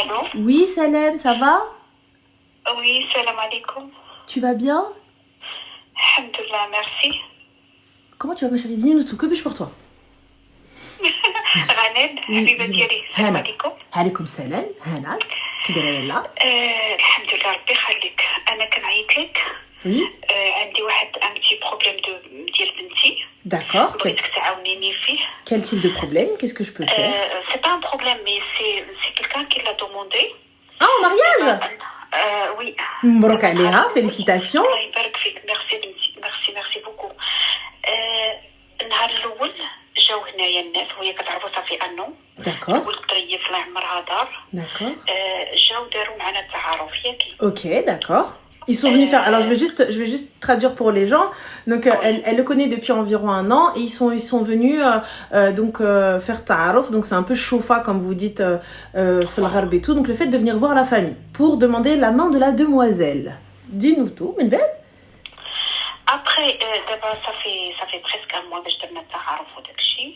Allô? Oui, Salem, ça va? Oui, salam alaikum. Tu vas bien? Alhamdulillah, merci. Comment tu vas, ma chérie? Dis-nous tout, que puis-je pour toi? غناد Oui, حبيبة dis-moi. ديالي السلام Hana. عليكم. Alaykoum salam, Hana. Qui est là? الحمد لله ربي يخليك. أنا كنعيط لك. Oui. عندي واحد ان بتي بروبليم ديال بنتي. D'accord. بغيتك تعاونيني فيه. Quel type de problème? Qu'est-ce que je peux faire? C'est pas un problème, mais c'est quelqu'un qui l'a demandé. Ah, en mariage? Oui. Mbrok Aléha, félicitations. الله يبارك فيك. ميرسي بنتي. ميرسي بوكو. النهار الأول جاو هنايا الناس وهي كتعرفوا صافي انو. D'accord. قلت طريف الله عمرها دار. D'accord. جاو داروا معنا التعارف ياكي. Ok, d'accord. Ils sont venus faire. Alors, je vais juste traduire pour les gens. Donc, elle le connaît depuis environ 1 an et ils sont venus donc faire ta'aruf. Donc, c'est un peu chaufa comme vous dites fil gharb et tout. Donc, le fait de venir voir la famille pour demander la main de la demoiselle. Dis-nous tout, Minbet. Après, d'abord, ça fait presque 1 mois باش درنا التعارف وداك الشيء.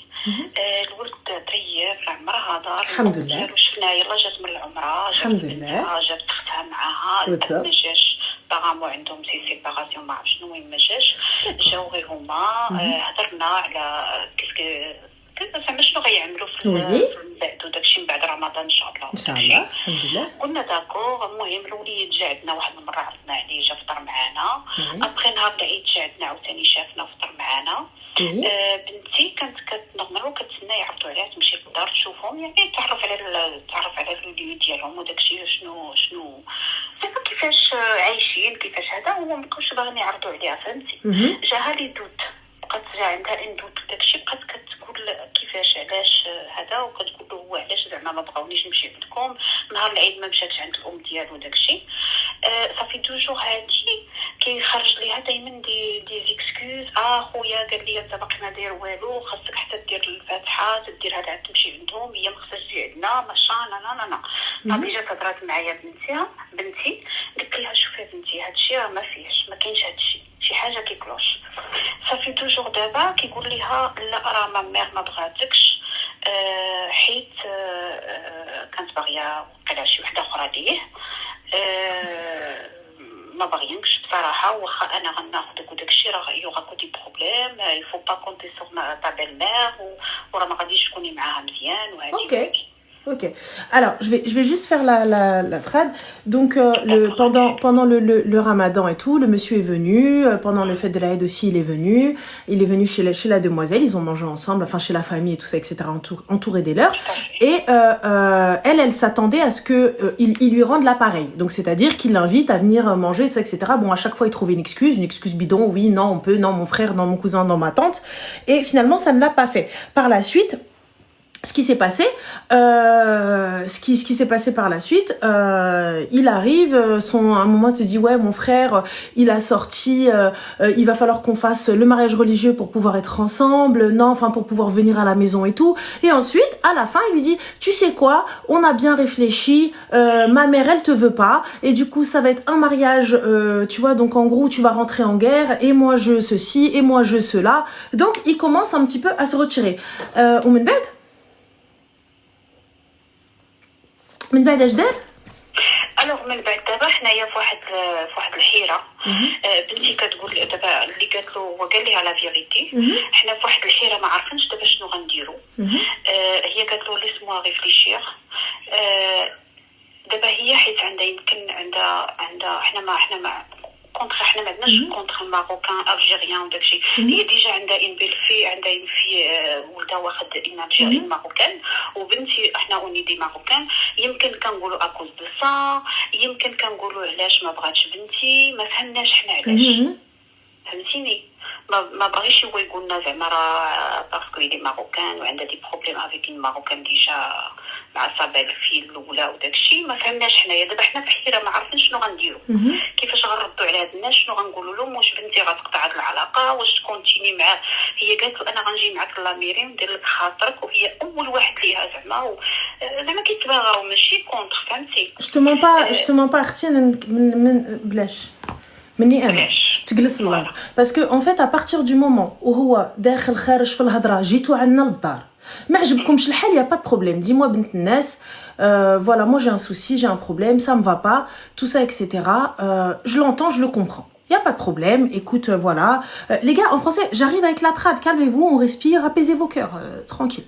الولد طيب عمرها دار. الحمد لله. شفنا يلا جات من العمره. الحمد لله. جابت اختها معاها. بالضبط. ما جاش باغامو عندهم سيباراسيون ما عرف شنو وين ما جاش. جاو غير هما. هضرنا على كيفاش زعما شنو غيعملوا في بعد وداك الشيء من بعد رمضان ان شاء الله. ان شاء الله. الحمد لله. قلنا داكور. المهم الوليد جا عندنا واحد المره عرضنا عليه جا فطر معنا. ابخي نهار العيد جا عندنا عاوتاني شافنا فطر معنا. بنتي كانت كتنغمر وكتسنى يعرضوا عليها تمشي للدار تشوفهم يعني تعرف على الوليد ديالهم وداك الشيء شنو زعما كيفاش عايشين كيفاش هذا هو مابقاوش باغيين يعرضوا عليها فهمتي. جاها لي دوت بقات جا عندها ان دوت وداك الشيء بقات كتقول كيفاش علاش هذا وكتقول له هو علاش زعما ما بغاونيش نمشي عندكم. نهار العيد ما مشاتش عند الام ديالو وداك الشيء. صافي توجور هادشي كيخرج ليها دائما دي زيكسكوز. خويا قال لي انت باقي ما داير والو خاصك حتى دير الفاتحه تدير هذا تمشي عندهم هي ما خصهاش تجي عندنا ماشا لا. صافي جات هضرات معايا بنتي قلت لها شوفي بنتي هادشي راه ما فيهش ما كاينش هادشي شي حاجه كيكلوش. صافي توجور دابا كيقول ليها لا راه ما مير ما بغاتكش حيت كانت باغيه وقيلا شي وحده اخرى ليه. ما باغيينكش بصراحه واخا انا غناخذك وداك الشيء راه يوغا كو دي بروبليم يفو با كونتي سور تا بيل مير وراه ما غاديش تكوني معاها مزيان وهادي. Ok. Alors, je vais juste faire la trad. Donc, pendant le ramadan et tout, le monsieur est venu. Pendant le fête de la Eid aussi, il est venu. Il est venu chez la demoiselle. Ils ont mangé ensemble, enfin chez la famille et tout ça, etc. Entouré des leurs. Et elle s'attendait à ce qu'il lui rende l'appareil. Donc, c'est-à-dire qu'il l'invite à venir manger, tout ça, etc. Bon, à chaque fois, il trouvait une excuse bidon. Oui, non, on peut, non, mon frère, non, mon cousin, non, ma tante. Et finalement, ça ne l'a pas fait. Par la suite, ce qui s'est passé par la suite, il arrive, à un moment te dit ouais mon frère il a sorti, il va falloir qu'on fasse le mariage religieux pour pouvoir être ensemble, non enfin pour pouvoir venir à la maison et tout. Et ensuite à la fin il lui dit tu sais quoi, on a bien réfléchi, ma mère elle te veut pas et du coup ça va être un mariage, tu vois donc en gros tu vas rentrer en guerre et moi je ceci et moi je cela. Donc il commence un petit peu à se retirer. من بعد اش دار؟ الوغ من بعد دابا حنايا في واحد الحيره. بنتي كتقول دابا اللي قالت له هو قال ليها لا فيغيتي. حنا في واحد الحيره ما عارفينش دابا شنو غنديرو. هي قالت له ليسموا ريفليشير. دابا هي حيت عندها يمكن عندها حنا ما كونتر حنا ما عندناش كونتر ماروكان الجيريان وداك الشيء. هي ديجا عندها ان بيلفي عندها ان في ولدها واخد ان الجيري ماروكان وبنتي احنا اوني دي ماروكان. يمكن كنقولوا اكوز دو سا يمكن كنقولوا علاش ما بغاتش بنتي ما فهمناش حنا علاش فهمتيني. ما بغيش هو يقول لنا زعما راه باسكو يدي ماروكان وعندها دي بروبليم افيك ان ماروكان ديجا مع صابع الفيل الاولى وداك الشيء ما فهمناش حنايا. دابا حنا في حيره ما عارفين شنو غنديروا كيفاش غنردوا على هاد الناس شنو غنقولوا لهم. واش بنتي غتقطع هاد العلاقه واش تكونتيني معاه. هي قالت له انا غنجي معاك لاميري وندير لك خاطرك وهي اول واحد ليها زعما كيتباغاو ماشي كونتر فهمتي. je te mens pas اختي من بلاش مني انا تجلس الله باسكو ان فيت ا بارتير دو مومون وهو داخل خارج في الهضره جيتو عندنا للدار ما عجبكمش الحال, y a pas de problème. Dis-moi بنت الناس, voilà, moi j'ai un souci, j'ai un problème, ça me va pas, tout ça, etc. Je l'entends, je le comprends. Y a pas de problème. Écoute, voilà. Les gars, en français, j'arrive avec la trad. Calmez-vous, on respire, apaisez vos cœurs, tranquille.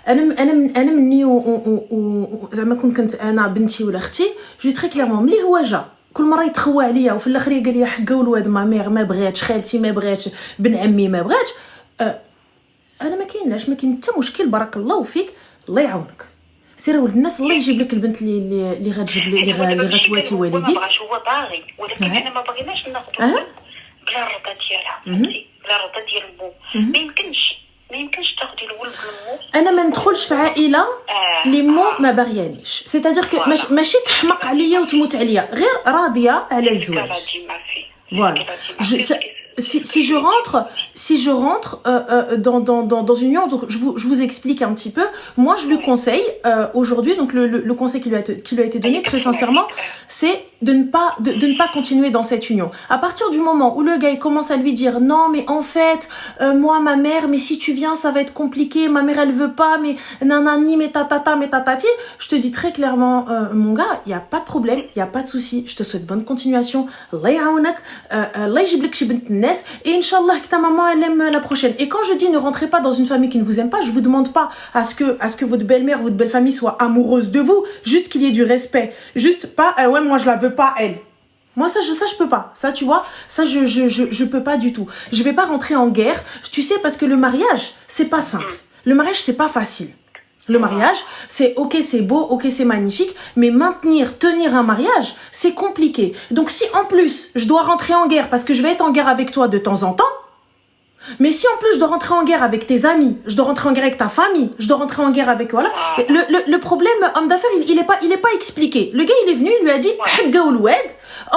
أنا مني زعما كنت أنا بنتي ولا أختي, je lui dis très clairement, ملي هو جا كل مره يتخوى عليا وفي الاخر قال لي حقه والواد ما ميغ ما بغاتش, خالتي ما بغاتش, بن عمي ما بغاتش, انا ما كاينلاش, ما كاين حتى مشكل, بارك الله فيك, الله يعاونك. سير ولد الناس, الله يجيب لك البنت اللي غتجيب لي اللي غتواتي والديك. هو باغي, ولكن احنا ما بغيناش ناخذ بلا الرضا ديالها, فهمتي, بلا الرضا ديال مو. ما يمكنش تاخذي الولد من مو. انا ما ندخلش في عائله اللي مو ما باغيانيش, سيتادير كو ماشي تحمق عليا وتموت عليا, غير راضيه على الزواج. فوالا. Si je rentre dans une union, donc je vous explique un petit peu. Moi, je lui conseille aujourd'hui, donc le conseil qui lui a été donné très sincèrement, c'est de ne pas continuer dans cette union. À partir du moment où le gars il commence à lui dire non, mais en fait, moi, ma mère, mais si tu viens, ça va être compliqué. Ma mère, elle veut pas, mais nanani, mais tatata, mais tatati. Je te dis très clairement, mon gars, il y a pas de problème, il y a pas de souci. Je te souhaite bonne continuation. Allah yaounak, Allah yjib lek shi bint الناس. Et Inch'Allah que ta maman elle aime la prochaine. Et quand je dis ne rentrez pas dans une famille qui ne vous aime pas, je vous demande pas à ce que votre belle-mère ou votre belle-famille soit amoureuse de vous, juste qu'il y ait du respect, juste pas ouais moi je la veux pas elle. Moi ça je peux pas. Ça tu vois, ça je peux pas du tout. Je vais pas rentrer en guerre, tu sais, parce que le mariage, c'est pas simple. Le mariage c'est pas facile. Le mariage, c'est ok, c'est beau, ok, c'est magnifique, mais tenir un mariage, c'est compliqué. Donc si en plus, je dois rentrer en guerre parce que je vais être en guerre avec toi de temps en temps, mais si en plus je dois rentrer en guerre avec tes amis, je dois rentrer en guerre avec ta famille, je dois rentrer en guerre avec, voilà. Le problème, homme d'affaires, il est pas expliqué. Le gars, il est venu, il lui a dit,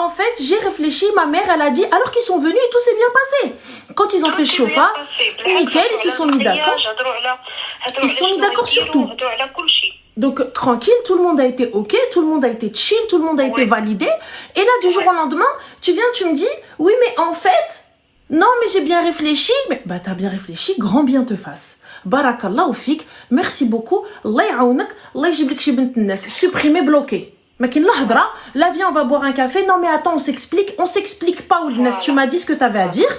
en fait, j'ai réfléchi, ma mère, elle a dit, alors qu'ils sont venus et tout s'est bien passé. Quand ils ont fait le chauffard, nickel, ils se sont mis d'accord. Ils se sont mis d'accord sur tout. Donc, tranquille, tout le monde a été ok, tout le monde a été chill, tout le monde a été validé. Et là, du jour au lendemain, tu viens, tu me dis, oui, mais en fait, non, mais j'ai bien réfléchi. Mais, bah, t'as bien réfléchi, grand bien te fasse. Barakallahu fik, merci beaucoup. Allah yaounak, Allah yjib lek shi bint الناس. Supprimer, bloquer. Mais qu'il l'hadra, là viens, on va boire un café. Non, mais attends, on s'explique pas, Oulnes. Tu m'as dit ce que t'avais à dire.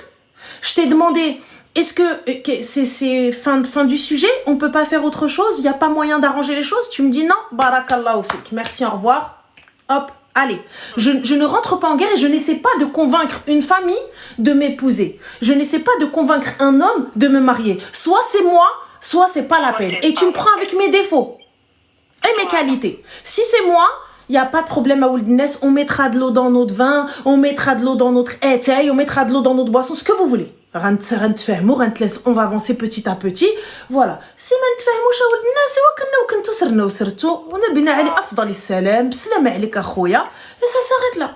Je t'ai demandé, est-ce que c'est fin du sujet? On peut pas faire autre chose? Il y a pas moyen d'arranger les choses? Tu me dis non, barakallahu fik. Merci, au revoir. Hop. Allez, je ne rentre pas en guerre et je n'essaie pas de convaincre une famille de m'épouser. Je n'essaie pas de convaincre un homme de me marier. Soit c'est moi, soit c'est pas la peine. Et tu me prends avec mes défauts et mes qualités. Si c'est moi, il n'y a pas de problème à Ouldines, on mettra de l'eau dans notre vin, on mettra de l'eau dans notre étail, on mettra de l'eau dans notre boisson, ce que vous voulez. On va avancer petit à petit. Voilà. Si ما نتفاهموش اول الناس وكنتو سرنا وسرتو ونبينا علي افضل السلام بسلامة عليك اخويا. Et ça s'arrête là.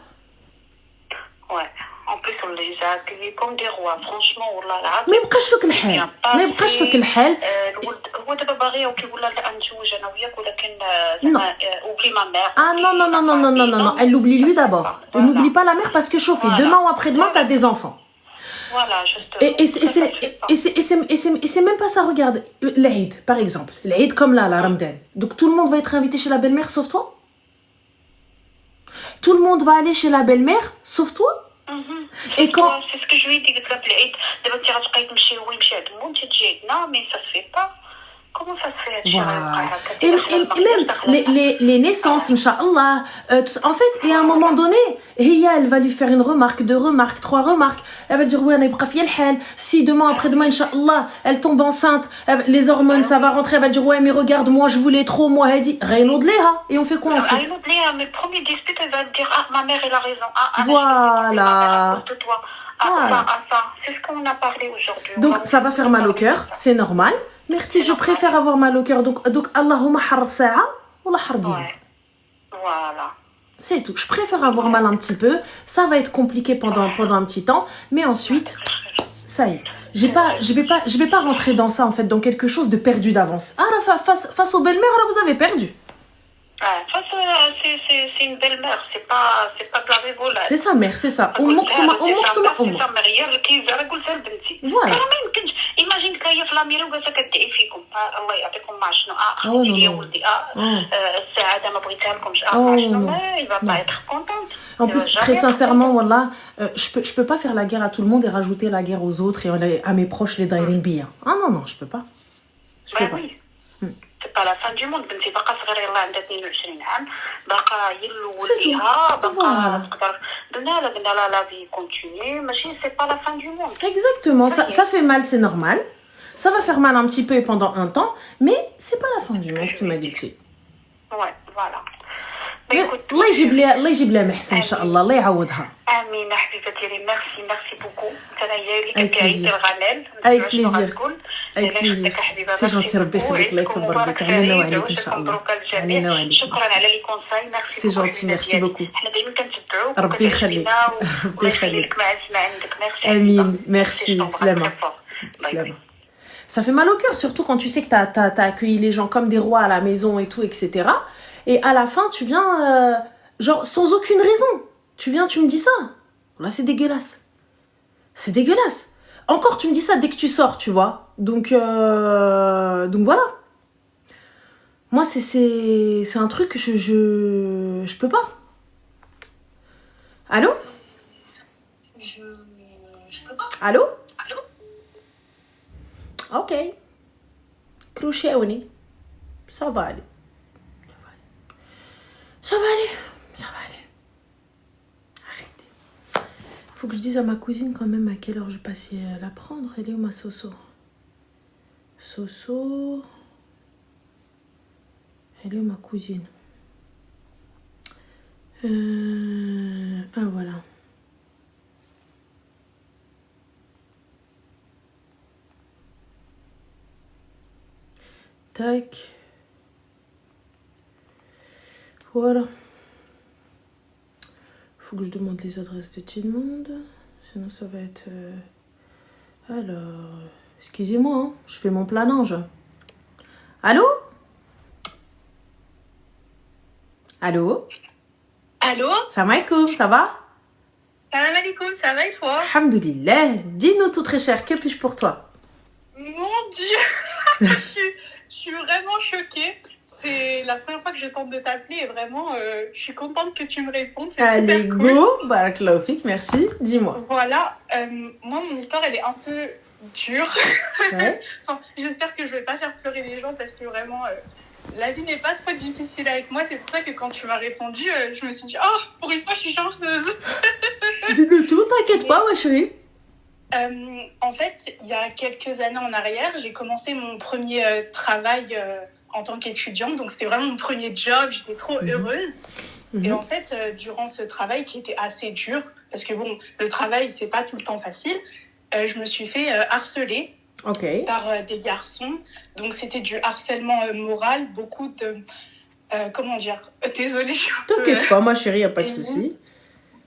Ouais. En plus on les a accueillis comme des rois, franchement والله العظيم. ما يبقاش فيك الحال. ما يبقاش فيك الحال. هو دابا باغي وكيقول لها لا نتزوج انا وياك ولكن زعما oublie ma mère. Ah non, elle l'oublie lui d'abord. N'oublie pas la mère parce que chauffe, demain ou après-demain t'as des enfants. Voilà, justement. Et c'est même pas ça, regarde. L'Aïd, par exemple. L'Aïd comme là, la Ramadan. Donc tout le monde va être invité chez la belle-mère sauf toi? Tout le monde va aller chez la belle-mère sauf toi? Et quand... C'est ce que je lui ai dit, l'Aïd. D'abord, tu vas te mchi ou mchi à tout le monde, tu dis non, mais ça se fait pas. Comment ça se fait? Voilà. Et même les naissances, Inch'Allah. En fait, et à un moment donné, elle va lui faire une remarque, 2 remarques, 3 remarques. Elle va dire, ouais, on est si demain, après-demain, Inch'Allah, elle tombe enceinte, les hormones, ça va rentrer. Elle va dire, ouais, mais regarde, moi, je voulais trop, moi, elle dit, et on fait quoi ensuite? Mais premier dispute, elle va dire, ah, ma mère, elle a raison. Ah, voilà. C'est ce qu'on a parlé aujourd'hui. Donc, ça va faire mal au cœur, c'est normal. Merci, je préfère avoir mal au cœur. Donc Allahumma har sa'a ou la hardine. Voilà. C'est tout. Je préfère avoir mal un petit peu. Ça va être compliqué pendant un petit temps. Mais ensuite, ça y est. Je vais pas rentrer dans ça, en fait, dans quelque chose de perdu d'avance. Ah, face aux belles-mères, là, vous avez perdu. C'est une belle-mère, c'est pas de la rigolade. C'est sa mère, c'est ça. Voilà. Imagine غادي نكيف لاميري وجالسه كدعي فيكم الله يعطيكم ما شنو non, خديتي يا non. ولدي السعاده ما بغيتها لكمش ما Oh شنو non. ما il va pas être content. En plus, très sincèrement, wallah, je peux pas faire la guerre à tout le monde et rajouter la guerre aux autres et à mes proches les dairin bia. Ah non, non, je peux pas. Je peux pas. C'est pas la fin du monde. بنتي باقا صغيره يلاه عندها 22 عام باقا هي لوليها باقا تقدر قلنا لا vie continue ماشي c'est pas la fin du monde. Exactement, ça fait mal, c'est normal. Ça va faire mal un petit peu et pendant un temps, mais c'est pas la fin du monde qui m'a dit. Ouais, voilà. الله يجيب لها محسن ان شاء الله الله يعوضها. امين حبيبتي ميرسي بوكو انت اللي كتعيطي الغلال avec plaisir سي جونتي ربي يخليك الله يكبر بك علينا وعليك ان شاء الله علينا وعليك شكرا على لي كونساي ميرسي سي جونتي ميرسي بوكو حنا دائما كنتبعوك ربي يخليك ربي يخليك مع السمع عندك ميرسي امين ميرسي بسلامه بسلامه. Ça fait mal au cœur, surtout quand tu sais que t'as accueilli les gens comme des rois à la maison et tout, etc. Et à la fin, tu viens, genre, sans aucune raison. Tu viens, tu me dis ça. Là, c'est dégueulasse. C'est dégueulasse. Encore, tu me dis ça dès que tu sors, tu vois. Donc voilà. Moi, c'est un truc que je peux pas. Allô? Je peux pas. Allô? Ok. Crochet au nez. Ça va aller. Ça va aller. Arrêtez. Faut que je dise à ma cousine quand même à quelle heure je passais la prendre. Elle est où ma Soso? Soso. Elle est où ma cousine? Ah voilà. Tac. Voilà. Faut que je demande les adresses de tout le monde. Sinon ça va être... Alors... Excusez-moi, hein, je fais mon planage. Allô? Allô? Allô? Salam alaikum, ça va? Salam alaikum, ça va et toi? Alhamdoulilah. Dis-nous tout très cher, que puis-je pour toi? Mon Dieu. Je suis vraiment choquée. C'est la première fois que je tente de t'appeler et vraiment, je suis contente que tu me répondes. C'est Allez, super cool. go. Barakallahu fik, merci. Dis-moi. Voilà. Moi, mon histoire, elle est un peu dure. Ouais. Enfin, j'espère que je vais pas faire pleurer les gens parce que vraiment, la vie n'est pas trop difficile avec moi. C'est pour ça que quand tu m'as répondu, je me suis dit, oh, pour une fois, je suis chanceuse. Dis-le tout, t'inquiète pas, ouais, chérie. En fait, il y a quelques années en arrière, j'ai commencé mon premier travail en tant qu'étudiante. Donc, c'était vraiment mon premier job. J'étais trop heureuse. Et en fait, durant ce travail qui était assez dur, parce que bon, le travail, c'est pas tout le temps facile, je me suis fait harceler par des garçons. Donc, c'était du harcèlement moral, beaucoup de... comment dire? Désolée. T'inquiète pas, ma chérie, y a pas de souci.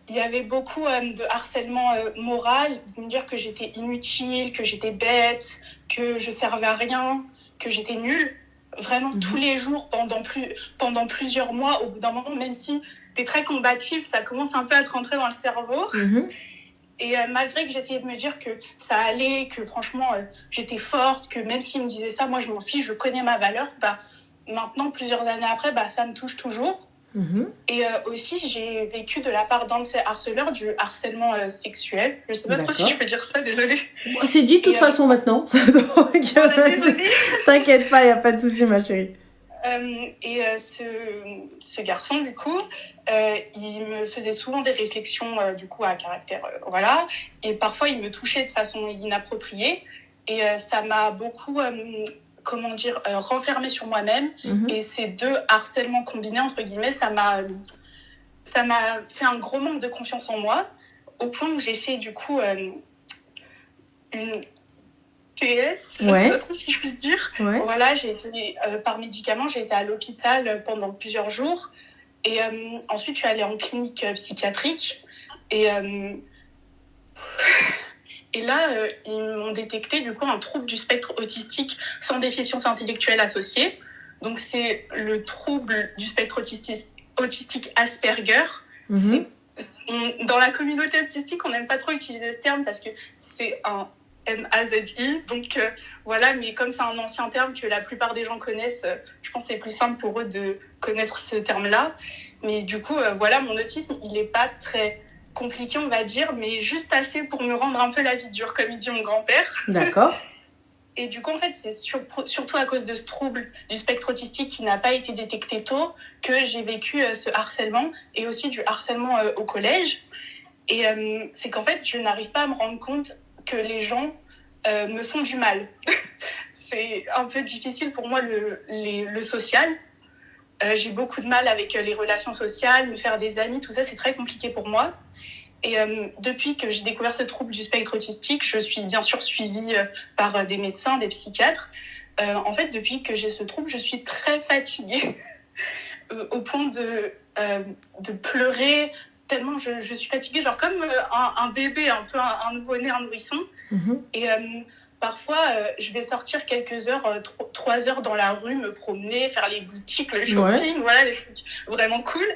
Il y avait beaucoup de harcèlement moral, de me dire que j'étais inutile, que j'étais bête, que je servais à rien, que j'étais nulle. Vraiment tous les jours, pendant plusieurs mois, au bout d'un moment, même si t'es très combative, ça commence un peu à te rentrer dans le cerveau. Et malgré que j'essayais de me dire que ça allait, que franchement, j'étais forte, que même s'ils me disaient ça, moi je m'en fiche, je connais ma valeur, bah, maintenant, plusieurs années après, bah, ça me touche toujours. Et aussi, j'ai vécu de la part d'un de ces harceleurs du harcèlement sexuel. Je sais pas trop si je peux dire ça, désolée. C'est dit de toute façon maintenant. T'inquiète pas, y a pas de souci, ma chérie. Et ce garçon, du coup, il me faisait souvent des réflexions du coup à caractère, voilà. Et parfois, il me touchait de façon inappropriée. Et ça m'a beaucoup... comment dire, renfermée sur moi-même. Et ces deux harcèlements combinés, entre guillemets, ça m'a fait un gros manque de confiance en moi, au point où j'ai fait, du coup, une TS, je sais pas trop si je puis dire. Voilà, j'ai été, par médicament, j'ai été à l'hôpital pendant plusieurs jours. Et ensuite, je suis allée en clinique psychiatrique. Et là, ils m'ont détecté du coup un trouble du spectre autistique sans déficience intellectuelle associée. Donc, c'est le trouble du spectre autistique Asperger. Dans la communauté autistique, on n'aime pas trop utiliser ce terme parce que c'est un M-A-Z-I. Donc voilà, mais comme c'est un ancien terme que la plupart des gens connaissent, je pense que c'est plus simple pour eux de connaître ce terme-là. Mais du coup, voilà, mon autisme, il n'est pas très compliqué, on va dire, mais juste assez pour me rendre un peu la vie dure, comme il dit mon grand-père. D'accord. Et du coup, en fait, c'est surtout à cause de ce trouble du spectre autistique qui n'a pas été détecté tôt que j'ai vécu ce harcèlement et aussi du harcèlement au collège. Et c'est qu'en fait, je n'arrive pas à me rendre compte que les gens me font du mal. C'est un peu difficile pour moi le social. J'ai beaucoup de mal avec les relations sociales, me faire des amis, tout ça, c'est très compliqué pour moi. Et depuis que j'ai découvert ce trouble du spectre autistique, je suis bien sûr suivie par des médecins, des psychiatres. En fait, depuis que j'ai ce trouble, je suis très fatiguée au point de pleurer tellement je suis fatiguée, genre comme un bébé, un peu un nouveau-né, un nourrisson. Et parfois, je vais sortir quelques heures, 3 heures dans la rue, me promener, faire les boutiques, le shopping, voilà, des trucs vraiment cool.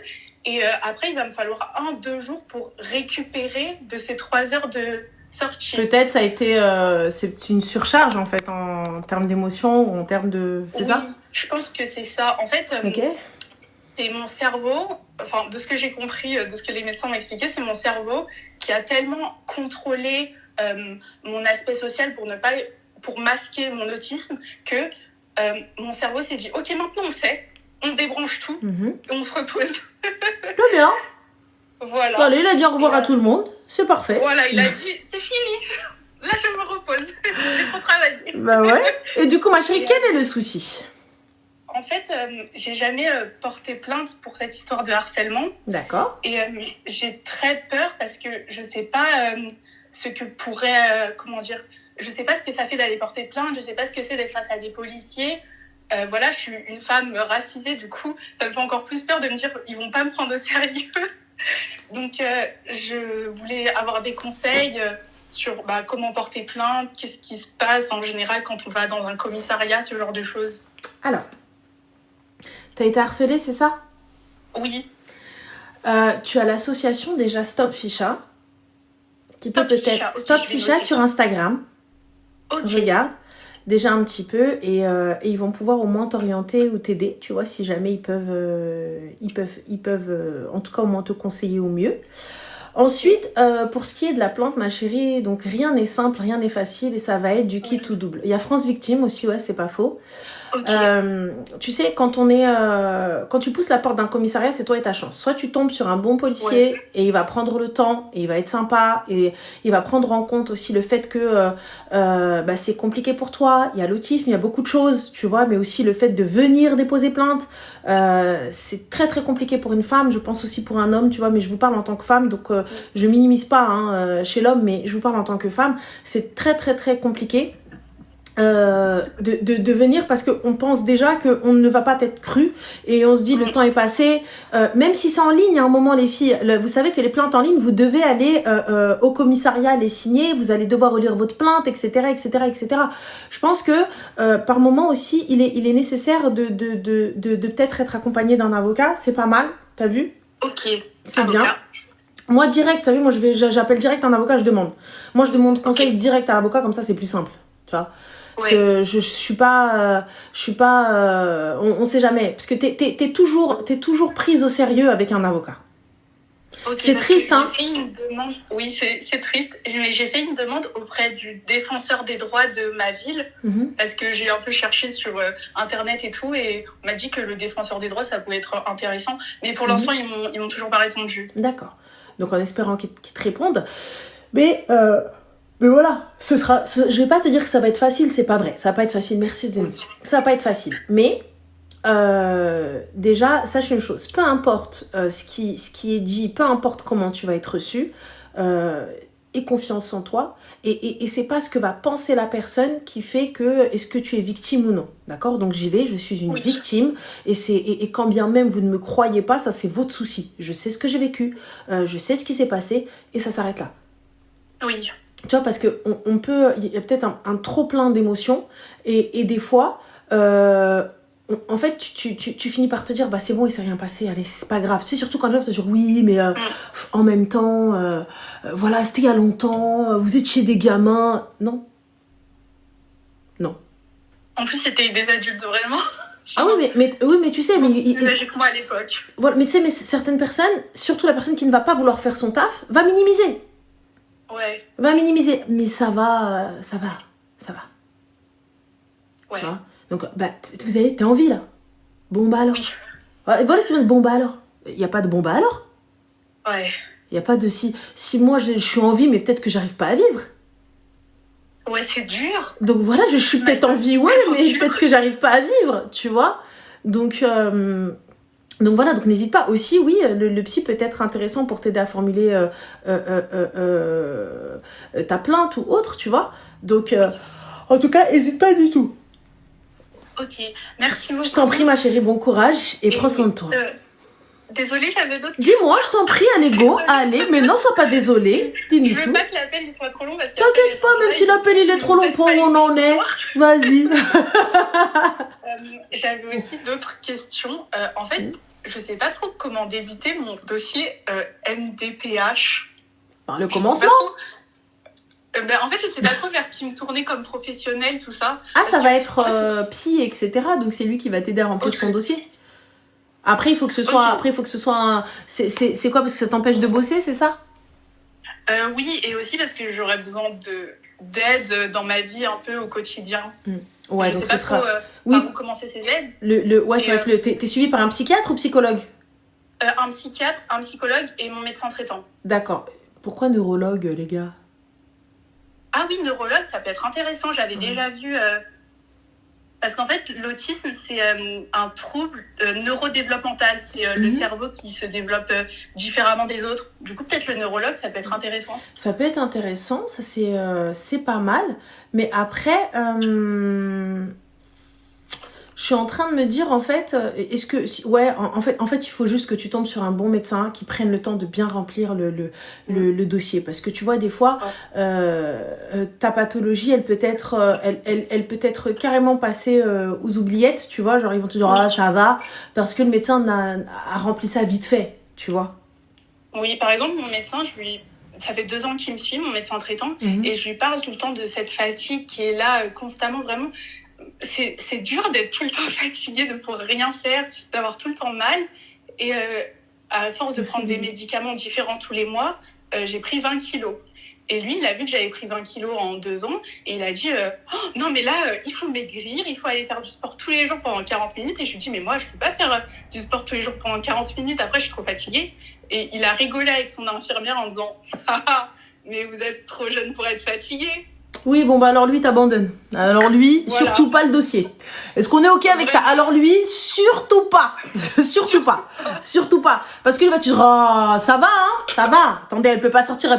Et après, il va me falloir 1-2 jours pour récupérer de ces 3 heures de sortie. Peut-être ça a été c'est une surcharge en fait en termes d'émotions ou en termes de... C'est ça ? Je pense que c'est ça. En fait, c'est mon cerveau, enfin de ce que j'ai compris, de ce que les médecins m'ont expliqué, c'est mon cerveau qui a tellement contrôlé mon aspect social pour masquer mon autisme que mon cerveau s'est dit ok, maintenant on sait, on débranche tout, on se repose. Très bien. Voilà. Allez, il a dit au revoir à tout le monde, c'est parfait. Voilà, il a dit c'est fini, là je me repose, j'ai trop travaillé. Bah ouais. Et du coup ma chérie, quel est le souci ? En fait, j'ai jamais porté plainte pour cette histoire de harcèlement. D'accord. Et j'ai très peur parce que je sais pas ce que pourrait, comment dire, je sais pas ce que ça fait d'aller porter plainte, je sais pas ce que c'est d'être face à des policiers. Voilà, je suis une femme racisée, du coup, ça me fait encore plus peur de me dire ils vont pas me prendre au sérieux. Donc, je voulais avoir des conseils sur comment porter plainte, qu'est-ce qui se passe en général quand on va dans un commissariat, ce genre de choses. Alors, t'as été harcelée, c'est ça ? Oui. Tu as l'association déjà Stop Ficha, qui peut peut-être... Okay, Stop Ficha sur Instagram. Okay. Regarde déjà un petit peu et ils vont pouvoir au moins t'orienter ou t'aider, tu vois, si jamais ils peuvent en tout cas au moins te conseiller au mieux. Ensuite, pour ce qui est de la plainte, ma chérie, donc rien n'est simple, rien n'est facile et ça va être du kit ou double. Il y a France Victime aussi, ouais, c'est pas faux. Okay. Tu sais, quand tu pousses la porte d'un commissariat, c'est toi et ta chance. Soit tu tombes sur un bon policier et il va prendre le temps et il va être sympa et il va prendre en compte aussi le fait que c'est compliqué pour toi. Il y a l'autisme, il y a beaucoup de choses, tu vois, mais aussi le fait de venir déposer plainte. C'est très très compliqué pour une femme, je pense aussi pour un homme, tu vois, mais je vous parle en tant que femme, donc je minimise pas chez l'homme, mais je vous parle en tant que femme. C'est très très très compliqué. De venir parce qu'on pense déjà qu'on ne va pas être cru et on se dit le temps est passé, même si c'est en ligne à un moment les filles, vous savez que les plaintes en ligne vous devez aller au commissariat les signer, vous allez devoir relire votre plainte, etc. Je pense que par moment aussi il est nécessaire de peut-être être accompagné d'un avocat, c'est pas mal, t'as vu? Ok, c'est avocat. Bien. Moi direct, t'as vu, moi j'appelle direct un avocat, je demande conseil direct à l'avocat, comme ça c'est plus simple, tu vois. Ouais. Je suis pas on sait jamais parce que t'es toujours prise au sérieux avec un avocat. Okay, c'est triste, hein. J'ai fait une demande. Oui, c'est triste. Mais j'ai fait une demande auprès du défenseur des droits de ma ville parce que j'ai un peu cherché sur internet et tout et on m'a dit que le défenseur des droits ça pouvait être intéressant. Mais pour l'instant ils m'ont toujours pas répondu. D'accord. Donc en espérant qu'ils te répondent. Mais voilà, je vais pas te dire que ça va être facile, c'est pas vrai. Ça va pas être facile, merci Zénie. Ça va pas être facile. Mais déjà, sache une chose, peu importe ce qui est dit, peu importe comment tu vas être reçu, aie confiance en toi. Et c'est pas ce que va penser la personne qui fait que est-ce que tu es victime ou non. D'accord ? Donc j'y vais, je suis une victime. Et quand bien même vous ne me croyez pas, ça c'est votre souci. Je sais ce que j'ai vécu, je sais ce qui s'est passé et ça s'arrête là. Oui. Tu vois, parce que il y a peut-être un trop plein d'émotions et des fois, en fait, tu finis par te dire, c'est bon, il s'est rien passé, allez, c'est pas grave. Tu sais, surtout quand je te dire, oui, mais en même temps, voilà, c'était il y a longtemps, vous étiez des gamins. Non, En plus, c'était des adultes vraiment. Ah oui, mais tu sais, mais plus âgés que moi à l'époque. Voilà, mais tu sais, mais certaines personnes, surtout la personne qui ne va pas vouloir faire son taf, va minimiser. Ouais. Va minimiser, mais ça va. Ouais. Tu vois. Donc, vous savez, t'es en vie là. Bon bah alors. Oui. Ouais, voilà ce qui veut dire bon bah alors. Il n'y a pas de bon bah alors. Ouais. Il n'y a pas de si moi je suis en vie, mais peut-être que j'arrive pas à vivre. Ouais, c'est dur. Donc voilà, je suis peut-être en vie, ouais, mais peut-être que j'arrive pas à vivre, tu vois. Donc voilà, donc n'hésite pas. Aussi, oui, le psy peut être intéressant pour t'aider à formuler ta plainte ou autre, tu vois. Donc, en tout cas, n'hésite pas du tout. Ok, merci beaucoup. Je t'en prie, ma chérie, bon courage et prends soin de toi. Désolée, j'avais d'autres Dis-moi, je t'en prie, allez, go, allez, mais non, sois pas désolée. Dis-nous Je veux tout. pas que l'appel il soit trop long parce que. T'inquiète pas, même si l'appel il est trop long pour où on en est. Vas-y. J'avais aussi d'autres questions. En fait, je sais pas trop comment débuter mon dossier MDPH. Par le commencement. En fait, je sais pas trop vers qui me tourner comme professionnel, tout ça. Ah, ça va être psy, etc. Donc c'est lui qui va t'aider à remplir ton dossier. Après, il faut que ce soit. C'est quoi, parce que ça t'empêche de bosser, c'est ça? Oui, et aussi parce que j'aurais besoin d'aide dans ma vie un peu au quotidien. Ouais, je donc sais pas ce sera. Trop, oui. par où commencer ces aides. Ouais, c'est vrai que t'es suivi par un psychiatre ou psychologue? Un psychiatre, un psychologue et mon médecin traitant. D'accord. Pourquoi neurologue, les gars? Ah oui, neurologue, ça peut être intéressant. J'avais déjà vu. Parce qu'en fait, l'autisme, c'est un trouble neurodéveloppemental. C'est le cerveau qui se développe différemment des autres. Du coup, peut-être le neurologue, ça peut être intéressant. Ça peut être intéressant, ça c'est pas mal. Mais après, je suis en train de me dire, en fait, est-ce que... Ouais, en fait, il faut juste que tu tombes sur un bon médecin qui prenne le temps de bien remplir le dossier. Parce que tu vois, des fois, ta pathologie, elle peut être, elle peut être carrément passée aux oubliettes, tu vois. Genre, ils vont te dire, ah, ça va, parce que le médecin a rempli ça vite fait, tu vois. Oui, par exemple, mon médecin, ça fait 2 ans qu'il me suit, mon médecin traitant, et je lui parle tout le temps de cette fatigue qui est là constamment, vraiment... C'est dur d'être tout le temps fatigué, de pouvoir rien faire, d'avoir tout le temps mal. Et à force de prendre des médicaments différents tous les mois, j'ai pris 20 kilos. Et lui, il a vu que j'avais pris 20 kilos en 2 ans. Et il a dit, non mais là, il faut maigrir, il faut aller faire du sport tous les jours pendant 40 minutes. Et je lui dis, mais moi, je peux pas faire du sport tous les jours pendant 40 minutes. Après, je suis trop fatiguée. Et il a rigolé avec son infirmière en disant, ah, mais vous êtes trop jeune pour être fatiguée. Oui, bon, bah alors lui, t'abandonnes. Alors lui, voilà. Surtout pas le dossier. Est-ce qu'on est OK avec ça? Alors lui, surtout pas. Surtout pas. Surtout pas. Parce que lui va te dire, oh, ça va, hein, ça va. Attendez, elle peut pas sortir.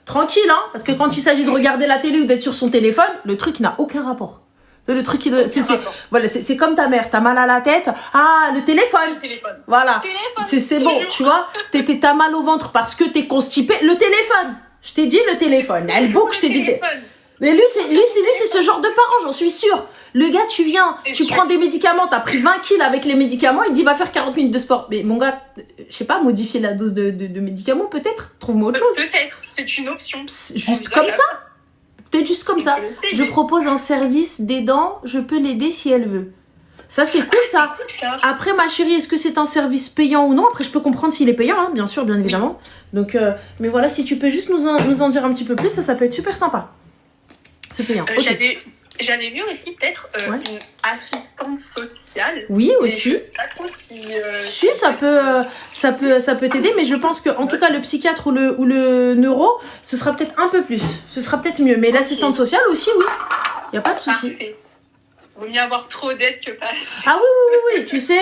Tranquille, hein. Parce que quand il s'agit de regarder la télé ou d'être sur son téléphone, le truc n'a aucun rapport. Le truc, c'est comme ta mère, t'as mal à la tête. Ah, le téléphone. Voilà. C'est bon, tu vois. T'as mal au ventre parce que t'es constipé. Le téléphone. Je t'ai dit le téléphone. Elle boucle, je t'ai dit. Mais lui, c'est ce genre de parent, j'en suis sûre. Le gars, tu viens, tu prends des médicaments, t'as pris 20 kilos avec les médicaments, il dit va faire 40 minutes de sport. Mais mon gars, je sais pas, modifier la dose de médicaments, peut-être. Trouve-moi autre chose. Peut-être, c'est une option. Juste comme ça. Peut-être juste comme ça. Je propose un service d'aidant, je peux l'aider si elle veut. Ça, c'est cool, ça. Après, ma chérie, est-ce que c'est un service payant ou non? Après, je peux comprendre s'il est payant, hein, bien sûr, bien évidemment. Donc, mais voilà, si tu peux juste nous en dire un petit peu plus, ça peut être super sympa. C'est payant. Okay. J'avais vu aussi peut-être une assistante sociale. Oui, aussi. Si, ça peut t'aider, mais je pense que, en tout cas, le psychiatre ou le neuro, ce sera peut-être un peu plus. Ce sera peut-être mieux. Mais l'assistante sociale aussi, oui. Il n'y a pas de souci. Parfait. Vaut mieux avoir trop d'aide que pas. Ah oui, tu sais,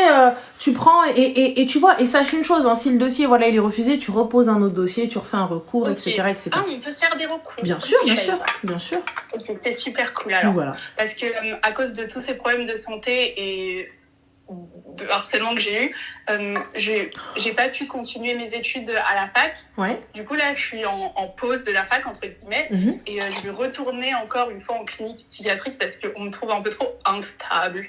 tu prends et tu vois, et sache une chose, hein, si le dossier, voilà, il est refusé, tu reposes un autre dossier, tu refais un recours, etc., etc. Ah, on peut faire des recours. Bien sûr. Ok, c'est super cool alors. Voilà. Parce que à cause de tous ces problèmes de santé et de harcèlement que j'ai eu, j'ai pas pu continuer mes études à la fac. Ouais. Du coup, là, je suis en pause de la fac, entre guillemets, et je vais retourner encore une fois en clinique psychiatrique parce qu'on me trouve un peu trop instable.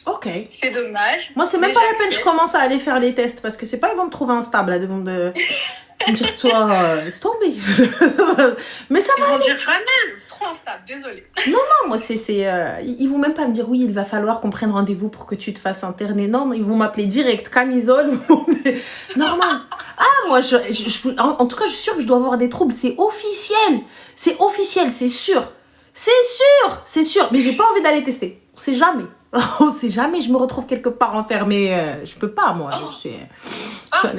Ok. C'est dommage. Moi, c'est même pas la peine que je commence à aller faire les tests parce que c'est pas ils vont me trouver instable, là, ils vont me dire toi, laisse tomber. Mais ça va. Ils vont dire jamais, trop instable, désolée. Non, moi, ils vont même pas me dire, oui, il va falloir qu'on prenne rendez-vous pour que tu te fasses interner. Non, ils vont m'appeler direct, camisole. Normal. Ah, moi, en tout cas, je suis sûre que je dois avoir des troubles. C'est officiel. C'est officiel, c'est sûr. C'est sûr. Mais j'ai pas envie d'aller tester. On sait jamais. On sait jamais, je me retrouve quelque part enfermée. Je peux pas, moi. Je suis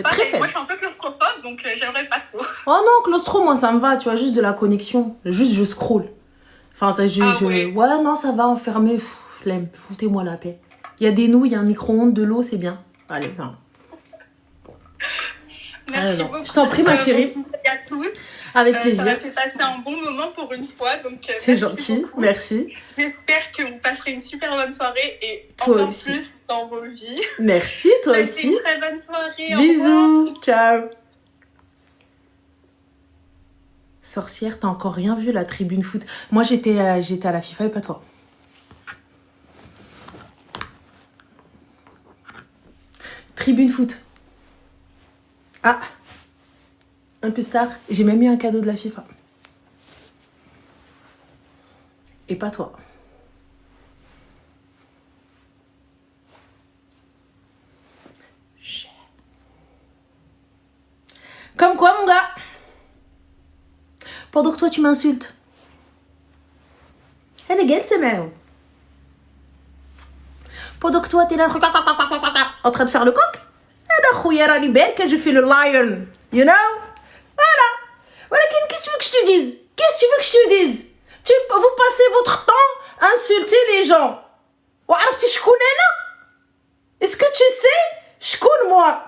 très faible. Moi, je suis un peu claustrophobe, donc j'aimerais pas trop. Oh non, claustro, moi, ça me va. Tu vois, juste de la connexion. Juste, je scroll. Enfin, Ouais. ouais, non, ça va, enfermé. Flemme, foutez-moi la paix. Il y a des nouilles, il y a un micro-ondes, de l'eau, c'est bien. Allez, non. Merci beaucoup. Je t'en prie, ma chérie. Bon conseil à tous. Avec Ça plaisir. m'a fait passer un bon moment pour une fois, donc C'est merci gentil, beaucoup. merci. J'espère que vous passerez une super bonne soirée et Toi encore aussi. plus dans vos vies. Merci, toi Passez aussi. une très bonne soirée. Au revoir. Bisous, ciao. Sorcière, t'as encore rien vu, la tribune foot. Moi, j'étais à la FIFA et pas toi. Tribune foot. Ah, un peu star. J'ai même eu un cadeau de la FIFA. Et pas toi. Comme quoi, mon gars? Pendant que toi, tu m'insultes. Elle est gueule, c'est merde. Pendant que toi, t'es là en train de faire le coq. Je fais le lion. You know? Voilà. Voilà, qu'est-ce que tu veux que je te dise? Qu'est-ce que tu veux que je te dise? Vous passez votre temps à insulter les gens. Est-ce que tu sais? Je connais moi.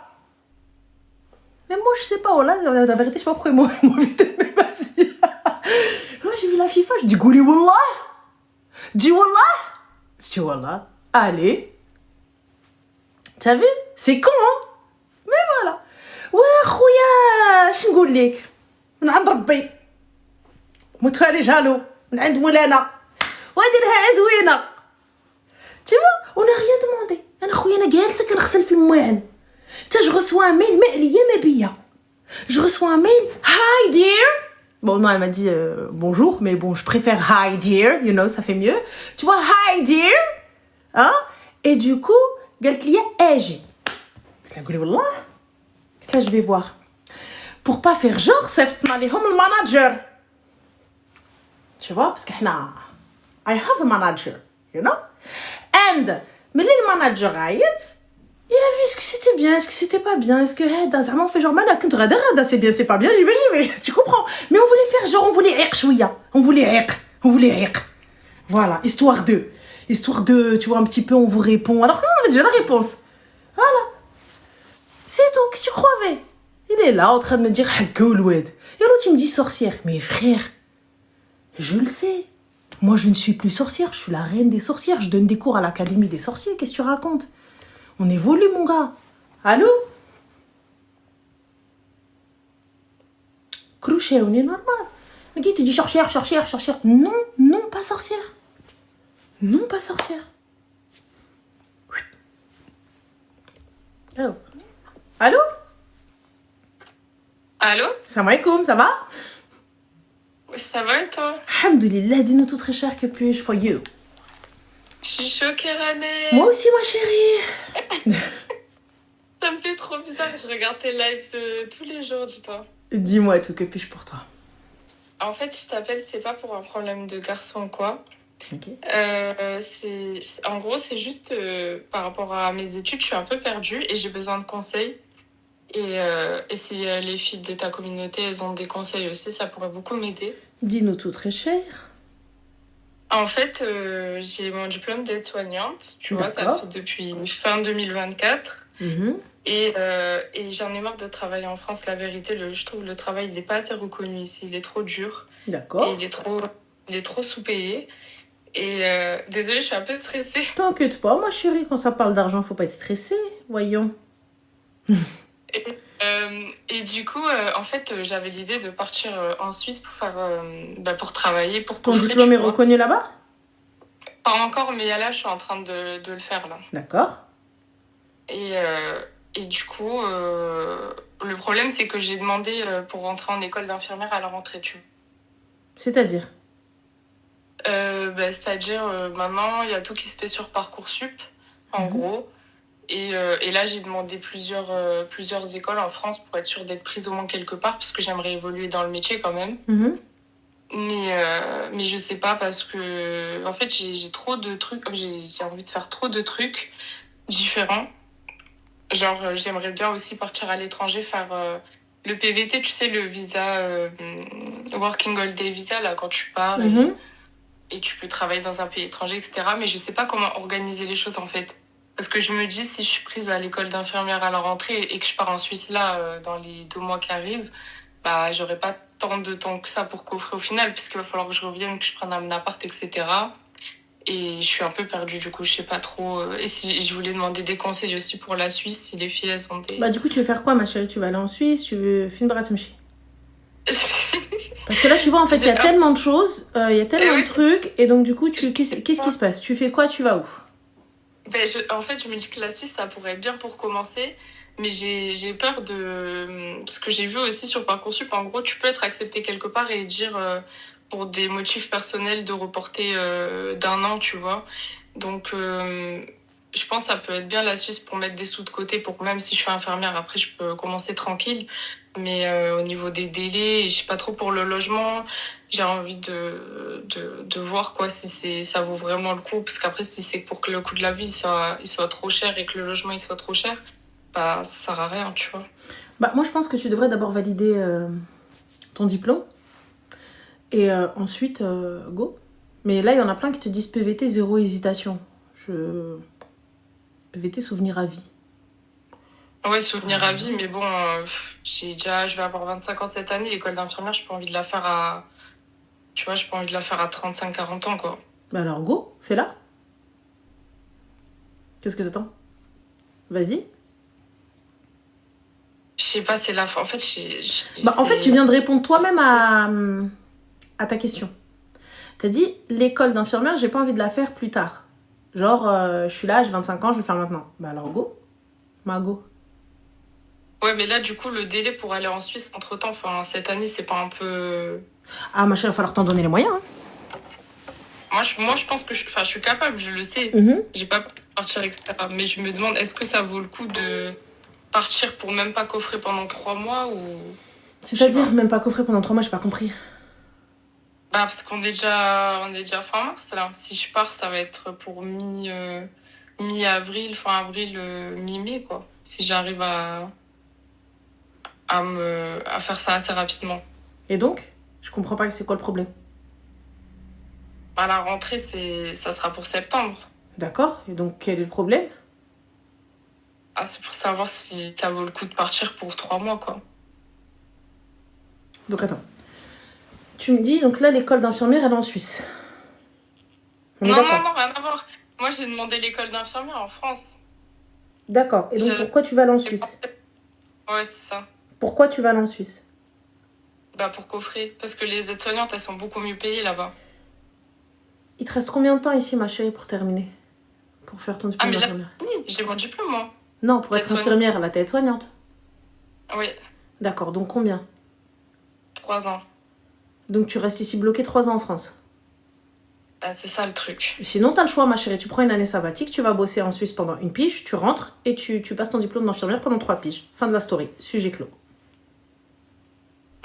Mais moi, je sais pas. Voilà, la vérité, je sais pas pourquoi moi, vite, mais vas-y. Moi, j'ai vu la FIFA, je dis Gouli Wallah. Dis Wallah. Je dis Wallah. Allez. T'as vu? C'est con, hein? Mais voilà. Ouais, خويا اش نقول لك من عند ربي متوالي جالو من عند مولانا وهذه لها زوينه. Tu vois, on n'a rien demandé. انا خويا انا جالسه كنغسل في الماعن. Je reçois un mail, mais il y a ma bille. Je reçois un mail, hi dear. Bon, non, elle m'a dit bonjour, mais bon, je préfère hi dear, you know, ça fait mieux. Tu vois, hi dear. Hein? Et du coup, قالت لي اجي. قلت لها قولي والله. Là, je vais voir. Pour pas faire genre, صيفطنا ليهم الماناجر. Tu vois, parce que I have a manager, you know? And, mais le manager عيط. Il a vu est-ce que c'était bien, est-ce que c'était pas bien, est-ce que on fait genre malak c'est bien, c'est pas bien, j'y vais, tu comprends. Mais on voulait faire genre, on voulait rire chouïa, on voulait rire. Voilà, histoire de, tu vois, un petit peu on vous répond, alors que on avait déjà la réponse. Voilà. C'est tout, qu'est-ce que tu croyais? Il est là en train de me dire Goulwed. Et l'autre il me dit sorcière. Mais frère, je le sais. Moi je ne suis plus sorcière, je suis la reine des sorcières, je donne des cours à l'académie des sorciers, qu'est-ce que tu racontes? On évolue, mon gars. Allô? Crochet, on est normal. Le gars, tu dis sorcière. Non, pas sorcière. Non, pas sorcière. Oh. Allô? Allô? Salam alaikum, ça va? Ça va et toi? Alhamdulillah, dis-nous tout très cher que puis-je for you. Je suis choquée, Rané. Moi aussi, ma chérie. Ça me fait trop bizarre. Je regarde tes lives tous les jours, dis-toi. Dis-moi tout, que puis-je pour toi? En fait, je t'appelle, c'est pas pour un problème de garçon ou quoi. Ok. En gros, c'est juste par rapport à mes études, je suis un peu perdue et j'ai besoin de conseils. Et si les filles de ta communauté, elles ont des conseils aussi, ça pourrait beaucoup m'aider. Dis-nous tout très cher. En fait, j'ai mon diplôme d'aide-soignante, tu vois, ça D'accord. fait depuis fin 2024. Mhm. Et j'en ai marre de travailler en France, la vérité. Je trouve le travail, il n'est pas assez reconnu ici, il est trop dur. D'accord. Et il est trop sous-payé. Et désolée, je suis un peu stressée. T'inquiète pas, ma chérie, quand ça parle d'argent, faut pas être stressé. Voyons. Et du coup, en fait, j'avais l'idée de partir en Suisse pour faire, pour travailler, pour Ton coffrer, diplôme tu est vois. reconnu là-bas? Pas encore, mais là, je suis en train de le faire, là. D'accord. Et du coup, le problème, c'est que j'ai demandé pour rentrer en école d'infirmière à la rentrée, tu vois. C'est-à-dire? C'est-à-dire, maintenant, il y a tout qui se fait sur Parcoursup, en gros. Et là, j'ai demandé plusieurs écoles en France pour être sûre d'être prise au moins quelque part, parce que j'aimerais évoluer dans le métier quand même. Mais je sais pas, parce que, en fait, j'ai trop de trucs, j'ai envie de faire trop de trucs différents. Genre, j'aimerais bien aussi partir à l'étranger, faire le PVT, tu sais, le visa, Working Holiday Visa, là, quand tu pars et tu peux travailler dans un pays étranger, etc. Mais je sais pas comment organiser les choses, en fait. Parce que je me dis, si je suis prise à l'école d'infirmière à la rentrée et que je pars en Suisse, là, dans les 2 mois qui arrivent, bah, j'aurai pas tant de temps que ça pour coffrer au final, puisqu'il va falloir que je revienne, que je prenne un appart, etc. Et je suis un peu perdue, du coup, je sais pas trop. Et si je voulais demander des conseils aussi pour la Suisse, si les filles, elles ont des... Bah, du coup, tu veux faire quoi, ma chérie? Tu vas aller en Suisse? Tu veux faire une bratumchi? Parce que là, tu vois, en fait, il y a tellement de choses, il y a tellement de trucs, et donc, du coup, qu'est-ce qui se passe? Tu fais quoi? Tu vas où? En fait, je me dis que la Suisse, ça pourrait être bien pour commencer, mais j'ai peur de... Parce que j'ai vu aussi sur Parcoursup, en gros, tu peux être accepté quelque part et dire, pour des motifs personnels, de reporter d'1 an, tu vois. Donc, je pense que ça peut être bien la Suisse pour mettre des sous de côté, pour même si je fais infirmière, après, je peux commencer tranquille. Mais au niveau des délais, je sais pas trop pour le logement, j'ai envie de voir quoi, si ça vaut vraiment le coup. Parce qu'après, si c'est pour que le coût de la vie il soit trop cher et que le logement il soit trop cher, bah ça sert à rien, tu vois. Bah, moi, je pense que tu devrais d'abord valider ton diplôme. Et ensuite, go. Mais là, il y en a plein qui te disent PVT, 0 hésitation. PVT, souvenir à vie. Ouais, souvenir à vie, mais bon, je vais avoir 25 ans cette année. L'école d'infirmière, j'ai pas envie de la faire à... Tu vois, j'ai pas envie de la faire à 35-40 ans, quoi. Bah alors, go, fais-la. Qu'est-ce que t'attends? Vas-y. Je sais pas, c'est la fin. En fait, en fait, tu viens de répondre toi-même à ta question. T'as dit, l'école d'infirmière, j'ai pas envie de la faire plus tard. Genre, je suis là, j'ai 25 ans, je vais le faire maintenant. Bah alors, go. Go. Ouais, mais là, du coup, le délai pour aller en Suisse, entre-temps, enfin, cette année, c'est pas un peu... Ah, ma chérie, il va falloir t'en donner les moyens. Moi, je pense que je suis capable, je le sais. J'ai pas peur de partir, etc. Mais je me demande, est-ce que ça vaut le coup de partir pour même pas coffrer pendant 3 mois ou... C'est-à-dire même pas coffrer pendant 3 mois, j'ai pas compris. Bah, parce qu'on est déjà fin mars, là. Si je pars, ça va être pour mi-avril, fin avril, mi-mai, quoi. Si j'arrive à faire ça assez rapidement. Et donc, je comprends pas, c'est quoi le problème? À la rentrée, ça sera pour septembre. D'accord. Et donc, quel est le problème? Ah, c'est pour savoir si ça vaut le coup de partir pour 3 mois, quoi. Donc, attends. Tu me dis, donc là, l'école d'infirmière, elle est en Suisse. Non, rien à voir. Moi, j'ai demandé l'école d'infirmière en France. D'accord. Et donc, pourquoi tu vas aller en Suisse? Ouais, c'est ça. Pourquoi tu vas aller en Suisse? Bah, pour coffrer. Parce que les aides-soignantes, elles sont beaucoup mieux payées là-bas. Il te reste combien de temps ici, ma chérie, pour terminer? Pour faire ton diplôme d'infirmière? Oui, j'ai mon diplôme, moi. Non, pour être infirmière, là, t'es aide-soignante. Oui. D'accord, donc combien? 3 ans. Donc tu restes ici bloqué 3 ans en France? Bah, c'est ça le truc. Sinon, t'as le choix, ma chérie. Tu prends une année sabbatique, tu vas bosser en Suisse pendant 1 pige, tu rentres et tu passes ton diplôme d'infirmière pendant 3 piges. Fin de la story. Sujet clos.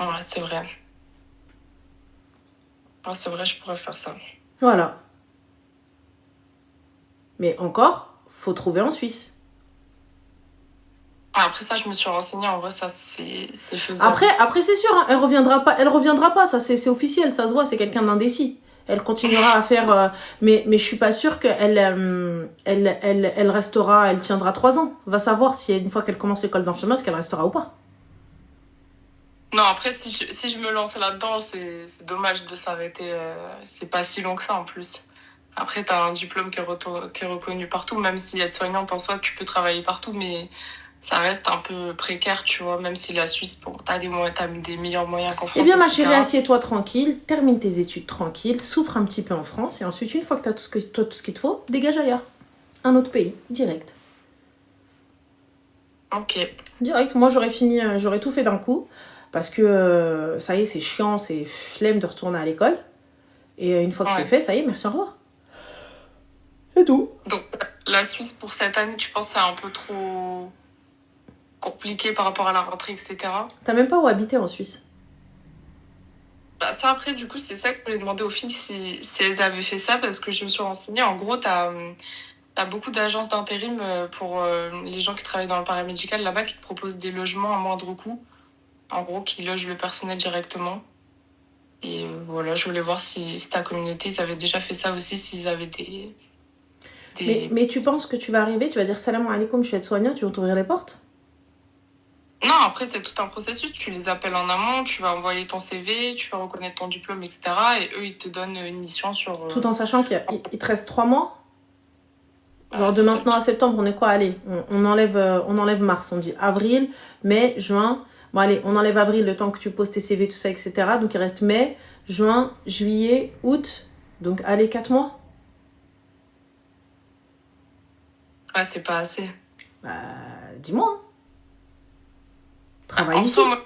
Ouais, c'est vrai. Ouais, c'est vrai, je pourrais faire ça. Voilà. Mais encore, faut trouver en Suisse. Après ça, je me suis renseignée. En vrai, ça, c'est faisable. Après c'est sûr, hein, elle reviendra pas. Ça, c'est officiel, ça se voit, c'est quelqu'un d'indécis. Elle continuera à faire... mais je suis pas sûre qu'elle elle restera, elle tiendra 3 ans. Va savoir si une fois qu'elle commence l'école d'infirmière, est-ce qu'elle restera ou pas. Non, après, si je me lance là-dedans, c'est dommage de s'arrêter. C'est pas si long que ça, en plus. Après, t'as un diplôme qui est reconnu partout, même si être soignante en soi, tu peux travailler partout, mais ça reste un peu précaire, tu vois, même si la Suisse, bon, t'as des meilleurs moyens qu'en France. Eh bien, ma chérie, assieds-toi tranquille, termine tes études tranquille, souffre un petit peu en France, et ensuite, une fois que t'as tout ce qu'il te faut, dégage ailleurs. Un autre pays, direct. Ok. Direct, moi, j'aurais tout fait d'un coup, parce que, ça y est, c'est chiant, c'est flemme de retourner à l'école. Et une fois que Ouais. c'est fait, ça y est, merci, au revoir. C'est tout. Donc, la Suisse pour cette année, tu penses que c'est un peu trop compliqué par rapport à la rentrée, etc. T'as même pas où habiter en Suisse. Bah, ça, après, du coup, c'est ça que je voulais demander aux filles si elles avaient fait ça, parce que je me suis renseignée. En gros, t'as beaucoup d'agences d'intérim pour les gens qui travaillent dans le paramédical là-bas qui te proposent des logements à moindre coût. En gros, qui logent le personnel directement. Et voilà, je voulais voir si ta communauté, ils avaient déjà fait ça aussi, s'ils avaient des... Mais tu penses que tu vas arriver, tu vas dire salam alaikum, je suis aide-soignant, tu vas t'ouvrir les portes? Non, après, c'est tout un processus. Tu les appelles en amont, tu vas envoyer ton CV, tu vas reconnaître ton diplôme, etc. Et eux, ils te donnent une mission sur... Tout en sachant qu'il te reste 3 mois. Genre de c'est- maintenant à septembre, on est quoi? Allez, on enlève mars, on dit avril, mai, juin. Bon allez, on enlève avril, le temps que tu poses tes CV, tout ça, etc. Donc il reste mai, juin, juillet, août. Donc allez, 4 mois. Ouais, c'est pas assez. Bah, dis-moi. Hein. Travaille En ici. somme,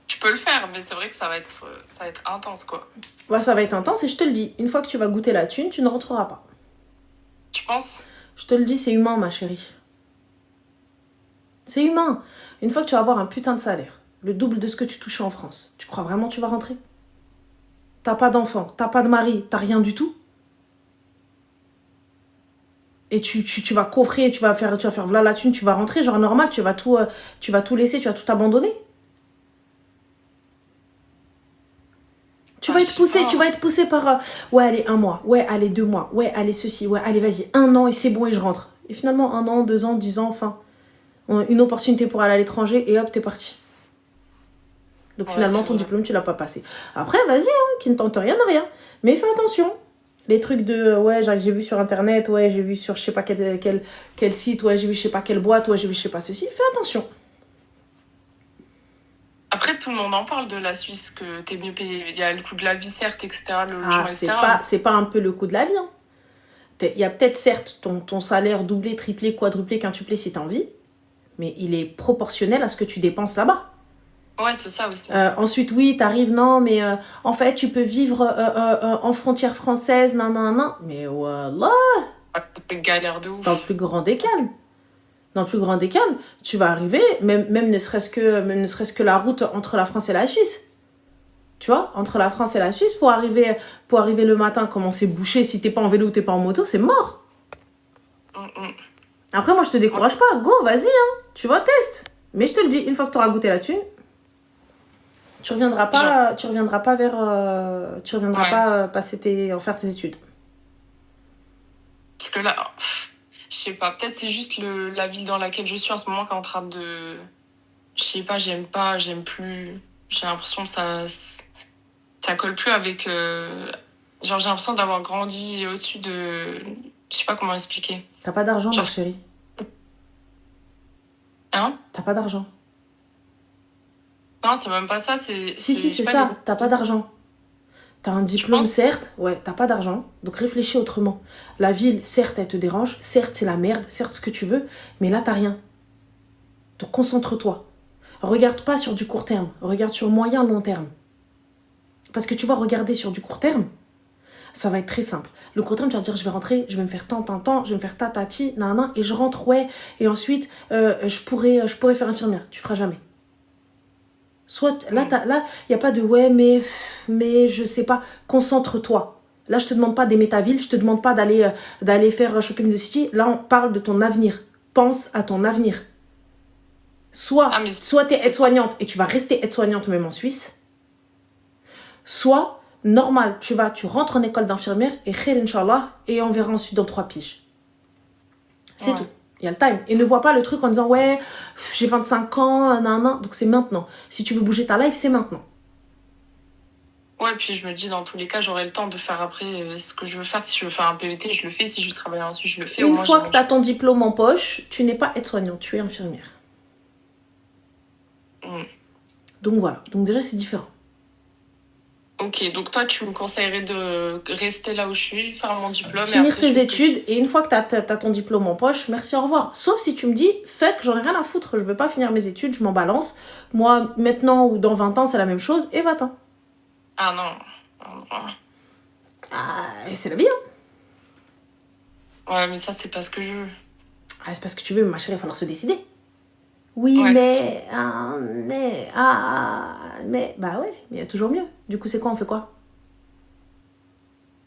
tu peux le faire, mais c'est vrai que ça va être intense, quoi. Ouais, ça va être intense et je te le dis, une fois que tu vas goûter la thune, tu ne rentreras pas. Tu penses? Je te le dis, c'est humain, ma chérie. C'est humain. Une fois que tu vas avoir un putain de salaire, le double de ce que tu touchais en France, tu crois vraiment que tu vas rentrer? T'as pas d'enfant, t'as pas de mari, t'as rien du tout. Et tu vas coffrer, tu vas faire voilà la thune, tu vas rentrer, genre normal, tu vas tout laisser, tu vas tout abandonner. Tu vas être poussé par ouais, allez, 1 mois, ouais, allez, 2 mois, ouais, allez, ceci, ouais, allez, vas-y, 1 an et c'est bon et je rentre. Et finalement, 1 an, 2 ans, 10 ans, enfin, une opportunité pour aller à l'étranger et hop, t'es parti. Donc Ouais, finalement, c'est ton vrai. diplôme, tu l'as pas passé. Après, vas-y, hein, qui ne tente rien n'a rien. Mais fais attention. Les trucs de, ouais, j'ai vu sur Internet, ouais, j'ai vu sur je sais pas quel site, ouais, j'ai vu je sais pas quelle boîte, ouais, j'ai vu je sais pas ceci. Fais attention. Après, tout le monde en parle de la Suisse, que t'es mieux payé. Il y a le coût de la vie, certes, etc., le logement, Ah, etc. c'est pas un peu le coût de la vie. Hein. Il y a peut-être certes ton salaire doublé, triplé, quadruplé, quintuplé si t'as envie, mais il est proportionnel à ce que tu dépenses là-bas. Ouais, c'est ça aussi. Ensuite, oui, t'arrives, non, mais en fait, tu peux vivre en frontière française, non, non, non. Mais voilà, C'est une galère de ouf. dans le plus grand des calmes. Dans le plus grand des calmes, tu vas arriver, même ne serait-ce que la route entre la France et la Suisse. Tu vois, entre la France et la Suisse, pour arriver le matin, comment c'est bouché, si t'es pas en vélo ou t'es pas en moto, c'est mort. Après, moi, je te décourage pas. Go, vas-y, hein. Tu vois, teste. Mais je te le dis, une fois que tu auras goûté la thune, tu reviendras pas faire tes études. Parce que là, je sais pas, peut-être c'est juste la ville dans laquelle je suis en ce moment qui est en train de... Je sais pas, j'aime plus. J'ai l'impression que ça colle plus avec... Genre, j'ai l'impression d'avoir grandi au-dessus de... Je sais pas comment expliquer. T'as pas d'argent, ma Genre- chérie. Hein? T'as pas d'argent. Non, c'est même pas ça, c'est... Si, je c'est sais pas, ça. T'as pas d'argent. T'as un diplôme, penses? certes. Ouais, t'as pas d'argent. Donc réfléchis autrement. La ville, certes, elle te dérange. Certes, c'est la merde. Certes, ce que tu veux. Mais là, t'as rien. Donc concentre-toi. Regarde pas sur du court terme. Regarde sur moyen, long terme. Parce que tu vas regarder sur du court terme. Ça va être très simple. Le court terme, tu vas te dire, je vais rentrer, je vais me faire tant, je vais me faire tatati, nanana, et je rentre, ouais. Et ensuite, je pourrais faire infirmière. Tu feras jamais. Soit, là, il n'y a pas de ouais, mais je sais pas. Concentre-toi. Là, je te demande pas d'aimer ta ville, je te demande pas d'aller faire shopping the city. Là, on parle de ton avenir. Pense à ton avenir. Soit tu es aide-soignante et tu vas rester aide-soignante même en Suisse. Soit, normal, tu rentres en école d'infirmière et khair, Inch'Allah, et on verra ensuite dans 3 piges. C'est tout. Il y a le time. Et ne vois pas le truc en disant, ouais, j'ai 25 ans, nan. Donc c'est maintenant. Si tu veux bouger ta life, c'est maintenant. Ouais, puis je me dis, dans tous les cas, j'aurai le temps de faire après ce que je veux faire. Si je veux faire un PVT, je le fais. Si je veux travailler ensuite, je le fais. Une fois que tu as ton diplôme en poche, tu n'es pas aide-soignante, tu es infirmière. Donc voilà. Donc déjà, c'est différent. Ok, donc toi, tu me conseillerais de rester là où je suis, faire mon diplôme. Finir et après, tes études, et une fois que tu as ton diplôme en poche, merci, au revoir. Sauf si tu me dis, fait que j'en ai rien à foutre, je veux pas finir mes études, je m'en balance. Moi, maintenant ou dans 20 ans, c'est la même chose, et va-t'en. Ah non. C'est la vie, hein. Ouais, mais ça, c'est pas ce que je veux. C'est parce que tu veux, mais ma chérie, il va falloir se décider. Oui, Ouais, mais... Bah ouais, mais il y a toujours mieux. Du coup, c'est quoi, on fait quoi?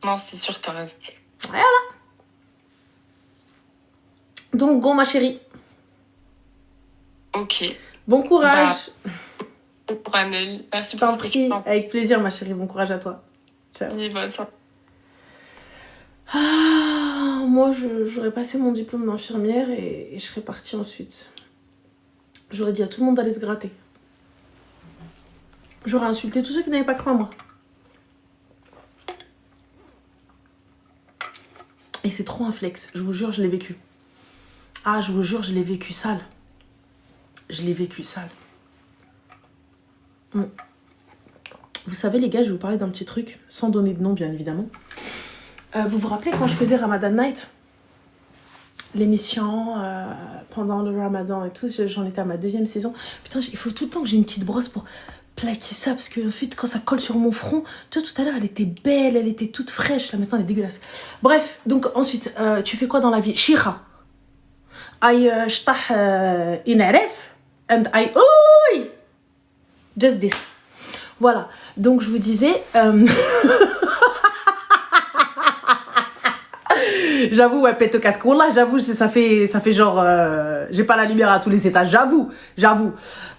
Non, c'est sûr, t'as raison. Voilà. Donc, go, ma chérie. Ok. Bon courage. Bon pour Annelle. Merci Je pour t'en ce que prie. tu penses. Avec plaisir, ma chérie. Bon courage à toi. Ciao. Oui, bonne soirée. Moi, j'aurais passé mon diplôme d'infirmière et je serais partie ensuite. J'aurais dit à tout le monde d'aller se gratter. J'aurais insulté tous ceux qui n'avaient pas cru en moi. Et c'est trop un flex. Je vous jure, je l'ai vécu. Je vous jure, je l'ai vécu sale. Je l'ai vécu sale. Vous savez, les gars, je vais vous parler d'un petit truc, sans donner de nom, bien évidemment. Vous vous rappelez quand je faisais Ramadan Night, l'émission pendant le Ramadan et tout, j'en étais à ma 2e saison. Putain, il faut tout le temps que j'ai une petite brosse pour plaquer ça, parce que en fait, quand ça colle sur mon front, tu vois, tout à l'heure, elle était belle, elle était toute fraîche, là maintenant, elle est dégueulasse. Bref, donc ensuite, tu fais quoi dans la vie? Shira. I shtah inares and I... Oh! Just this. Voilà, donc je vous disais... J'avoue, ouais, pète casque. Wallah, j'avoue, ça fait genre... j'ai pas la lumière à tous les étages, j'avoue.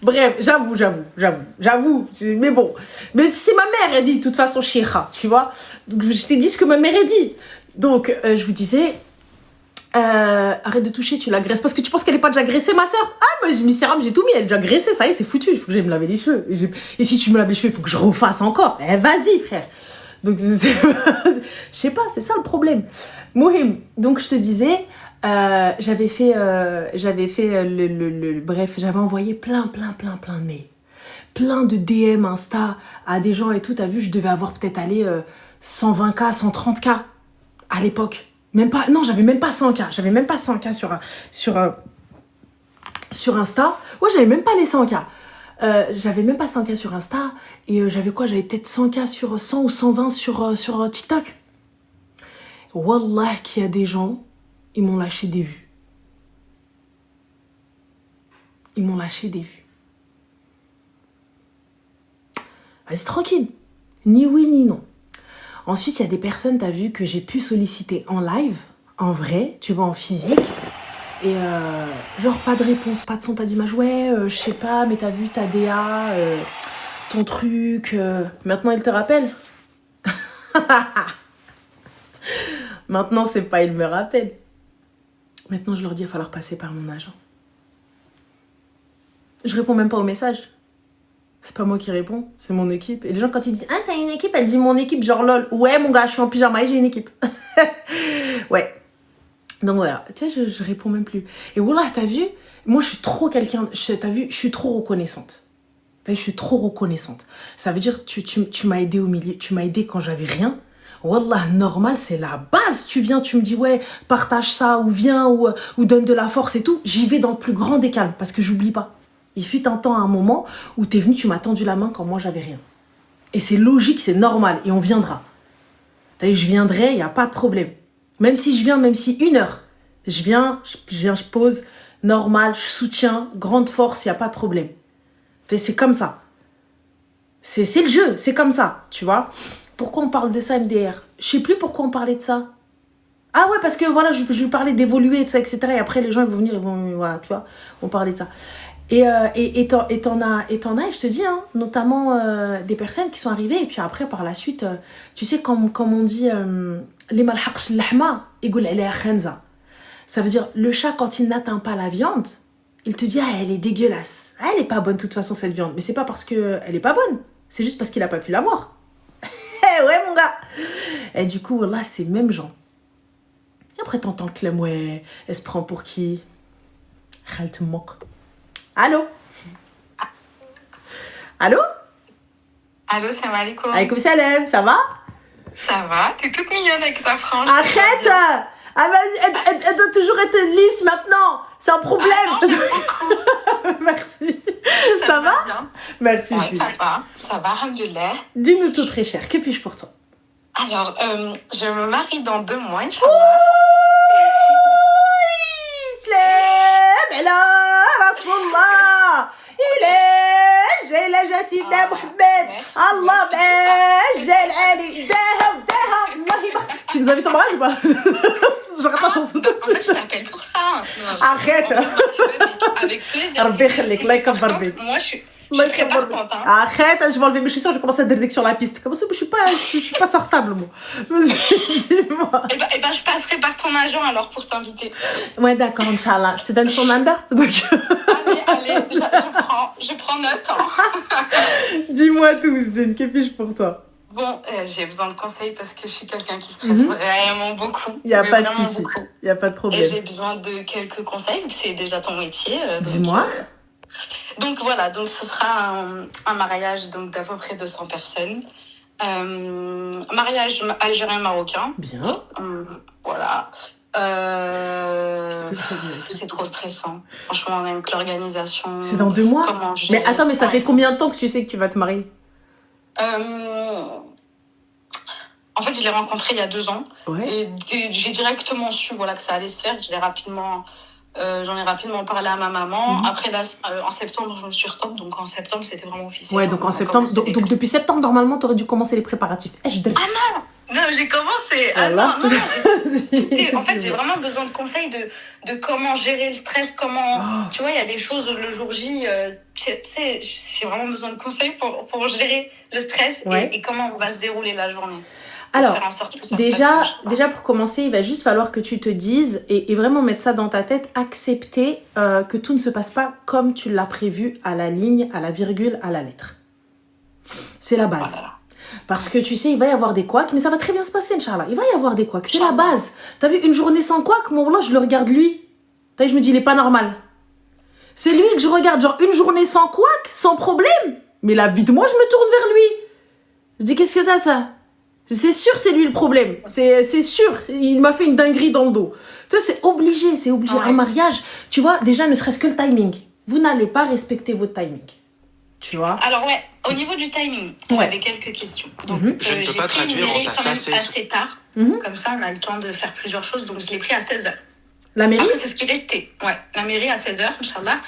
Bref, j'avoue. Mais bon. Mais c'est ma mère, elle dit, de toute façon, Sheikha, tu vois. Donc, je t'ai dit ce que ma mère a dit. Donc, je vous disais... arrête de toucher, tu l'agresses. Parce que tu penses qu'elle est pas déjà graissée, ma soeur? Mais misérable, j'ai tout mis, elle est déjà graissée, ça y est, c'est foutu. Il faut que j'aille me laver les cheveux. Et si tu me laves les cheveux, il faut que je refasse encore. Vas-y, frère. Donc, je sais pas, c'est ça le problème. Mohim. Donc, je te disais, j'avais fait bref, j'avais envoyé plein de mails. Plein de DM Insta à des gens et tout. T'as vu, je devais avoir peut-être allé 120K, 130K à l'époque. Même pas, non, j'avais même pas 100K. J'avais même pas 100K sur Insta. Ouais, j'avais même pas les 100K. J'avais même pas 100K sur Insta. Et j'avais quoi? J'avais peut-être 100K sur 100 ou 120 sur TikTok. Wallah, qu'il y a des gens, ils m'ont lâché des vues. Vas-y, tranquille. Ni oui, ni non. Ensuite, il y a des personnes, t'as vu, que j'ai pu solliciter en live, en vrai, tu vois, en physique. Et genre, pas de réponse, pas de son, pas d'image. Ouais, je sais pas, mais t'as vu ta DA, ton truc. Maintenant, il te rappelle. Maintenant, c'est pas il me rappelle. Maintenant, je leur dis, il va falloir passer par mon agent. Je réponds même pas aux messages. C'est pas moi qui réponds, c'est mon équipe. Et les gens, quand ils disent « Ah, t'as une équipe ?» Elle dit « Mon équipe, genre lol. » Ouais, mon gars, je suis en pyjama et j'ai une équipe. Ouais. Donc voilà, tu vois, je réponds même plus. Et voilà, t'as vu? Moi, je suis trop quelqu'un... T'as vu? Je suis trop reconnaissante. T'as vu, je suis trop reconnaissante. Ça veut dire, tu m'as aidé au milieu. Tu m'as aidé quand j'avais rien. Wallah, normal, c'est la base. Tu viens, tu me dis « Ouais, partage ça » ou « Viens » ou « Donne de la force » et tout. J'y vais dans le plus grand des calmes parce que j'oublie pas. Il fut un temps, un moment où t'es venu, tu m'as tendu la main quand moi j'avais rien. Et c'est logique, c'est normal, et on viendra. Je viendrai, il n'y a pas de problème. Même si je viens, même si 1 heure, je viens, je pose, normal, je soutiens, grande force, il n'y a pas de problème. C'est comme ça. C'est le jeu, c'est comme ça, tu vois. Pourquoi on parle de ça, MDR? Je sais plus pourquoi on parlait de ça. Ah ouais, parce que voilà, je lui parlais d'évoluer, tout ça, etc. Et après, les gens, ils vont venir, ils vont, voilà, tu vois, on parlait de ça. Et t'en as, je te dis, hein, notamment des personnes qui sont arrivées, et puis après, par la suite, tu sais, comme on dit, les malhaqsh lahma, igul alayha khanza. Ça veut dire, le chat, quand il n'atteint pas la viande, il te dit, ah, elle est dégueulasse. Ah, elle est pas bonne, de toute façon, cette viande. Mais c'est pas parce qu'elle est pas bonne, c'est juste parce qu'il a pas pu l'avoir. Eh ouais, mon gars. Et du coup, là, c'est le même genre. Et après, t'entends le clem, ouais, elle se prend pour qui? Khal te moque. Allô? Allô? Allô, salam alaikum. Alaykoum salam, ça va? Ça va? T'es toute mignonne avec ta frange. Arrête! Ah, elle doit toujours être lisse maintenant. C'est un problème. Ah non, j'aime beaucoup. Merci. Ça va? Bien. Merci. Ouais, ça va, alhamdoulilah. Dis-nous tout très cher, que puis-je pour toi? Alors, je me marie dans 2 mois, Inch'Allah. سلام على رسول الله إلى سيدنا محمد الله بعجل علي داها الله يبارك. Tu nous invites au mariage ou pas? J'arrête la chanson tout de En fait, je suite. t'appelle pour ça. Arrête. Avec plaisir. ربي يخليك الله يكبر بيك. Moi, je suis الله très يكبر partante. بيك. Arrête, je vais enlever mes chaussures, je commence à dédire sur la piste. Comme ça, je suis pas sortable moi. Vas-y, dis-moi. Eh ben, je passerai par ton agent alors pour t'inviter. Ouais, d'accord, Inch'Allah. Je te donne son number. Donc... Allez, je prends note. Hein. Dis-moi tout, Zine, que puis-je pour toi? Bon, j'ai besoin de conseils parce que je suis quelqu'un qui stresse vraiment beaucoup. Il n'y a pas de souci, il n'y a pas de problème. Et j'ai besoin de quelques conseils vu que c'est déjà ton métier. Dis-moi. Donc voilà, donc ce sera un mariage donc d'à peu près 200 personnes. Mariage algérien-marocain. Bien. Voilà. C'est trop stressant. Franchement, même que l'organisation. C'est dans 2 mois. Mais attends, mais ça fait combien de temps que tu sais que tu vas te marier? En fait, je l'ai rencontré il y a 2 ans. Ouais. Et j'ai directement su voilà, que ça allait se faire. J'en ai rapidement parlé à ma maman. Après, là, en septembre, je me suis retombe. Donc, en septembre, c'était vraiment officiel. Ouais, donc en septembre. Donc, depuis septembre, normalement, tu aurais dû commencer les préparatifs. Ah non! Non, j'ai commencé. Voilà. Non, en fait, j'ai vraiment besoin de conseils de comment gérer le stress, comment... Tu vois, il y a des choses le jour J, j'ai vraiment besoin de conseils pour gérer le stress et comment va se dérouler la journée. Alors, faire en sorte que ça déjà pour commencer, il va juste falloir que tu te dises et vraiment mettre ça dans ta tête, accepter que tout ne se passe pas comme tu l'as prévu à la ligne, à la virgule, à la lettre. C'est la base. Voilà. Parce que tu sais, il va y avoir des couacs, mais ça va très bien se passer, Inch'Allah. Il va y avoir des couacs, c'est la base. T'as vu, une journée sans couac, mon là, je le regarde lui. T'as vu, je me dis, il est pas normal. C'est lui que je regarde, genre une journée sans couac, sans problème. Mais la vie de moi, je me tourne vers lui. Je dis, qu'est-ce que c'est ça? C'est sûr, c'est lui le problème. C'est sûr, il m'a fait une dinguerie dans le dos. Tu vois, c'est obligé. Un mariage, tu vois, déjà, ne serait-ce que le timing. Vous n'allez pas respecter votre timing. Tu vois? Alors ouais, au niveau du timing, j'avais quelques questions. Donc, je ne peux pas traduire, on t'a assez tard. Comme ça, on a le temps de faire plusieurs choses. Donc, je l'ai pris à 16h. La mairie? Après, c'est ce qui est resté. Ouais, la mairie à 16h, Inch'Allah.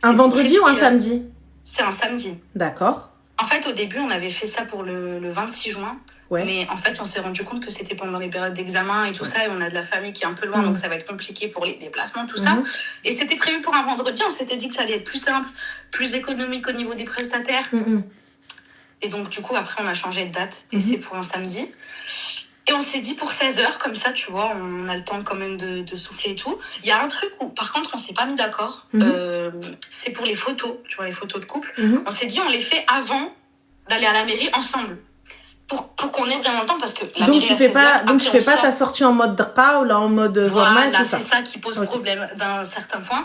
Un vendredi ou un samedi? C'est un samedi. D'accord. En fait, au début, on avait fait ça pour le 26 juin. Ouais. Mais en fait, on s'est rendu compte que c'était pendant les périodes d'examen et tout ça. Et on a de la famille qui est un peu loin, donc ça va être compliqué pour les déplacements, tout ça. Et c'était prévu pour un vendredi. On s'était dit que ça allait être plus simple, plus économique au niveau des prestataires. Et donc, du coup, après, on a changé de date. Et c'est pour un samedi. Et on s'est dit pour 16h, comme ça, tu vois, on a le temps quand même de souffler et tout. Il y a un truc où, par contre, on s'est pas mis d'accord. C'est pour les photos, tu vois, les photos de couple. On s'est dit, on les fait avant d'aller à la mairie ensemble. Pour qu'on ait vraiment le temps, parce que la donc mairie tu fais pas ta sortie en mode daqa ou là en mode normal. Voilà, c'est ça qui pose problème d'un certain point.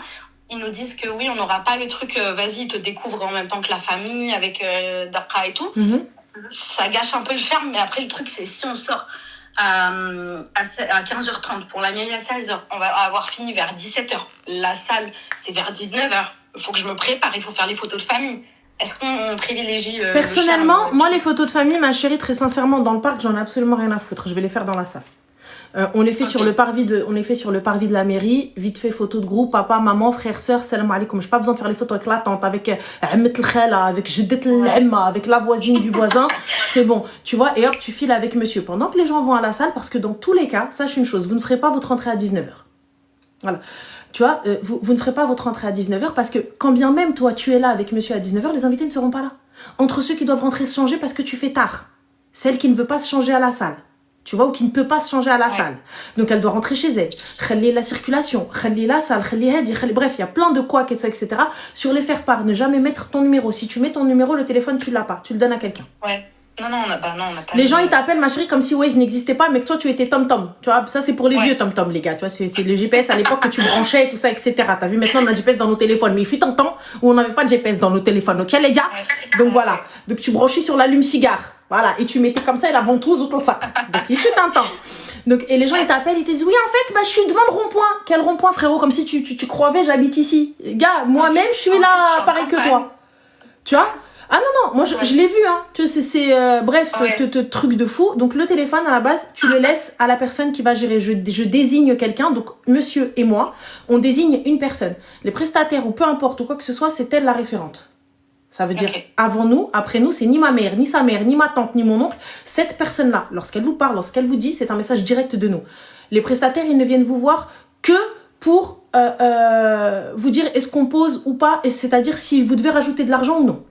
Ils nous disent que oui, on n'aura pas le truc, vas-y, te découvre en même temps que la famille, avec daqa et tout. Ça gâche un peu le charme, mais après, le truc, c'est si on sort à 15h30 pour la mairie à 16h, on va avoir fini vers 17h. La salle, c'est vers 19h. Il faut que je me prépare, il faut faire les photos de famille. Est-ce qu'on privilégie personnellement, moi, les photos de famille, ma chérie, très sincèrement, dans le parc, j'en ai absolument rien à foutre. Je vais les faire dans la salle. On les fait sur le parvis de la mairie. Vite fait, photos de groupe, papa, maman, frère, sœur, salam alaikum. J'ai pas besoin de faire les photos avec la tante, avec Ahmed el Khala, avec Jiddet l'Emma, avec la voisine du voisin. C'est bon, tu vois. Et hop, tu files avec monsieur. Pendant que les gens vont à la salle, parce que dans tous les cas, sache une chose, vous ne ferez pas votre entrée à 19h. Voilà. Tu vois, vous ne ferez pas votre entrée à 19h parce que quand bien même toi tu es là avec monsieur à 19h, les invités ne seront pas là. Entre ceux qui doivent rentrer se changer parce que tu fais tard, celle qui ne veut pas se changer à la salle, tu vois, ou qui ne peut pas se changer à la salle. Donc elle doit rentrer chez elle. Khali la circulation, khali la salle, khali hadi, bref, il y a plein de couacs, etc. Sur les faire-part, ne jamais mettre ton numéro. Si tu mets ton numéro, le téléphone, tu l'as pas. Tu le donnes à quelqu'un. Ouais. Non, on n'a pas. Les gens, ils t'appellent, ma chérie, comme si Waze n'existait pas, mais que toi, tu étais TomTom. Tu vois, ça, c'est pour les vieux TomTom, les gars. Tu vois, c'est les GPS à l'époque que tu branchais, tout ça, etc. T'as vu, maintenant, on a GPS dans nos téléphones. Mais il fut un temps où on n'avait pas de GPS dans nos téléphones. Ok, les gars? Donc, voilà. Donc, tu branchais sur l'allume-cigare. Voilà. Et tu mettais comme ça et la ventouse ou ton sac. Donc, il fut un temps. Donc, et les gens, ils t'appellent, ils te disent, oui, en fait, je suis devant le rond-point. Quel rond-point, frérot? Comme si tu croyais, j'habite ici. Gars, moi-même, je suis là, pareil que toi. Tu vois? Ah non, moi je l'ai vu, hein. Tu sais, bref, truc de fou. Donc le téléphone, à la base, tu le laisses à la personne qui va gérer. Je désigne quelqu'un, donc monsieur et moi, on désigne une personne. Les prestataires ou peu importe ou quoi que ce soit, c'est elle la référente. Ça veut dire, avant nous, après nous, c'est ni ma mère, ni sa mère, ni ma tante, ni mon oncle. Cette personne-là, lorsqu'elle vous parle, lorsqu'elle vous dit, c'est un message direct de nous. Les prestataires, ils ne viennent vous voir que pour vous dire est-ce qu'on pose ou pas, c'est-à-dire si vous devez rajouter de l'argent ou non.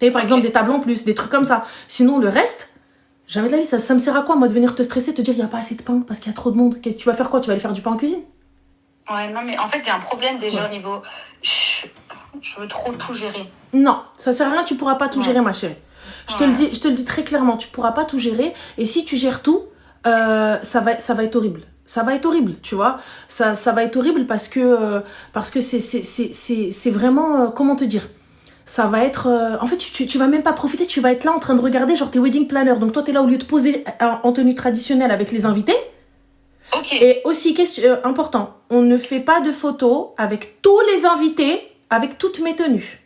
Et par exemple, des tables en plus, des trucs comme ça. Sinon, le reste, jamais de la vie, ça me sert à quoi, moi, de venir te stresser, te dire il n'y a pas assez de pain parce qu'il y a trop de monde. Tu vas faire quoi? Tu vas aller faire du pain en cuisine? Ouais, non, mais en fait, j'ai un problème déjà au niveau... Je veux trop tout gérer. Non, ça sert à rien, tu pourras pas tout gérer, ma chérie. Je te le dis très clairement, tu pourras pas tout gérer. Et si tu gères tout, ça va être horrible. Ça va être horrible, tu vois. Ça va être horrible parce que c'est vraiment, comment te dire, ça va être... en fait, tu vas même pas profiter, tu vas être là en train de regarder genre tes wedding planners. Donc toi, tu es là au lieu de poser en tenue traditionnelle avec les invités. Et aussi, important, on ne fait pas de photos avec tous les invités, avec toutes mes tenues.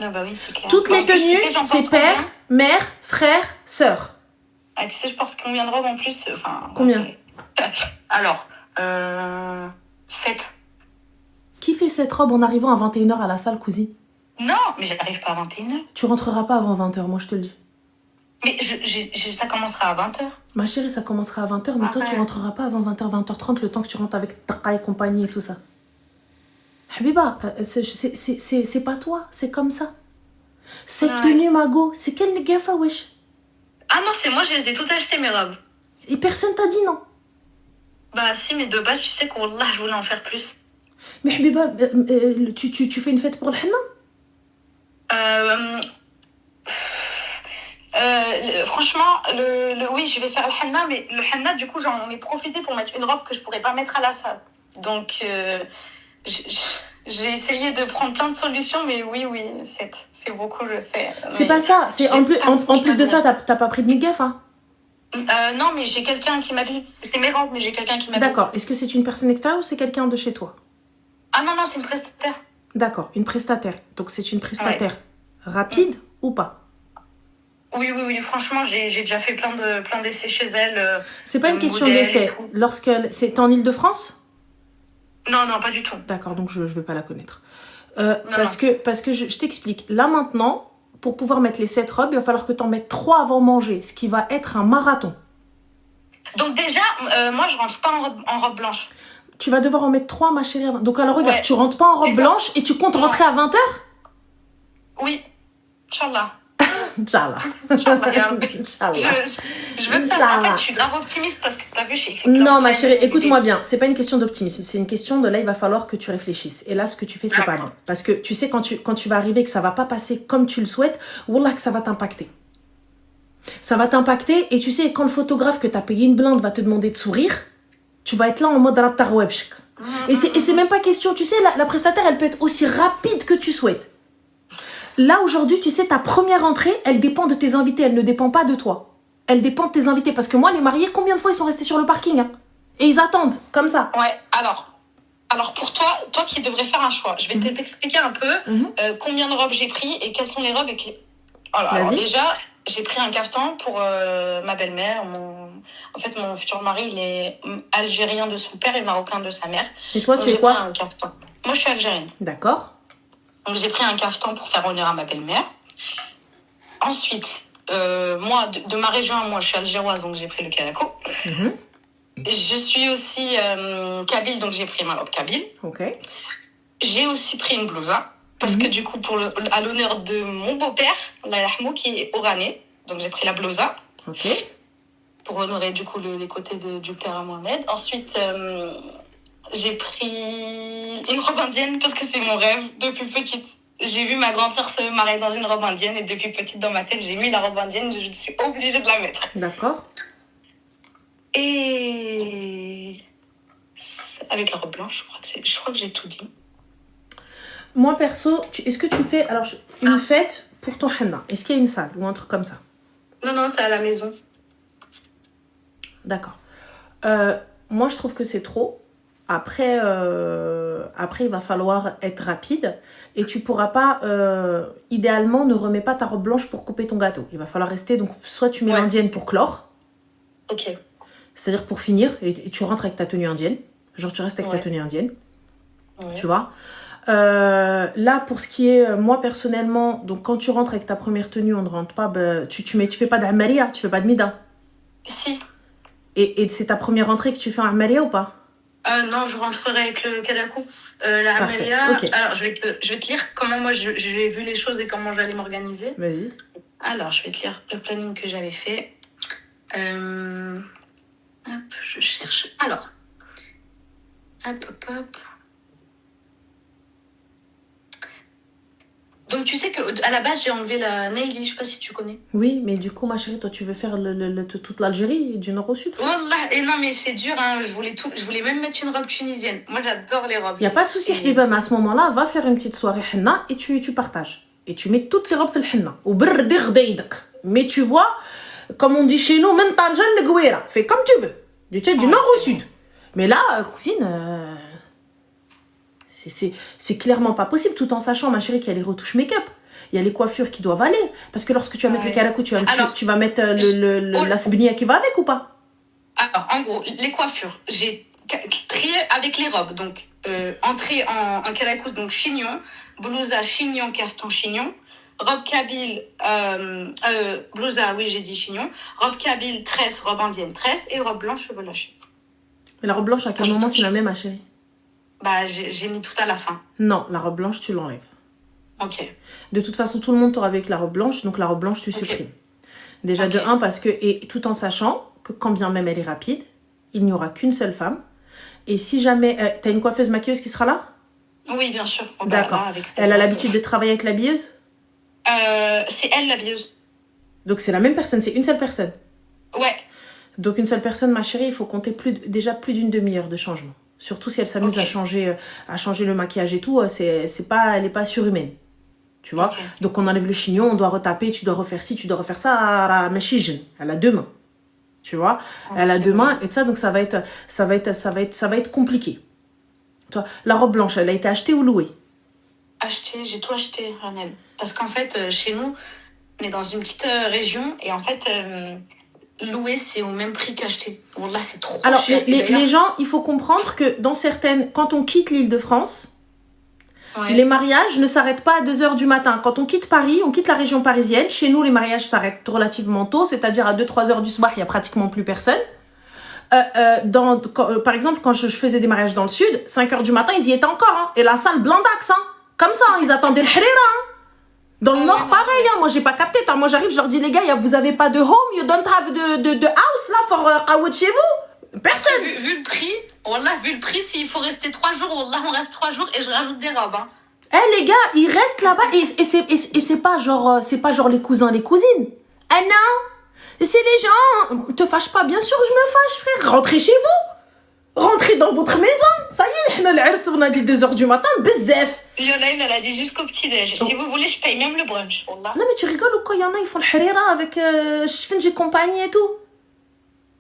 Ah bah oui, c'est clair. Toutes les tenues, c'est père, mère, frère, sœur. Ah, tu sais, je porte combien de robes en plus? Combien? Alors, 7. Qui fait cette robe en arrivant à 21h à la salle, cousine? Non, mais j'arrive pas à 21h. Tu rentreras pas avant 20h, moi je te le dis. Mais ça commencera à 20h. Ma chérie, ça commencera à 20h, mais toi tu rentreras pas avant 20h, 20h30, le temps que tu rentres avec ta et compagnie et tout ça. Habiba, c'est pas toi, c'est comme ça. Cette tenue, Mago, c'est quelle négafa, wesh? Ah non, c'est moi, je les ai toutes achetées, mes robes. Et personne t'a dit non? Bah si, mais de base, tu sais qu'Allah, je voulais en faire plus. Mais Habiba, tu fais une fête pour le henna? Franchement, oui, je vais faire le henna, mais le henna, du coup, j'en ai profité pour mettre une robe que je pourrais pas mettre à la salle. Donc, j'ai essayé de prendre plein de solutions, mais oui, c'est beaucoup, je sais. C'est pas ça. C'est en plus de ça, t'as pas pris de nigaf, hein? Non, mais j'ai quelqu'un qui m'habille. C'est mes robes, mais j'ai quelqu'un qui m'habille. D'accord. Est-ce que c'est une personne extérieure ou c'est quelqu'un de chez toi? Ah non, c'est une prestataire. D'accord, une prestataire. Donc c'est une prestataire rapide ou pas? Oui, franchement, j'ai déjà fait plein d'essais chez elle. C'est pas une question d'essai. C'est en Île-de-France? Non, pas du tout. D'accord, donc je vais pas la connaître. Parce que je t'explique. Là maintenant, pour pouvoir mettre les 7 robes, il va falloir que tu en mettes 3 avant manger, ce qui va être un marathon. Donc déjà, moi je rentre pas en robe blanche. Tu vas devoir en mettre 3, ma chérie. Donc alors regarde, tu rentres pas en robe blanche et tu comptes rentrer à 20h? Oui, Inch'Allah. Inch'Allah. Je veux que ça... En fait, je suis grave optimiste parce que t'as vu, j'ai fait Non, ma chérie, écoute-moi bien. C'est pas une question d'optimisme. C'est une question de là, il va falloir que tu réfléchisses. Et là, ce que tu fais, c'est pas bon. Parce que tu sais, quand tu vas arriver, que ça va pas passer comme tu le souhaites, wallah, que ça va t'impacter. Ça va t'impacter. Et tu sais, quand le photographe que t'as payé une blinde va te demander de sourire, tu vas être là en mode raptar webshik. Et c'est même pas question. Tu sais, la prestataire, elle peut être aussi rapide que tu souhaites. Là, aujourd'hui, tu sais, ta première entrée, elle dépend de tes invités. Elle ne dépend pas de toi. Elle dépend de tes invités. Parce que moi, les mariés, combien de fois ils sont restés sur le parking, hein? Et ils attendent, comme ça. Ouais, alors pour toi qui devrais faire un choix, je vais t'expliquer un peu combien de robes j'ai pris et quelles sont les robes. Alors déjà, j'ai pris un caftan pour ma belle-mère. En fait, mon futur mari, il est algérien de son père et marocain de sa mère. Et toi, tu es quoi? Un caftan. Moi, je suis algérienne. D'accord. Donc, j'ai pris un caftan pour faire honneur à ma belle-mère. Ensuite, moi, de ma région, moi, je suis algéroise, donc j'ai pris le kalako. Je suis aussi kabyle, donc j'ai pris ma robe kabyle. Ok. J'ai aussi pris une blousa, parce que du coup, à l'honneur de mon beau-père, Lahmou, qui est oranais, donc j'ai pris la blousa. Ok. Pour honorer du coup les côtés du père à Mohamed. Ensuite, j'ai pris une robe indienne parce que c'est mon rêve depuis petite. J'ai vu ma grande sœur se marier dans une robe indienne et depuis petite dans ma tête, j'ai mis la robe indienne, je suis obligée de la mettre. D'accord. Et avec la robe blanche, je crois que j'ai tout dit. Moi perso, est-ce que tu fais une fête pour ton henna? Est-ce qu'il y a une salle ou un truc comme ça? Non, c'est à la maison. D'accord. Moi, je trouve que c'est trop. Après, il va falloir être rapide et tu pourras pas, idéalement, ne remets pas ta robe blanche pour couper ton gâteau. Il va falloir rester, donc soit tu mets l'indienne pour clore, c'est-à-dire pour finir, et tu rentres avec ta tenue indienne. Genre, tu restes avec ta tenue indienne, tu vois. Là, pour ce qui est, moi personnellement, donc quand tu rentres avec ta première tenue, on ne rentre pas, tu fais pas d'amaria, tu fais pas de mida. Si. Et c'est ta première entrée que tu fais en amaria ou pas? Non, je rentrerai avec le karakou. La amaria. Okay. Alors, je vais te lire comment moi j'ai vu les choses et comment j'allais m'organiser. Vas-y. Alors, je vais te lire le planning que j'avais fait. Hop, je cherche. Alors. Hop. Donc, tu sais qu'à la base, j'ai enlevé la Naili, je sais pas si tu connais. Oui, mais du coup, ma chérie, toi, tu veux faire toute l'Algérie, du nord au sud? Wallah, et non, mais c'est dur, hein. Je voulais même mettre une robe tunisienne. Moi, j'adore les robes. Il n'y a pas de souci, Habiba, mais à ce moment-là, va faire une petite soirée henna et tu partages. Et tu mets toutes tes robes dans le henna. Ou brdir deidak. Mais tu vois, comme on dit chez nous, mentanjan le gouira. Fais comme tu veux. Du nord au sud. Mais là, cousine... C'est clairement pas possible, tout en sachant, ma chérie, qu'il y a les retouches make-up. Il y a les coiffures qui doivent aller. Parce que lorsque tu vas mettre le karakou, tu vas mettre la sbnia qui va avec ou pas? Alors, en gros, les coiffures, j'ai trié avec les robes. Donc, entrée en karakou, donc chignon, blousa, chignon, carton, chignon. Robe kabyle, blousa, oui, j'ai dit chignon. Robe kabyle, tresse, robe indienne, tresse. Et robe blanche, cheveux lâchés. Et la robe blanche, à quel moment tu la mets, ma chérie? Bah, j'ai mis tout à la fin. Non, la robe blanche, tu l'enlèves. Ok. De toute façon, tout le monde t'aura avec la robe blanche, donc la robe blanche, tu supprimes. Déjà, de un, parce que, et tout en sachant que quand bien même elle est rapide, il n'y aura qu'une seule femme. Et si jamais, t'as une coiffeuse maquilleuse qui sera là? Oui, bien sûr. D'accord. Elle a l'habitude de travailler avec l'habilleuse? C'est elle, l'habilleuse. Donc, c'est la même personne, c'est une seule personne? Ouais. Donc, une seule personne, ma chérie, il faut compter déjà plus d'une demi-heure de changement. Surtout si elle s'amuse à changer le maquillage et tout, elle n'est pas surhumaine. Tu vois? Donc on enlève le chignon, on doit retaper, tu dois refaire ci, tu dois refaire ça. Elle a deux mains. Tu vois? Elle a deux mains et ça, donc ça va être compliqué. Toi, la robe blanche, elle a été achetée ou louée? Achetée, j'ai tout acheté, Ranel. Parce qu'en fait, chez nous, on est dans une petite région et en fait... louer, c'est au même prix qu'acheter. Là, c'est trop Alors, cher. les gens, il faut comprendre que quand on quitte l'Île-de-France, les mariages ne s'arrêtent pas à 2h du matin. Quand on quitte Paris, on quitte la région parisienne. Chez nous, les mariages s'arrêtent relativement tôt, c'est-à-dire à 2-3h du soir, il n'y a pratiquement plus personne. Par exemple, quand je faisais des mariages dans le sud, 5h du matin, ils y étaient encore. Hein, et la salle blandax. Hein, comme ça, ils attendaient le harira. Hein. Dans le nord, pareil, hein. Moi, j'ai pas capté. Moi, j'arrive, je leur dis, les gars, vous avez pas de home, you don't have de house, là, for qawad chez vous. Personne. Vu le prix, s'il faut rester 3 jours, wallah, on reste 3 jours et je rajoute des robes, hein. Les gars, ils restent là-bas et c'est pas genre les cousins, les cousines. Ah non, c'est les gens. Te fâche pas, bien sûr, je me fâche, frère. Rentrez chez vous. Rentrez dans votre maison. Ça y est, on a dit 2h du matin, bezef. Il y en a une, elle a dit jusqu'au petit-déj. Si vous voulez, je paye même le brunch. Wallah. Non, mais tu rigoles ou quoi? Il y en a, ils font le harira avec Shfinji compagnie et tout.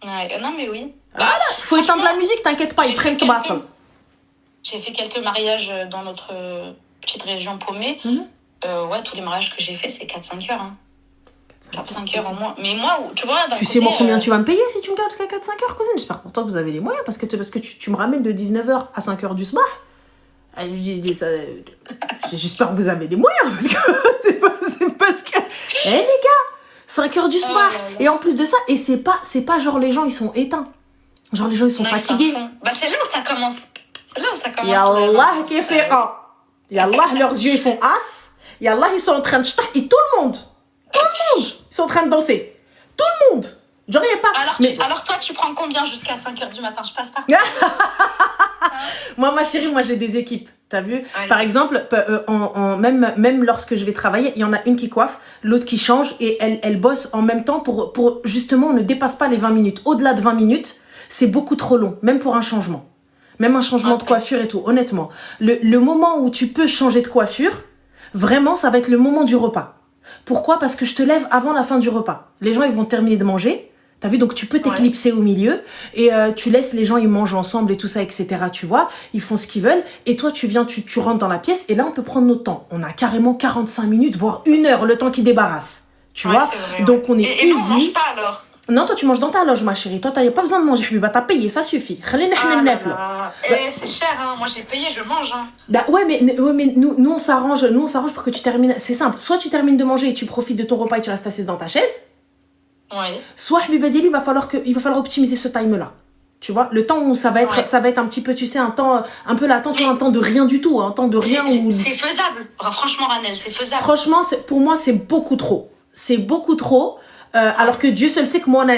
Ouais, non, mais oui. Voilà, faut éteindre la musique, t'inquiète pas, ils prennent tout bas. J'ai fait quelques mariages dans notre petite région paumée. Ouais, tous les mariages que j'ai fait, c'est 4-5 heures. Hein. 4-5 heures au moins. Mais moi, tu vois... Tu sais, moi, combien tu vas me payer si tu me gardes jusqu'à 4-5 heures, cousine? J'espère pour toi que vous avez les moyens, parce que tu me ramènes de 19h à 5h du soir. J'espère que vous avez les moyens, parce que c'est parce que... les gars, 5h du soir. Et en plus de ça, et c'est pas genre les gens, ils sont éteints. Genre les gens, ils sont fatigués. Bah, c'est là où ça commence. C'est là où ça commence. Yallah, qui fait un. Yallah, leurs yeux, ils font as. Yallah, ils sont en train de ch'tah. Et tout le monde, ils sont en train de danser. Tout le monde. Genre, il n'y a pas... Alors, toi, tu prends combien jusqu'à 5h du matin? Je passe par Moi, ma chérie, j'ai des équipes. T'as vu? Par exemple, même lorsque je vais travailler, il y en a une qui coiffe, l'autre qui change et elle bosse en même temps pour justement, on ne dépasse pas les 20 minutes. Au-delà de 20 minutes, c'est beaucoup trop long, même pour un changement. Même un changement de coiffure et tout, honnêtement. Le moment où tu peux changer de coiffure, vraiment, ça va être le moment du repas. Pourquoi? Parce que je te lève avant la fin du repas. Les gens, ils vont terminer de manger. T'as vu, donc tu peux t'éclipser au milieu et tu laisses les gens, ils mangent ensemble et tout ça, etc. Tu vois, ils font ce qu'ils veulent et toi, tu viens, tu rentres dans la pièce et là, on peut prendre notre temps. On a carrément 45 minutes, voire 1 heure, le temps qu'ils débarrassent. Tu vois, vrai, donc on est et easy. nous, on mange pas alors. Non, toi, tu manges dans ta loge, ma chérie. Toi, t'as pas besoin de manger. T'as payé, ça suffit. C'est cher, hein. Moi j'ai payé, je mange. Hein. Bah, ouais, mais nous, on s'arrange pour que tu termines. C'est simple. Soit tu termines de manger et tu profites de ton repas et tu restes assise dans ta chaise. Ouais. Soit, Bibadili, il va falloir optimiser ce time-là. Tu vois, le temps où ça va être un petit peu, tu sais, un temps un peu latent, tu vois, un temps de rien du tout, un temps de rien. C'est faisable. Franchement, Ranel, c'est faisable. Franchement, pour moi, c'est beaucoup trop. C'est beaucoup trop. Alors que Dieu seul sait que moi, on a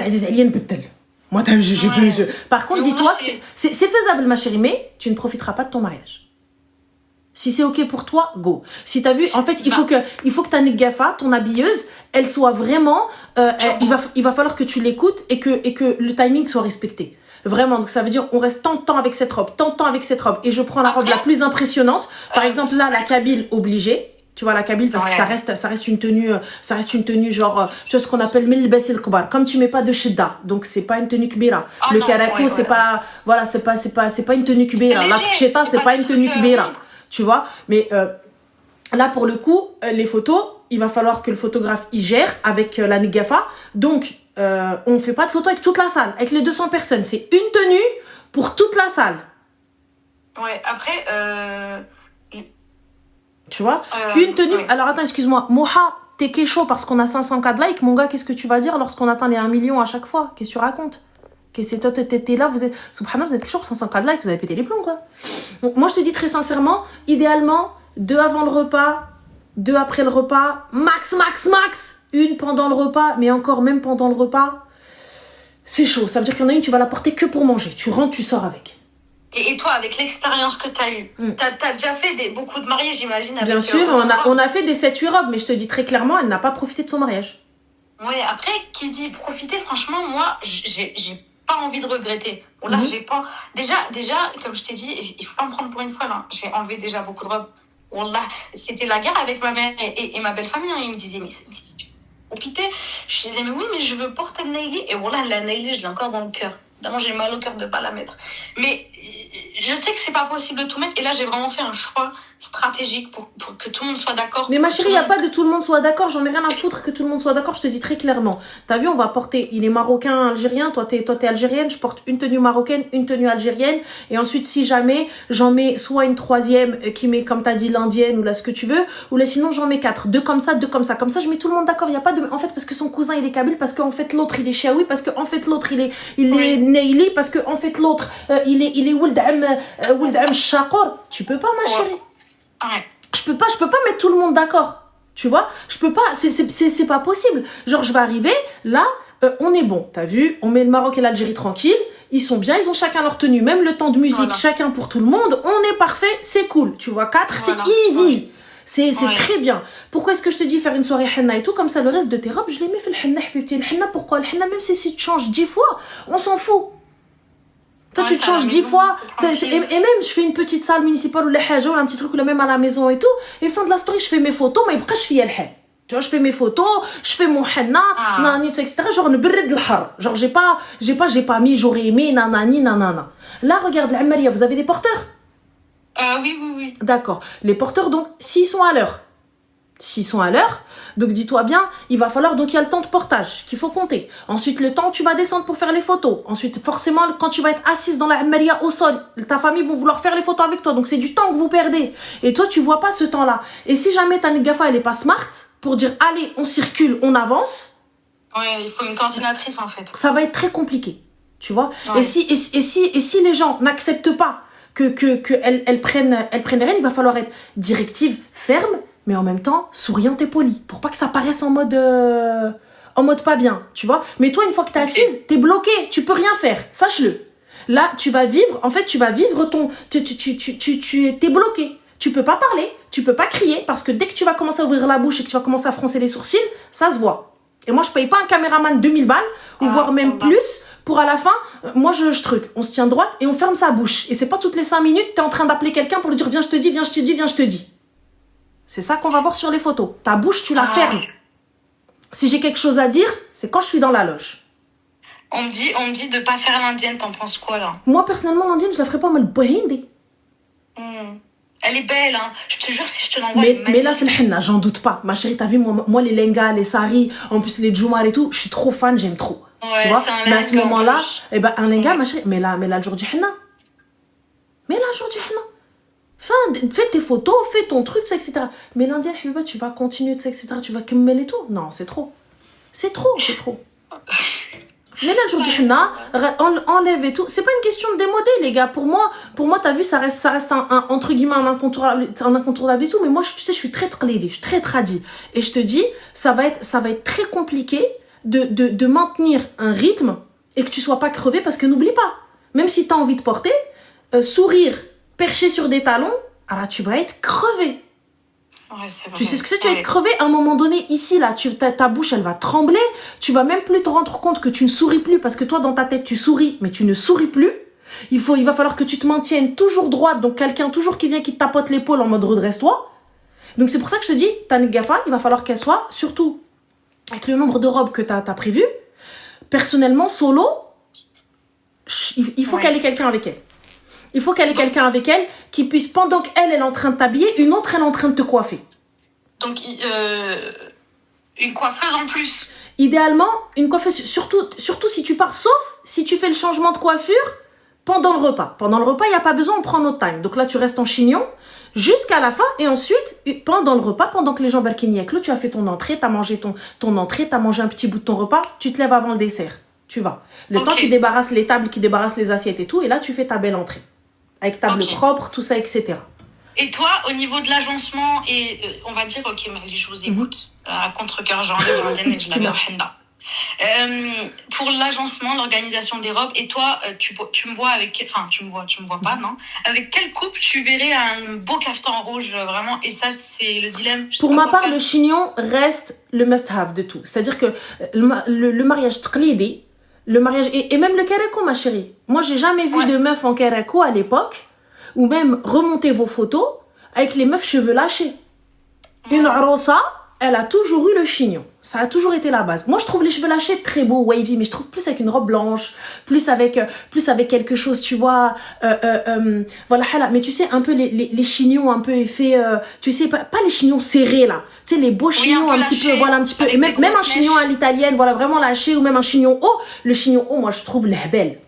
moi, par contre, dis-toi que c'est faisable, ma chérie, mais tu ne profiteras pas de ton mariage. Si c'est ok pour toi, go. Si t'as vu, en fait, il faut que ta niggafa, ton habilleuse, elle soit vraiment, il va falloir que tu l'écoutes et que le timing soit respecté. Vraiment, donc ça veut dire on reste tant de temps avec cette robe, tant de temps avec cette robe et je prends la robe la plus impressionnante. Par exemple là, la kabyle obligée. Tu vois la kabyle parce que ça reste une tenue genre tu vois ce qu'on appelle milbas el kbar. Comme tu mets pas de shidda, donc c'est pas une tenue kbira. Le karako c'est pas voilà, c'est pas une tenue kbira. La tcheta c'est pas une tenue kbira. Tu vois, mais là pour le coup, les photos, il va falloir que le photographe y gère avec la niggafa. Donc on fait pas de photos avec toute la salle, avec les 200 personnes, c'est une tenue pour toute la salle. Ouais, après tu vois, une tenue. Ouais. Alors attends, excuse-moi. Moha, t'es chaud parce qu'on a 500K de likes. Mon gars, qu'est-ce que tu vas dire lorsqu'on atteint les 1 million à chaque fois? Qu'est-ce que tu racontes? Qu'est-ce que toi, t'es là, vous êtes. Subhanallah, vous êtes chaud pour 500K de likes, vous avez pété les plombs, quoi. Donc, moi, je te dis très sincèrement, idéalement, 2 avant le repas, 2 après le repas, max. 1 pendant le repas, mais encore même pendant le repas, c'est chaud. Ça veut dire qu'il y en a une, tu vas la porter que pour manger. Tu rentres, tu sors avec. Et toi, avec l'expérience que tu as eue, t'as déjà fait beaucoup de mariés, j'imagine. Bien sûr, on a fait des 7-8 robes, mais je te dis très clairement, elle n'a pas profité de son mariage. Ouais, après, qui dit profiter, franchement, moi, j'ai pas envie de regretter. Là, j'ai pas... Déjà, comme je t'ai dit, il faut pas me prendre pour une folle. Hein. J'ai enlevé déjà beaucoup de robes. Wallah, c'était la guerre avec ma mère et ma belle famille. Hein. Ils me disaient, mais si tu profitais, je disais, mais oui, mais je veux porter le naili. Et voilà, la naili, je l'ai encore dans le cœur. Évidemment, j'ai mal au cœur de pas la mettre. Mais je sais que c'est pas possible de tout mettre. Et là, j'ai vraiment fait un choix stratégique pour que tout le monde soit d'accord. Mais ma chérie, il n'y a pas de tout le monde soit d'accord. J'en ai rien à foutre que tout le monde soit d'accord. Je te dis très clairement. T'as vu, on va porter... Il est marocain, algérien. Toi, t'es algérienne. Je porte une tenue marocaine, une tenue algérienne. Et ensuite, si jamais, j'en mets soit une 3e qui met, comme t'as dit, l'indienne ou là, ce que tu veux. Ou là, sinon, j'en mets 4. 2 comme ça, 2 comme ça. Comme ça, je mets tout le monde d'accord. Il n'y a pas de... En fait, parce que son cousin, il est kabyle. Parce qu'en fait, l'autre, il est chiaoui. Parce qu'en fait, l'autre, il est neili. Parce qu'en fait, l'autre, il est Wouldam Shakor. Tu peux pas, ma chérie. Ouais. Je peux pas mettre tout le monde d'accord. Tu vois, je peux pas, c'est pas possible. Genre, je vais arriver, là, on est bon. T'as vu, on met le Maroc et l'Algérie tranquille. Ils sont bien, ils ont chacun leur tenue. Même le temps de musique, chacun pour tout le monde. On est parfait, c'est cool. Tu vois, 4, c'est easy. C'est très bien. Pourquoi est-ce que je te dis faire une soirée henna et tout? Comme ça, le reste de tes robes, je les mets fait le henna, habibti. Le henna, pourquoi? Le henna, même si tu changes 10 fois, on s'en fout. Toi, tu te changes 10 fois. Et même, je fais une petite salle municipale ou les haja, ou un petit truc, ou même à la maison et tout. Et fin de la story, je fais mes photos, mais après, je fais le hen. Tu vois, je fais mes photos, je fais mon henna, nanani, etc. Genre, ne brid l'har. Genre, j'ai pas mis, j'aurais aimé, nanani, nanana. Là, regarde, l'Ammaria, vous avez des porteurs? Oui. D'accord. Les porteurs, donc, s'ils sont à l'heure, donc dis-toi bien, il va falloir, donc il y a le temps de portage qu'il faut compter. Ensuite, le temps où tu vas descendre pour faire les photos. Ensuite, forcément, quand tu vas être assise dans la Ammaria au sol, ta famille vont vouloir faire les photos avec toi. Donc, c'est du temps que vous perdez. Et toi, tu vois pas ce temps-là. Et si jamais ta Negafa, elle est pas smart, pour dire, allez, on circule, on avance. Ouais, il faut une coordinatrice, en fait. Ça va être très compliqué. Tu vois? Ouais. Et si les gens n'acceptent pas qu'elles prennent les rênes, il va falloir être directive, ferme, mais en même temps, souriante et polie, pour pas que ça paraisse en mode pas bien, tu vois. Mais toi, une fois que t'es assise, t'es bloqué, tu peux rien faire, sache-le. Là, tu vas vivre ton... T'es bloqué. Tu peux pas parler, tu peux pas crier, parce que dès que tu vas commencer à ouvrir la bouche et que tu vas commencer à froncer les sourcils, ça se voit. Et moi, je paye pas un caméraman 2000 balles, ou voire même plus, pour à la fin, moi, je truc. On se tient droite et on ferme sa bouche. Et c'est pas toutes les 5 minutes, t'es en train d'appeler quelqu'un pour lui dire, viens, je te dis. C'est ça qu'on va voir sur les photos. Ta bouche, tu la fermes. Si j'ai quelque chose à dire, c'est quand je suis dans la loge. On me dit de pas faire l'indienne, t'en penses quoi là? Moi, personnellement, l'indienne, je la ferais pas mal bahindi. Elle est belle, hein. Je te jure, si je te l'envoie. Mais là, j'en doute pas. Ma chérie, t'as vu, moi, les lengas, les saris, en plus les djoumar et tout, je suis trop fan, j'aime trop. Ouais, tu vois? Mais à ce moment-là, eh ben, un lenga, ma chérie, mais là, le jour du henna. Fais tes photos, fais ton truc, etc. Mais l'indienne, tu vas continuer, etc. Tu vas kemmel et tout. Non, c'est trop. C'est trop. Mais là, le jour du henna, enlève et tout. C'est pas une question de démoder, les gars. Pour moi, t'as vu, ça reste un entre guillemets, un incontournable et tout. Mais moi, tu sais, je suis très tqlidi, je suis très tradi. Et je te dis, ça va être très compliqué de maintenir un rythme et que tu sois pas crevé, parce que n'oublie pas, même si t'as envie de porter, sourire, perché sur des talons, alors tu vas être crevé. Ouais, c'est vrai. Tu sais ce que c'est, tu vas être crevé à un moment donné, ici, là, ta bouche, elle va trembler, tu vas même plus te rendre compte que tu ne souris plus, parce que toi, dans ta tête, tu souris, mais tu ne souris plus. Il va falloir que tu te maintiennes toujours droite, donc quelqu'un toujours qui vient, qui te tapote l'épaule en mode redresse-toi. Donc c'est pour ça que je te dis, ta negafa, il va falloir qu'elle soit, surtout avec le nombre de robes que t'as prévu, personnellement, solo, il faut qu'elle ait quelqu'un avec elle. Il faut qu'elle ait quelqu'un avec elle qui puisse, pendant qu'elle est en train de t'habiller, une autre, elle est en train de te coiffer. Donc, une coiffeuse en plus. Idéalement, une coiffeuse, surtout si tu pars, sauf si tu fais le changement de coiffure pendant le repas. Pendant le repas, il n'y a pas besoin, on prend notre time. Donc là, tu restes en chignon jusqu'à la fin, et ensuite, pendant le repas, pendant que les gens barquini avec l'eau, tu as fait ton entrée, tu as mangé ton entrée, tu as mangé un petit bout de ton repas, tu te lèves avant le dessert. Tu vas. Le temps qu'ils débarrassent les tables, qu'ils débarrassent les assiettes et tout, et là, tu fais ta belle entrée. Avec table propre, tout ça, etc. Et toi, au niveau de l'agencement, et on va dire, ok, Marie, je vous écoute, à contre-cœur, j'enlève l'indienne et je la mets au henna. Pour l'agencement, l'organisation des robes, et toi, tu me vois avec, enfin, tu me vois pas, non? Avec quelle coupe tu verrais un beau caftan rouge, vraiment? Et ça, c'est le dilemme. Pour ma part, le chignon reste le must-have de tout. C'est-à-dire que le mariage tqlidi, le mariage, et même le kareko, ma chérie. Moi, j'ai jamais vu de meuf en kareko à l'époque, ou même remonter vos photos avec les meufs cheveux lâchés. Une arosa, elle a toujours eu le chignon. Ça a toujours été la base. Moi, je trouve les cheveux lâchés très beaux, wavy, mais je trouve plus avec une robe blanche, plus avec quelque chose, tu vois, voilà, mais tu sais, un peu les chignons un peu effets, tu sais, pas les chignons serrés, là. Tu sais, les beaux chignons un petit peu, voilà, un petit peu, et même un chignon à l'italienne, voilà, vraiment lâché, ou même un chignon haut. Le chignon haut, moi, je trouve l'hebel,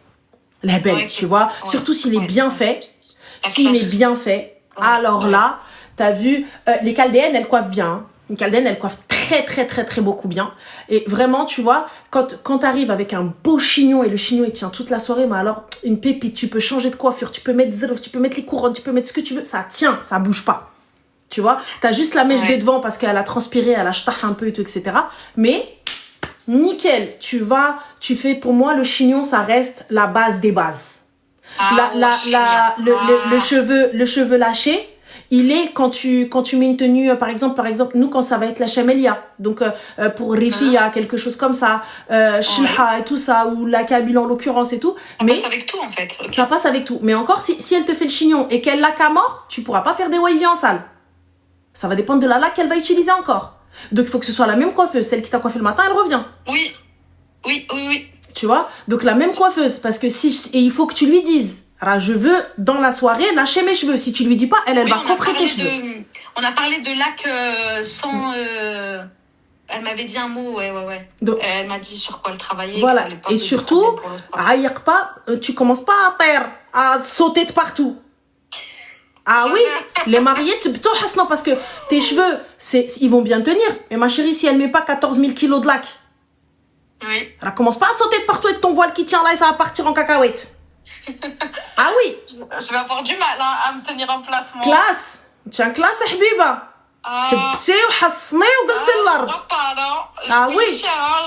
tu vois, surtout s'il est bien fait. S'il est bien fait, alors là, t'as vu, les Chaldéennes, elles coiffent bien, hein. Une Chaldéenne, elle coiffe très beaucoup bien. Et vraiment, tu vois, quand t'arrives avec un beau chignon, et le chignon, il tient toute la soirée, mais alors, une pépite, tu peux changer de coiffure, tu peux mettre zéro, tu peux mettre les couronnes, tu peux mettre ce que tu veux, ça tient, ça bouge pas. Tu vois, t'as juste la mèche de devant parce qu'elle a transpiré, elle a ch'tah un peu et tout, etc. Mais, nickel, tu fais, pour moi, le chignon, ça reste la base des bases. Le cheveu lâché, il est quand tu mets une tenue, par exemple, nous, quand ça va être la chamelia, donc pour Rifia, quelque chose comme ça, Shilha et tout ça, ou la Kabyle en l'occurrence et tout. Ça passe avec tout, en fait. Okay. Ça passe avec tout. Mais encore, si elle te fait le chignon et qu'elle l'a qu'à mort, tu pourras pas faire des wavy en salle. Ça va dépendre de la laque qu'elle va utiliser encore. Donc, il faut que ce soit la même coiffeuse. Celle qui t'a coiffé le matin, elle revient. Oui. Tu vois? Donc, la même coiffeuse. Parce que et il faut que tu lui dises, alors, je veux, dans la soirée, lâcher mes cheveux. Si tu lui dis pas, elle va coffrer tes cheveux. On a parlé de laque sans... Elle m'avait dit un mot, ouais. Donc, elle m'a dit sur quoi elle travaillait. Voilà. Et surtout, aïe pas, tu commences pas à terre, à sauter de partout. Ah oui, les mariés, non, parce que tes cheveux, ils vont bien tenir. Mais ma chérie, si elle met pas 14 000 kilos de laque, elle commence pas à sauter de partout avec ton voile qui tient là et ça va partir en cacahuète. Ah oui. Je vais avoir du mal à me tenir en place, moi. Classe. Tiens, classe, Habiba. تبتي وحصني وجلسي الارض. Ah oui.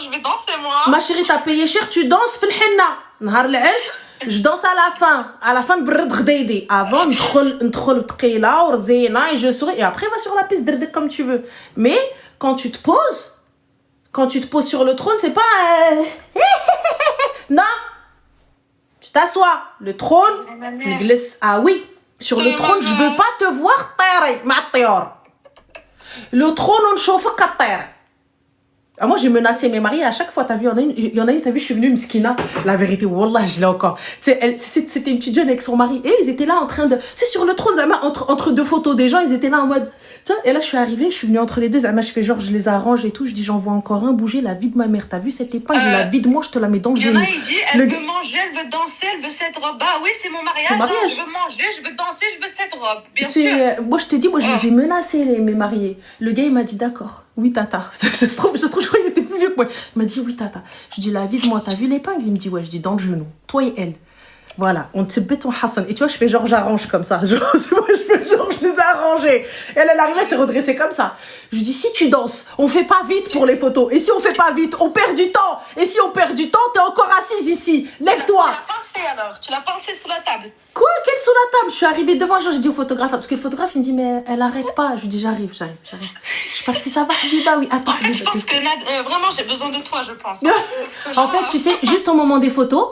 Je vais danser, moi. Ma chérie, t'as payé cher, tu danses في الحنة. نهار العرس, je danse à la fin برد غديدي. Avant, ندخل بقيلة ورزينة et je souris. Et après, va sur la piste, dردك comme tu veux. Mais, quand tu te poses sur le trône, c'est pas... Non. Tu t'assois. Le trône, il glisse. Ah oui. Sur le trône, je veux pas te voir terre. Le trône, on chauffe qu'à terre. Ah, moi, j'ai menacé mes mariés à chaque fois. T'as vu, il y en a une, t'as vu, je suis venue, Mskina. La vérité, wallah, je l'ai encore. Tu sais, c'était une petite jeune avec son mari. Et ils étaient là en train de. C'est sur le trône, Zama, entre deux photos des gens, ils étaient là en mode. Tu vois, et là, je suis arrivée, je suis venue entre les deux. Zama, je fais genre, je les arrange et tout. Je dis, j'en vois encore un bouger la vie de ma mère. T'as vu cette épingle, la vie de moi, je te la mets dans le genou. Il y en a, il dit, elle veut manger, elle veut danser, elle veut cette robe. Bah oui, c'est mon mariage. Hein, je veux manger, je veux danser, je veux cette robe. Bien sûr. Moi, je te dis, moi, je les ai menacés, mes mariés. Le gars, il m'a dit, d'accord. Oui, tata. Ça se trouve, je crois qu'il était plus vieux que moi. Il m'a dit, oui, tata. Je dis, la vie de moi, t'as vu l'épingle? Il me dit, ouais. Je dis, dans le genou. Toi et elle. Voilà, on te béton Hassan. Et tu vois, je fais genre, j'arrange comme ça. Genre, tu vois, je fais genre, je les ai arrangés. Elle arrivait, elle s'est redressée comme ça. Je lui dis, si tu danses, on fait pas vite pour les photos. Et si on fait pas vite, on perd du temps. Et si on perd du temps, t'es encore assise ici. Lève-toi. Tu l'as pincé alors. Tu l'as pincé sous la table. Quoi? Quelle sous la table? Je suis arrivée devant, genre, j'ai dit au photographe, parce que le photographe, il me dit, mais elle arrête pas. Je lui dis, j'arrive. Je suis partie, ça va, Habiba, oui. Attends. En fait, je pense que vraiment, j'ai besoin de toi, je pense. En fait, tu sais, juste au moment des photos,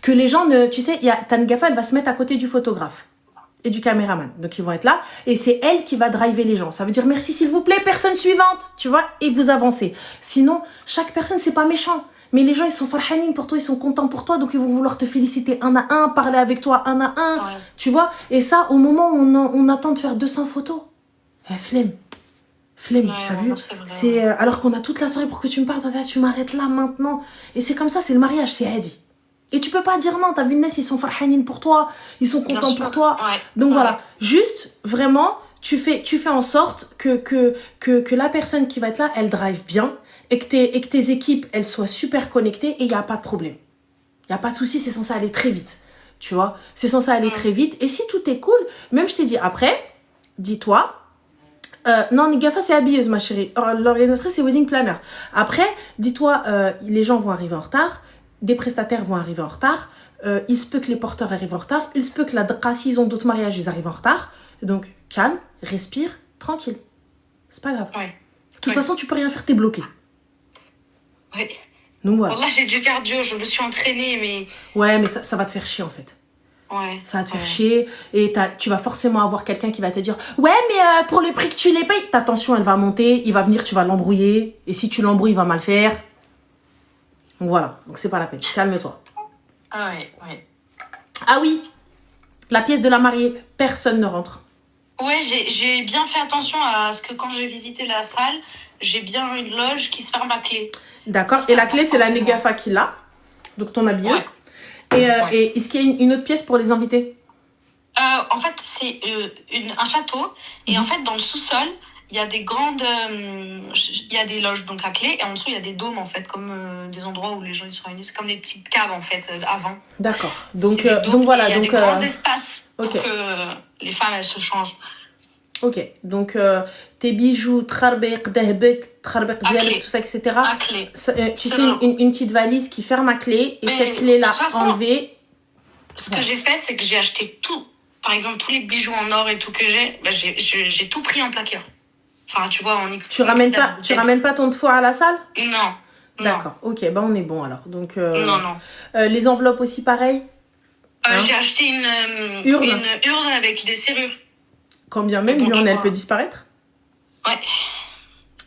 que les gens ne. Tu sais, Tangafa, elle va se mettre à côté du photographe et du caméraman. Donc, ils vont être là. Et c'est elle qui va driver les gens. Ça veut dire, merci, s'il vous plaît, personne suivante. Tu vois? Et vous avancez. Sinon, chaque personne, c'est pas méchant. Mais les gens, ils sont farhanines pour toi, ils sont contents pour toi, donc ils vont vouloir te féliciter un à un, parler avec toi un à un, ouais. Tu vois. Et ça, au moment où on attend de faire 200 photos, flemme, ouais, t'as vu, c'est alors qu'on a toute la soirée pour que tu me parles, toi, tu m'arrêtes là maintenant. Et c'est comme ça, c'est le mariage, c'est Hadi. Et tu peux pas dire non, t'as vu, Ness, ils sont farhanines pour toi, ils sont contents pour toi. Ouais. Donc voilà, juste, vraiment, tu fais en sorte que la personne qui va être là, elle drive bien. Et que tes équipes, elles soient super connectées et il n'y a pas de problème. Il n'y a pas de souci, c'est censé aller très vite. Tu vois, c'est censé aller très vite. Et si tout est cool, même je t'ai dit après, dis-toi, non, Nigafa, c'est habilleuse, ma chérie. L'organisatrice, c'est wedding planner. Après, dis-toi, les gens vont arriver en retard, des prestataires vont arriver en retard, il se peut que les porteurs arrivent en retard, il se peut que la dqa, s'ils ont d'autres mariages, ils arrivent en retard. Donc, calme, respire, tranquille. C'est pas grave. Ouais. De toute façon, tu peux rien faire, t'es bloqué. Oui. Donc voilà. Là, j'ai du cardio, je me suis entraînée, mais... Ouais, mais ça va te faire chier, en fait. Ouais. Ça va te faire chier. Et tu vas forcément avoir quelqu'un qui va te dire « Ouais, mais pour le prix que tu les payes, ta tension, elle va monter. Il va venir, tu vas l'embrouiller. Et si tu l'embrouilles, il va mal faire. » Donc voilà. Donc c'est pas la peine. Calme-toi. Ah ouais, ouais. Ah oui. La pièce de la mariée, personne ne rentre. Ouais, j'ai bien fait attention à ce que quand j'ai visité la salle, j'ai bien une loge qui se ferme à clé. D'accord. Et la clé, c'est la Negafa qui l'a. Donc, ton habilleuse. Ouais. Et est-ce qu'il y a une autre pièce pour les invités? En fait, c'est un château. Et en fait, dans le sous-sol, il y a des grandes... il y a des loges, donc à clé. Et en dessous, il y a des dômes, en fait, comme des endroits où les gens ils se réunissent. Comme des petites caves, en fait, avant. D'accord. Donc voilà. Il y a des grands espaces pour que les femmes, elles se changent. Ok, donc tes bijoux, trarbek, dehbek, trarbek, dialek, tout ça, etc. À clé. Tu sais, une petite valise qui ferme à clé et cette clé-là enlevée. Ce que j'ai fait, c'est que j'ai acheté tout. Par exemple, tous les bijoux en or et tout que j'ai tout pris en plaqueur. Enfin, tu vois, en X. Tu ramènes pas ton tefou à la salle? Non. D'accord, ok, bah on est bon alors. Donc, non. Les enveloppes aussi, pareil? J'ai acheté une urne avec des serrures. Quand bien même l'urne, elle peut disparaître. Ouais.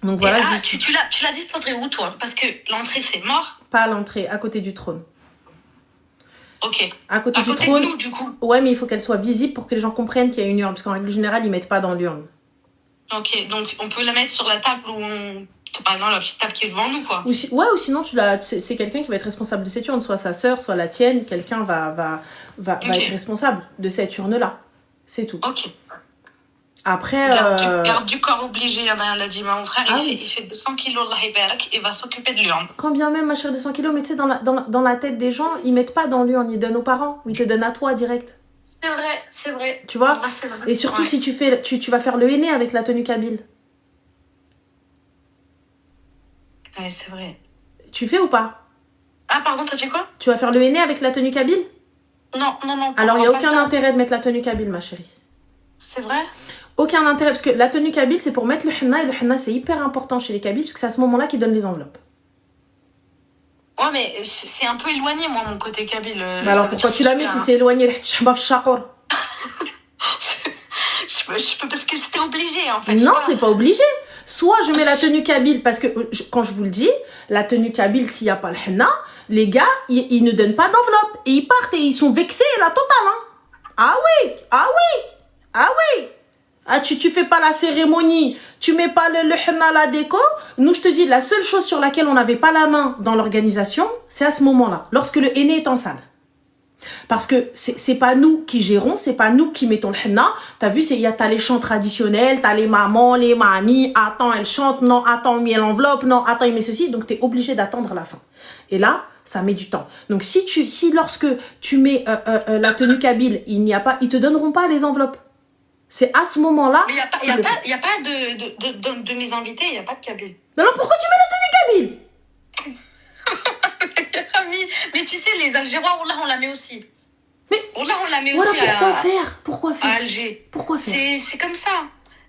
Donc voilà. Tu l'as disposé où, toi? Parce que l'entrée, c'est mort. Pas à l'entrée, à côté du trône. Ok. À côté du trône. De nous, du coup. Ouais, mais il faut qu'elle soit visible pour que les gens comprennent qu'il y a une urne. Parce qu'en règle générale, ils mettent pas dans l'urne. Ok, donc on peut la mettre sur la table par exemple, la petite table qui est devant nous, quoi. Ou sinon, c'est quelqu'un qui va être responsable de cette urne. Soit sa sœur, soit la tienne. Quelqu'un va être responsable de cette urne-là. C'est tout. Ok. Après, garde du corps obligé, l'a dit mon frère, il fait 200 kilos, Allah barak, il va s'occuper de l'urne. Quand bien même, ma chère, 200 kilos, mais tu sais, dans la tête des gens, ils mettent pas dans l'urne, ils donnent aux parents, ou ils te donnent à toi direct. C'est vrai. Tu vois? Et surtout, si tu vas faire le henné avec la tenue kabyle. Ouais, c'est vrai. Tu fais ou pas? Ah, pardon, t'as dit quoi? Tu vas faire le henné avec la tenue kabyle? Non. Alors, il n'y a aucun intérêt de mettre la tenue kabyle, ma chérie. C'est vrai? Aucun intérêt, parce que la tenue kabyle, c'est pour mettre le henna, et le henna, c'est hyper important chez les kabyles, parce que c'est à ce moment-là qu'ils donnent les enveloppes. Ouais, mais c'est un peu éloigné, moi, mon côté kabyle. Mais alors, pourquoi tu l'as mis si c'est éloigné? Je peux, parce que c'était obligé, en fait. Non, c'est pas obligé. Soit je mets la tenue kabyle, parce que quand je vous le dis, la tenue kabyle, s'il n'y a pas le henna, les gars, ils ne donnent pas d'enveloppe. Et ils partent et ils sont vexés, la totale. Hein. Ah oui, ah oui, ah oui. Ah, tu fais pas la cérémonie, tu mets pas le henna, la déco. Nous, je te dis, la seule chose sur laquelle on n'avait pas la main dans l'organisation, c'est à ce moment-là, lorsque le henné est en salle. Parce que c'est pas nous qui gérons, c'est pas nous qui mettons le henna. T'as vu, t'as les chants traditionnels, t'as les mamans, les mamies, attends, elle chante, non, attends, il met l'enveloppe, non, attends, il met ceci. Donc, t'es obligé d'attendre la fin. Et là, ça met du temps. Donc, si lorsque tu mets la tenue kabyle, ils te donneront pas les enveloppes. C'est à ce moment-là. Mais il n'y a pas de mes invités, il n'y a pas de kabyle. Mais alors pourquoi tu mets la tenue kabyle? Mais tu sais, les Algérois, on la met aussi. Mais on la met voilà, aussi pourquoi faire à Alger. Pourquoi faire? C'est comme ça.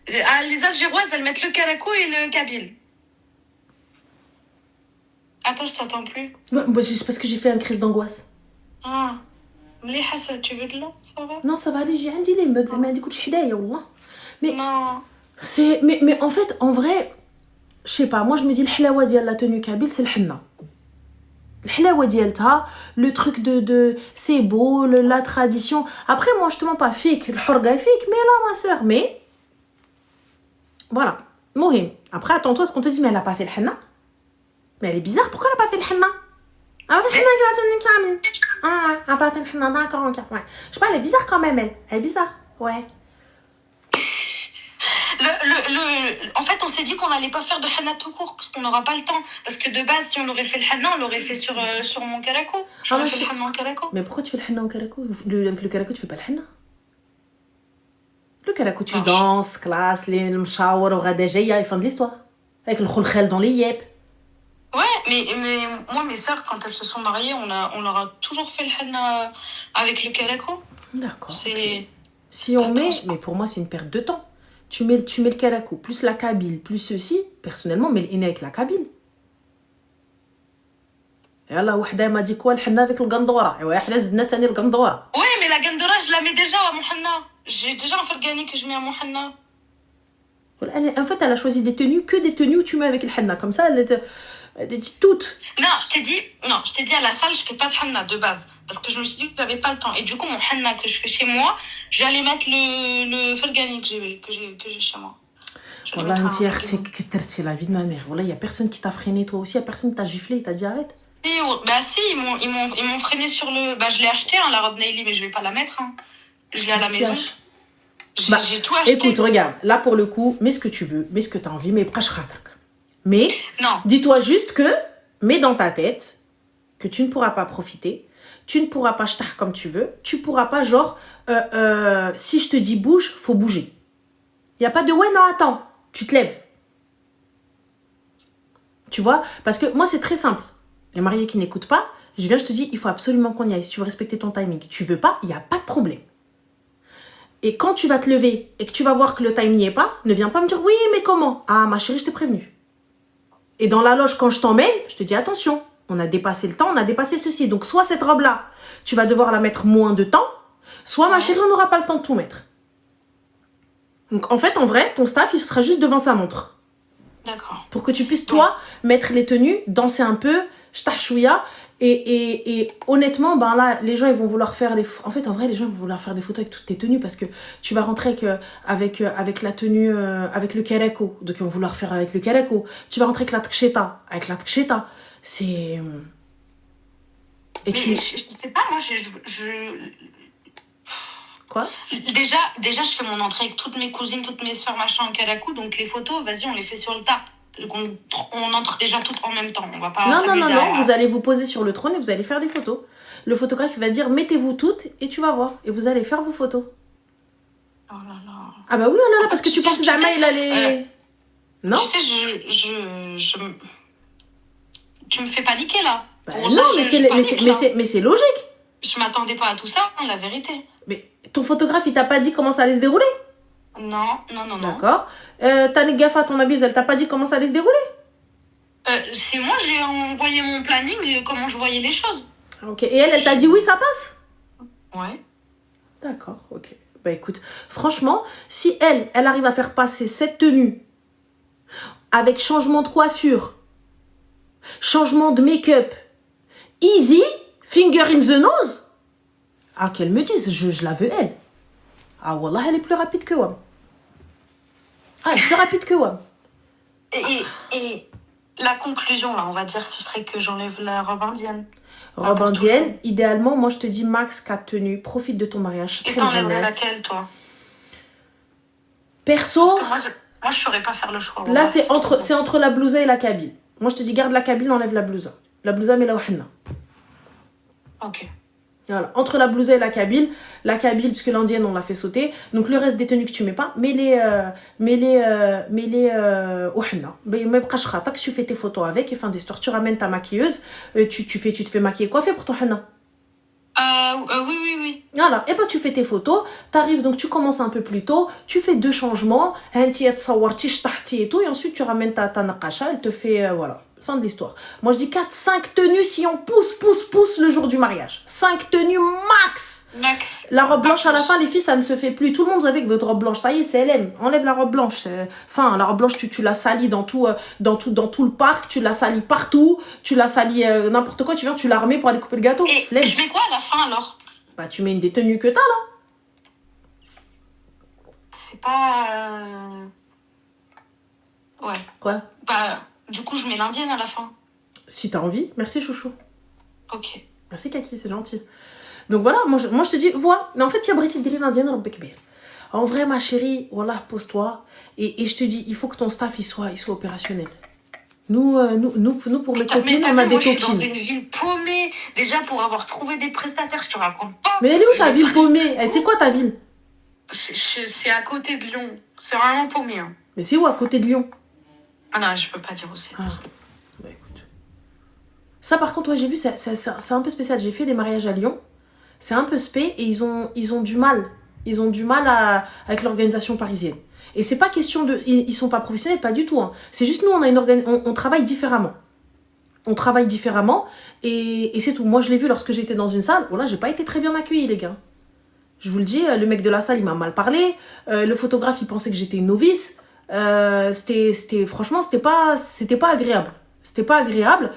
Les Algéroises, elles mettent le karako et le kabyle. Attends, je t'entends plus. C'est parce que j'ai fait une crise d'angoisse. Ah. Tu veux de l'eau? Ça va? Non, ça va aller, j'ai عندي les bugs, ça m'a dit que je wallah. Mais non. Mais en fait, en vrai, je sais pas, moi je me dis le halawa ديال la tenue kabyle, c'est le henna. Le halawa ديالتها, le truc de c'est beau, la tradition. Après moi je te mens pas fake, le hurga fake, mais là ma sœur, mais voilà. Mohim. Après attends-toi ce qu'on te dit, mais elle a pas fait le henna. Mais elle est bizarre, pourquoi elle a pas fait le henna? Ah, pas fait le henna, d'accord, ouais. Je sais pas, elle est bizarre quand même, elle. Elle est bizarre, ouais. En fait, on s'est dit qu'on n'allait pas faire de henna tout court parce qu'on n'aura pas le temps. Parce que de base, si on aurait fait le henna, on l'aurait fait sur mon karako. J'aurais fait le henna en karako. Mais pourquoi tu fais le henna en karako? Avec le karako, tu fais pas le henna. Le karako, tu danses, classe, les mshawar, au radajaya, ils font de l'histoire. Avec le khulkhel dans les yep. Ouais, mais moi, mes sœurs, quand elles se sont mariées, on leur a toujours fait le henna avec le karako. D'accord. Si on met, mais pour moi, c'est une perte de temps. Tu mets le karako, plus la kabyle, plus ceci, personnellement, mais le henna avec la kabyle. Et là, wahda m'a dit quoi, le henna avec le gandora. Et wahda zidna tani le gandora. Ouais, mais la gandora, je la mets déjà à mon henna. J'ai déjà un fargani que je mets à mon henna. En fait, elle a choisi des tenues où tu mets avec le henna. Comme ça, elle dit toutes. Non, je t'ai dit à la salle, je fais pas de henna de base. Parce que je me suis dit que j'avais pas le temps. Et du coup, mon henna que je fais chez moi, je vais aller mettre le fargani que j'ai chez moi. Wallah, c'est la vie de ma mère. Wallah, il y a personne qui t'a freiné, toi aussi. Il y a personne qui t'a giflé, il t'a dit arrête. Si, ils m'ont freiné sur le. Je l'ai acheté, la robe Naili, mais je vais pas la mettre. Je l'ai à la maison. J'ai tout acheté. Écoute, regarde, là pour le coup, mets ce que tu veux, mets ce que tu as envie, mais Mais dis-toi juste que, mets dans ta tête que tu ne pourras pas profiter, tu ne pourras pas jeter comme tu veux, tu pourras pas genre, si je te dis bouge, faut bouger. Il n'y a pas de ouais, non, attends, tu te lèves. Tu vois? Parce que moi, c'est très simple. Les mariés qui n'écoutent pas, je te dis, il faut absolument qu'on y aille. Si tu veux respecter ton timing, tu veux pas, il n'y a pas de problème. Et quand tu vas te lever et que tu vas voir que le time n'y est pas, ne viens pas me dire oui, mais comment? Ah, ma chérie, je t'ai prévenu. Et dans la loge, quand je t'emmène, je te dis attention, on a dépassé le temps, on a dépassé ceci. Donc, soit cette robe-là, tu vas devoir la mettre moins de temps, soit ma chérie, on n'aura pas le temps de tout mettre. Donc, en fait, en vrai, ton staff, il sera juste devant sa montre. D'accord. Pour que tu puisses, toi, mettre les tenues, danser un peu, chouïa. Et honnêtement, ben là, les gens, ils vont vouloir faire des... En fait, en vrai, les gens vont vouloir faire des photos avec toutes tes tenues parce que tu vas rentrer avec la tenue, avec le karako. Donc, ils vont vouloir faire avec le karako. Tu vas rentrer avec la tksheta. Avec la tksheta, c'est... Et mais je sais pas, moi, Quoi? Déjà, je fais mon entrée avec toutes mes cousines, toutes mes soeurs, machin, en karako. Donc, les photos, vas-y, on les fait sur le tas. On entre déjà toutes en même temps. On va pas non, vous allez vous poser sur le trône et vous allez faire des photos. Le photographe il va dire mettez-vous toutes et tu vas voir. Et vous allez faire vos photos. Oh là là. Ah bah oui, oh là là, parce que tu penses que Zama il allait... Non? Tu sais, tu me fais paniquer là. Bah non, mais c'est logique. Je m'attendais pas à tout ça, la vérité. Mais ton photographe il t'a pas dit comment ça allait se dérouler? Non. D'accord. Ta gafa, ton abuse, elle t'a pas dit comment ça allait se dérouler? C'est moi, j'ai envoyé mon planning, comment je voyais les choses. Ok. Et elle t'a dit oui, ça passe? Ouais. D'accord, ok. Bah écoute, franchement, si elle arrive à faire passer cette tenue avec changement de coiffure, changement de make-up, easy, finger in the nose. Ah, qu'elle me dise, je la veux elle. Ah, wallah, elle est plus rapide que WAM. Ah, elle est plus rapide que WAM. Et la conclusion, là, on va dire, ce serait que j'enlève la robe indienne. Robe indienne, idéalement, moi je te dis max 4 tenues, profite de ton mariage. Et t'enlèverais laquelle, toi? Perso, moi je saurais pas faire le choix. Là, c'est entre la blousa et la kabyle. Moi, je te dis, garde la kabyle, enlève la blousa. La blousa, mais la wahna. Ok. Voilà. Entre la blousa et la kabyle, puisque l'indienne, on l'a fait sauter. Donc, le reste des tenues que tu mets pas, mets les wahna. Mais tu fais tes photos avec, et fin d'histoire, tu ramènes ta maquilleuse, tu te fais maquiller coiffer pour ton henna. Oui. Voilà, et ben tu fais tes photos, t'arrives, donc tu commences un peu plus tôt, tu fais 2 changements, et tout, et ensuite tu ramènes ta naqasha, elle te fait, voilà, fin de l'histoire. Moi je dis 4-5 tenues si on pousse le jour du mariage. 5 tenues max. La robe blanche à la fin, les filles, ça ne se fait plus. Tout le monde avec votre robe blanche, ça y est, c'est LM. Enlève la robe blanche. Enfin, la robe blanche, tu la salis dans tout le parc, tu la salis partout, tu la salis n'importe quoi, tu viens, tu la remets pour aller couper le gâteau. Et flemme. je mets quoi à la fin alors? Bah, tu mets une des tenues que t'as là. C'est pas. Ouais. Quoi? Bah, du coup, je mets l'indienne à la fin. Si t'as envie, merci chouchou. Ok. Merci Kaki, c'est gentil. Donc voilà, moi je te dis, vois, mais en fait, il y a Brigitte Délé l'indienne, en vrai, ma chérie, voilà, pose-toi. Et je te dis, il faut que ton staff il soit opérationnel. Nous pour mes copines, on a des toquines. Je suis dans une ville paumée. Déjà, pour avoir trouvé des prestataires, je te raconte pas. Mais elle est où ta ville paumée? C'est quoi ta ville? C'est à côté de Lyon. C'est vraiment paumé. Hein. Mais c'est où à côté de Lyon? Ah non, je peux pas dire où c'est. Bah écoute. Ça par contre, ouais, j'ai vu, c'est un peu spécial. J'ai fait des mariages à Lyon. C'est un peu spé et ils ont du mal. Ils ont du mal avec l'organisation parisienne. Et c'est pas question de... Ils sont pas professionnels, pas du tout. Hein. C'est juste nous, on travaille différemment. On travaille différemment et c'est tout. Moi, je l'ai vu lorsque j'étais dans une salle. Voilà, j'ai pas été très bien accueillie, les gars. Je vous le dis, le mec de la salle, il m'a mal parlé. Le photographe, il pensait que j'étais une novice. Franchement, c'était pas agréable. C'était pas agréable.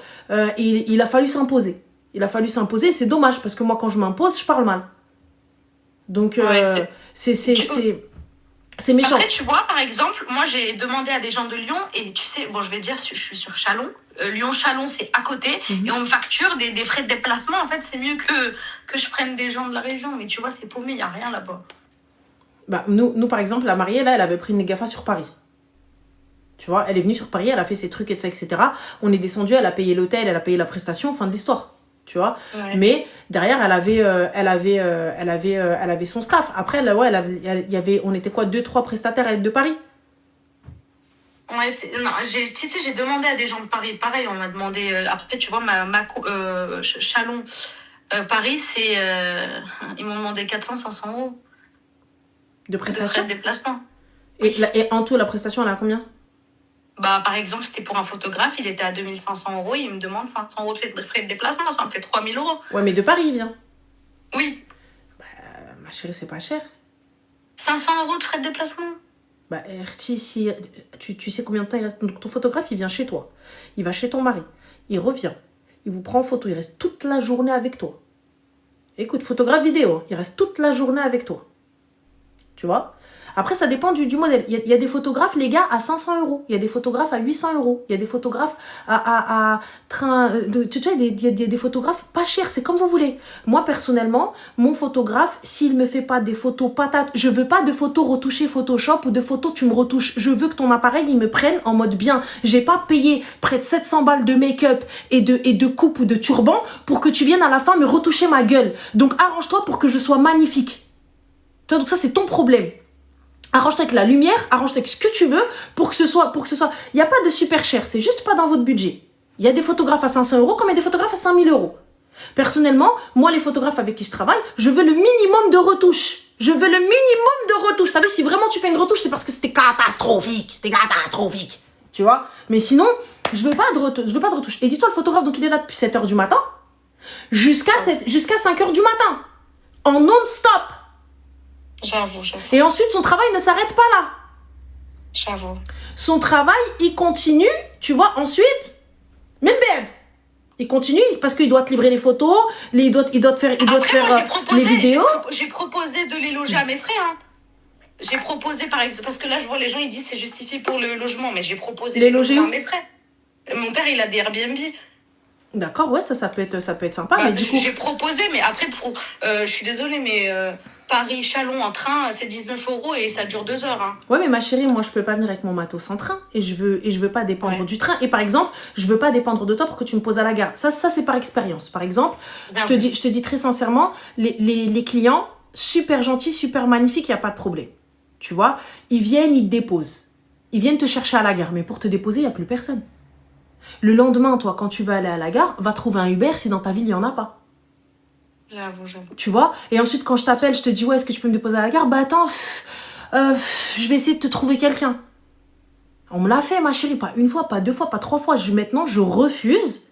Et il a fallu s'imposer. C'est dommage parce que moi, quand je m'impose, je parle mal. Donc, ouais, c'est méchant. Après, tu vois, par exemple, moi, j'ai demandé à des gens de Lyon, et tu sais, bon, je vais dire, je suis sur Chalon. Lyon-Chalon, c'est à côté, et on me facture des frais de déplacement. En fait, c'est mieux que je prenne des gens de la région. Mais tu vois, c'est paumé, il n'y a rien là-bas. Bah, nous, par exemple, la mariée, là, elle avait pris une gafa sur Paris. Tu vois, elle est venue sur Paris, elle a fait ses trucs, etc. On est descendu, elle a payé l'hôtel, elle a payé la prestation, fin de l'histoire. Tu vois, ouais. Mais derrière elle avait son staff. Après on était quoi, 2-3 prestataires à être de Paris. Ouais, tu sais, j'ai demandé à des gens de Paris, pareil, on m'a demandé après, tu vois, Chalon Paris, c'est ils m'ont demandé 400-500 euros de prestation, de déplacement. Et en tout, la prestation elle a combien? Bah, par exemple, c'était pour un photographe, il était à 2500 euros, il me demande 500 euros de frais de déplacement, ça me fait 3000 euros. Ouais, mais de Paris, il vient. Oui. Bah, ma chérie, c'est pas cher. 500 euros de frais de déplacement. Bah, si tu sais combien de temps il reste. Donc, ton photographe, il vient chez toi. Il va chez ton mari. Il revient. Il vous prend en photo. Il reste toute la journée avec toi. Écoute, photographe vidéo, il reste toute la journée avec toi. Tu vois? Après, ça dépend du modèle. Il y a des photographes, les gars, à 500 euros. Il y a des photographes à 800 euros. Il y a des photographes tu vois, il y a des photographes pas chers. C'est comme vous voulez. Moi, personnellement, mon photographe, s'il me fait pas des photos patates, je veux pas de photos retouchées Photoshop ou de photos tu me retouches. Je veux que ton appareil, il me prenne en mode bien. J'ai pas payé près de 700 balles de make-up et de coupe ou de turban pour que tu viennes à la fin me retoucher ma gueule. Donc, arrange-toi pour que je sois magnifique. Tu vois, donc ça, c'est ton problème. Arrange-toi avec la lumière, arrange-toi avec ce que tu veux pour que ce soit... Il n'y a pas de super cher, c'est juste pas dans votre budget. Il y a des photographes à 500 euros comme il y a des photographes à 5000 euros. Personnellement, moi, les photographes avec qui je travaille, je veux le minimum de retouches. T'as vu, si vraiment tu fais une retouche, c'est parce que c'était catastrophique. Tu vois? Mais sinon, je veux pas de retouche. Et dis-toi, le photographe, donc il est là depuis 7h du matin jusqu'à 5h du matin. En non-stop. J'avoue. Et ensuite, son travail ne s'arrête pas là. J'avoue. Son travail, il continue, tu vois, ensuite, même bête. Il continue parce qu'il doit te livrer les photos, il doit te faire les vidéos. J'ai proposé de les loger à mes frais. Hein. J'ai proposé, par exemple, parce que là, je vois les gens, ils disent c'est justifié pour le logement, mais j'ai proposé les loger à mes frais. Mon père, il a des Airbnb. D'accord, ouais, ça peut être sympa. Mais du coup... J'ai proposé, mais après, je suis désolée, mais Paris-Chalon en train, c'est 19 € et ça dure 2 heures. Hein. Ouais, mais ma chérie, moi, je peux pas venir avec mon matos en train et je veux pas dépendre du train. Et par exemple, je veux pas dépendre de toi pour que tu me poses à la gare. Ça c'est par expérience. Par exemple, je te dis très sincèrement, les clients, super gentils, super magnifiques, il n'y a pas de problème. Tu vois, ils viennent, ils te déposent. Ils viennent te chercher à la gare, mais pour te déposer, il n'y a plus personne. Le lendemain, toi, quand tu vas aller à la gare, va trouver un Uber si dans ta ville, il n'y en a pas. J'avoue. Tu vois? Et ensuite, quand je t'appelle, je te dis, ouais, est-ce que tu peux me déposer à la gare? Bah attends, je vais essayer de te trouver quelqu'un. On me l'a fait, ma chérie, pas une fois, pas deux fois, pas trois fois. Maintenant, je refuse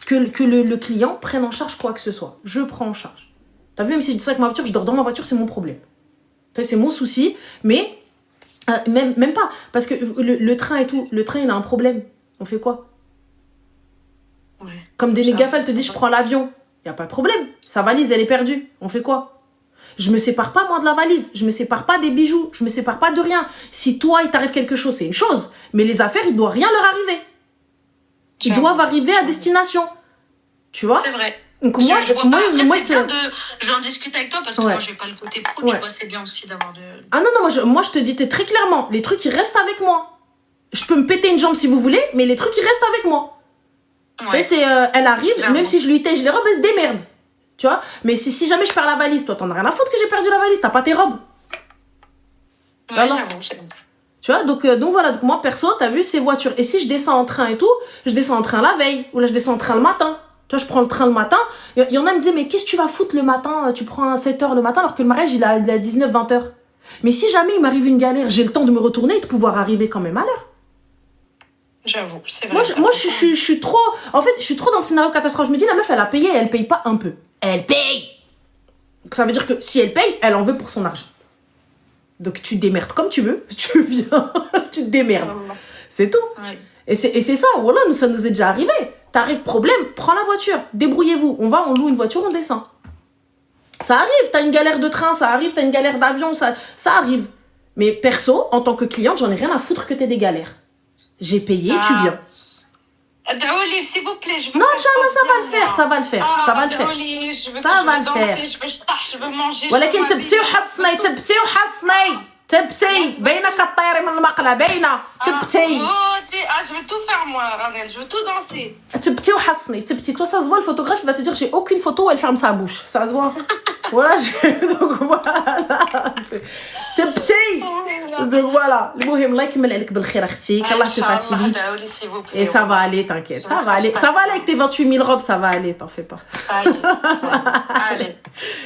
que le client prenne en charge quoi que ce soit. Je prends en charge. T'as vu, même si je dis ça avec ma voiture, je dors dans ma voiture, c'est mon problème. C'est mon souci, mais même pas. Parce que le train et tout, le train, il a un problème. On fait quoi? Ouais. Comme des négafales te disent, je prends l'avion. Il n'y a pas de problème. Sa valise, elle est perdue. On fait quoi? Je me sépare pas, moi, de la valise. Je me sépare pas des bijoux. Je me sépare pas de rien. Si toi, il t'arrive quelque chose, c'est une chose. Mais les affaires, il ne doit rien leur arriver. Ils doivent arriver à destination. Tu vois? C'est vrai. Donc, moi, je vais en discuter avec toi parce que moi, j'ai pas le côté pro. Tu vois, c'est bien aussi d'avoir de... Ah non, moi, je te dis très clairement, les trucs, ils restent avec moi. Je peux me péter une jambe si vous voulez, mais les trucs, ils restent avec moi. Ouais. Elle arrive, même si je lui tèche les robes, elle se démerde. Tu vois? Mais si jamais je perds la valise, toi, t'en as rien à foutre que j'ai perdu la valise, t'as pas tes robes. Ouais, j'avoue. Tu vois? Donc voilà, donc moi, perso, t'as vu, ces voitures. Et si je descends en train et tout, je descends en train la veille, ou là, je descends en train le matin. Tu vois, je prends le train le matin. Il y en a qui me disaient, mais qu'est-ce que tu vas foutre le matin? Tu prends à 7h le matin, alors que le mariage, il a 19-20h. Mais si jamais il m'arrive une galère, j'ai le temps de me retourner et de pouvoir arriver quand même à l'heure. J'avoue, c'est vrai. Moi, je suis trop... En fait, je suis trop dans le scénario catastrophe. Je me dis, la meuf, elle a payé et elle paye pas un peu. Elle paye. Donc, ça veut dire que si elle paye, elle en veut pour son argent. Donc, tu te démerdes comme tu veux. Tu viens, tu te démerdes. C'est tout. Ouais. Et c'est ça. Voilà, ça nous est déjà arrivé. T'arrives, problème, prends la voiture. Débrouillez-vous. On loue une voiture, on descend. Ça arrive. T'as une galère de train, ça arrive. T'as une galère d'avion, ça arrive. Mais perso, en tant que cliente, j'en ai rien à foutre que t'aies des galères. J'ai payé, tu viens. Ad'ouli, s'il vous plaît, je veux non, Inch'Allah, ça va le faire, ça va le faire. Ça va le faire. Ça va le faire. Je veux manger. ولكن تبتي وحصني تبتي وحصني تبتي بينك الطير من المقله بينه تبتي. Je veux tout faire moi, Ranel, je veux tout danser. تبتي وحصني تبتي. Toi, ça se voit, le photographe va te dire j'ai aucune photo où elle ferme sa bouche. Ça se voit. Voilà, donc voilà. تبتي. Donc voilà. المهم الله يكمل عليك بالخير اختي. qu'Allah te facilite. Et ça va aller, t'inquiète. Ça va aller avec tes 28 000 robes, ça va aller, t'en fais pas. Ça y est. Allez.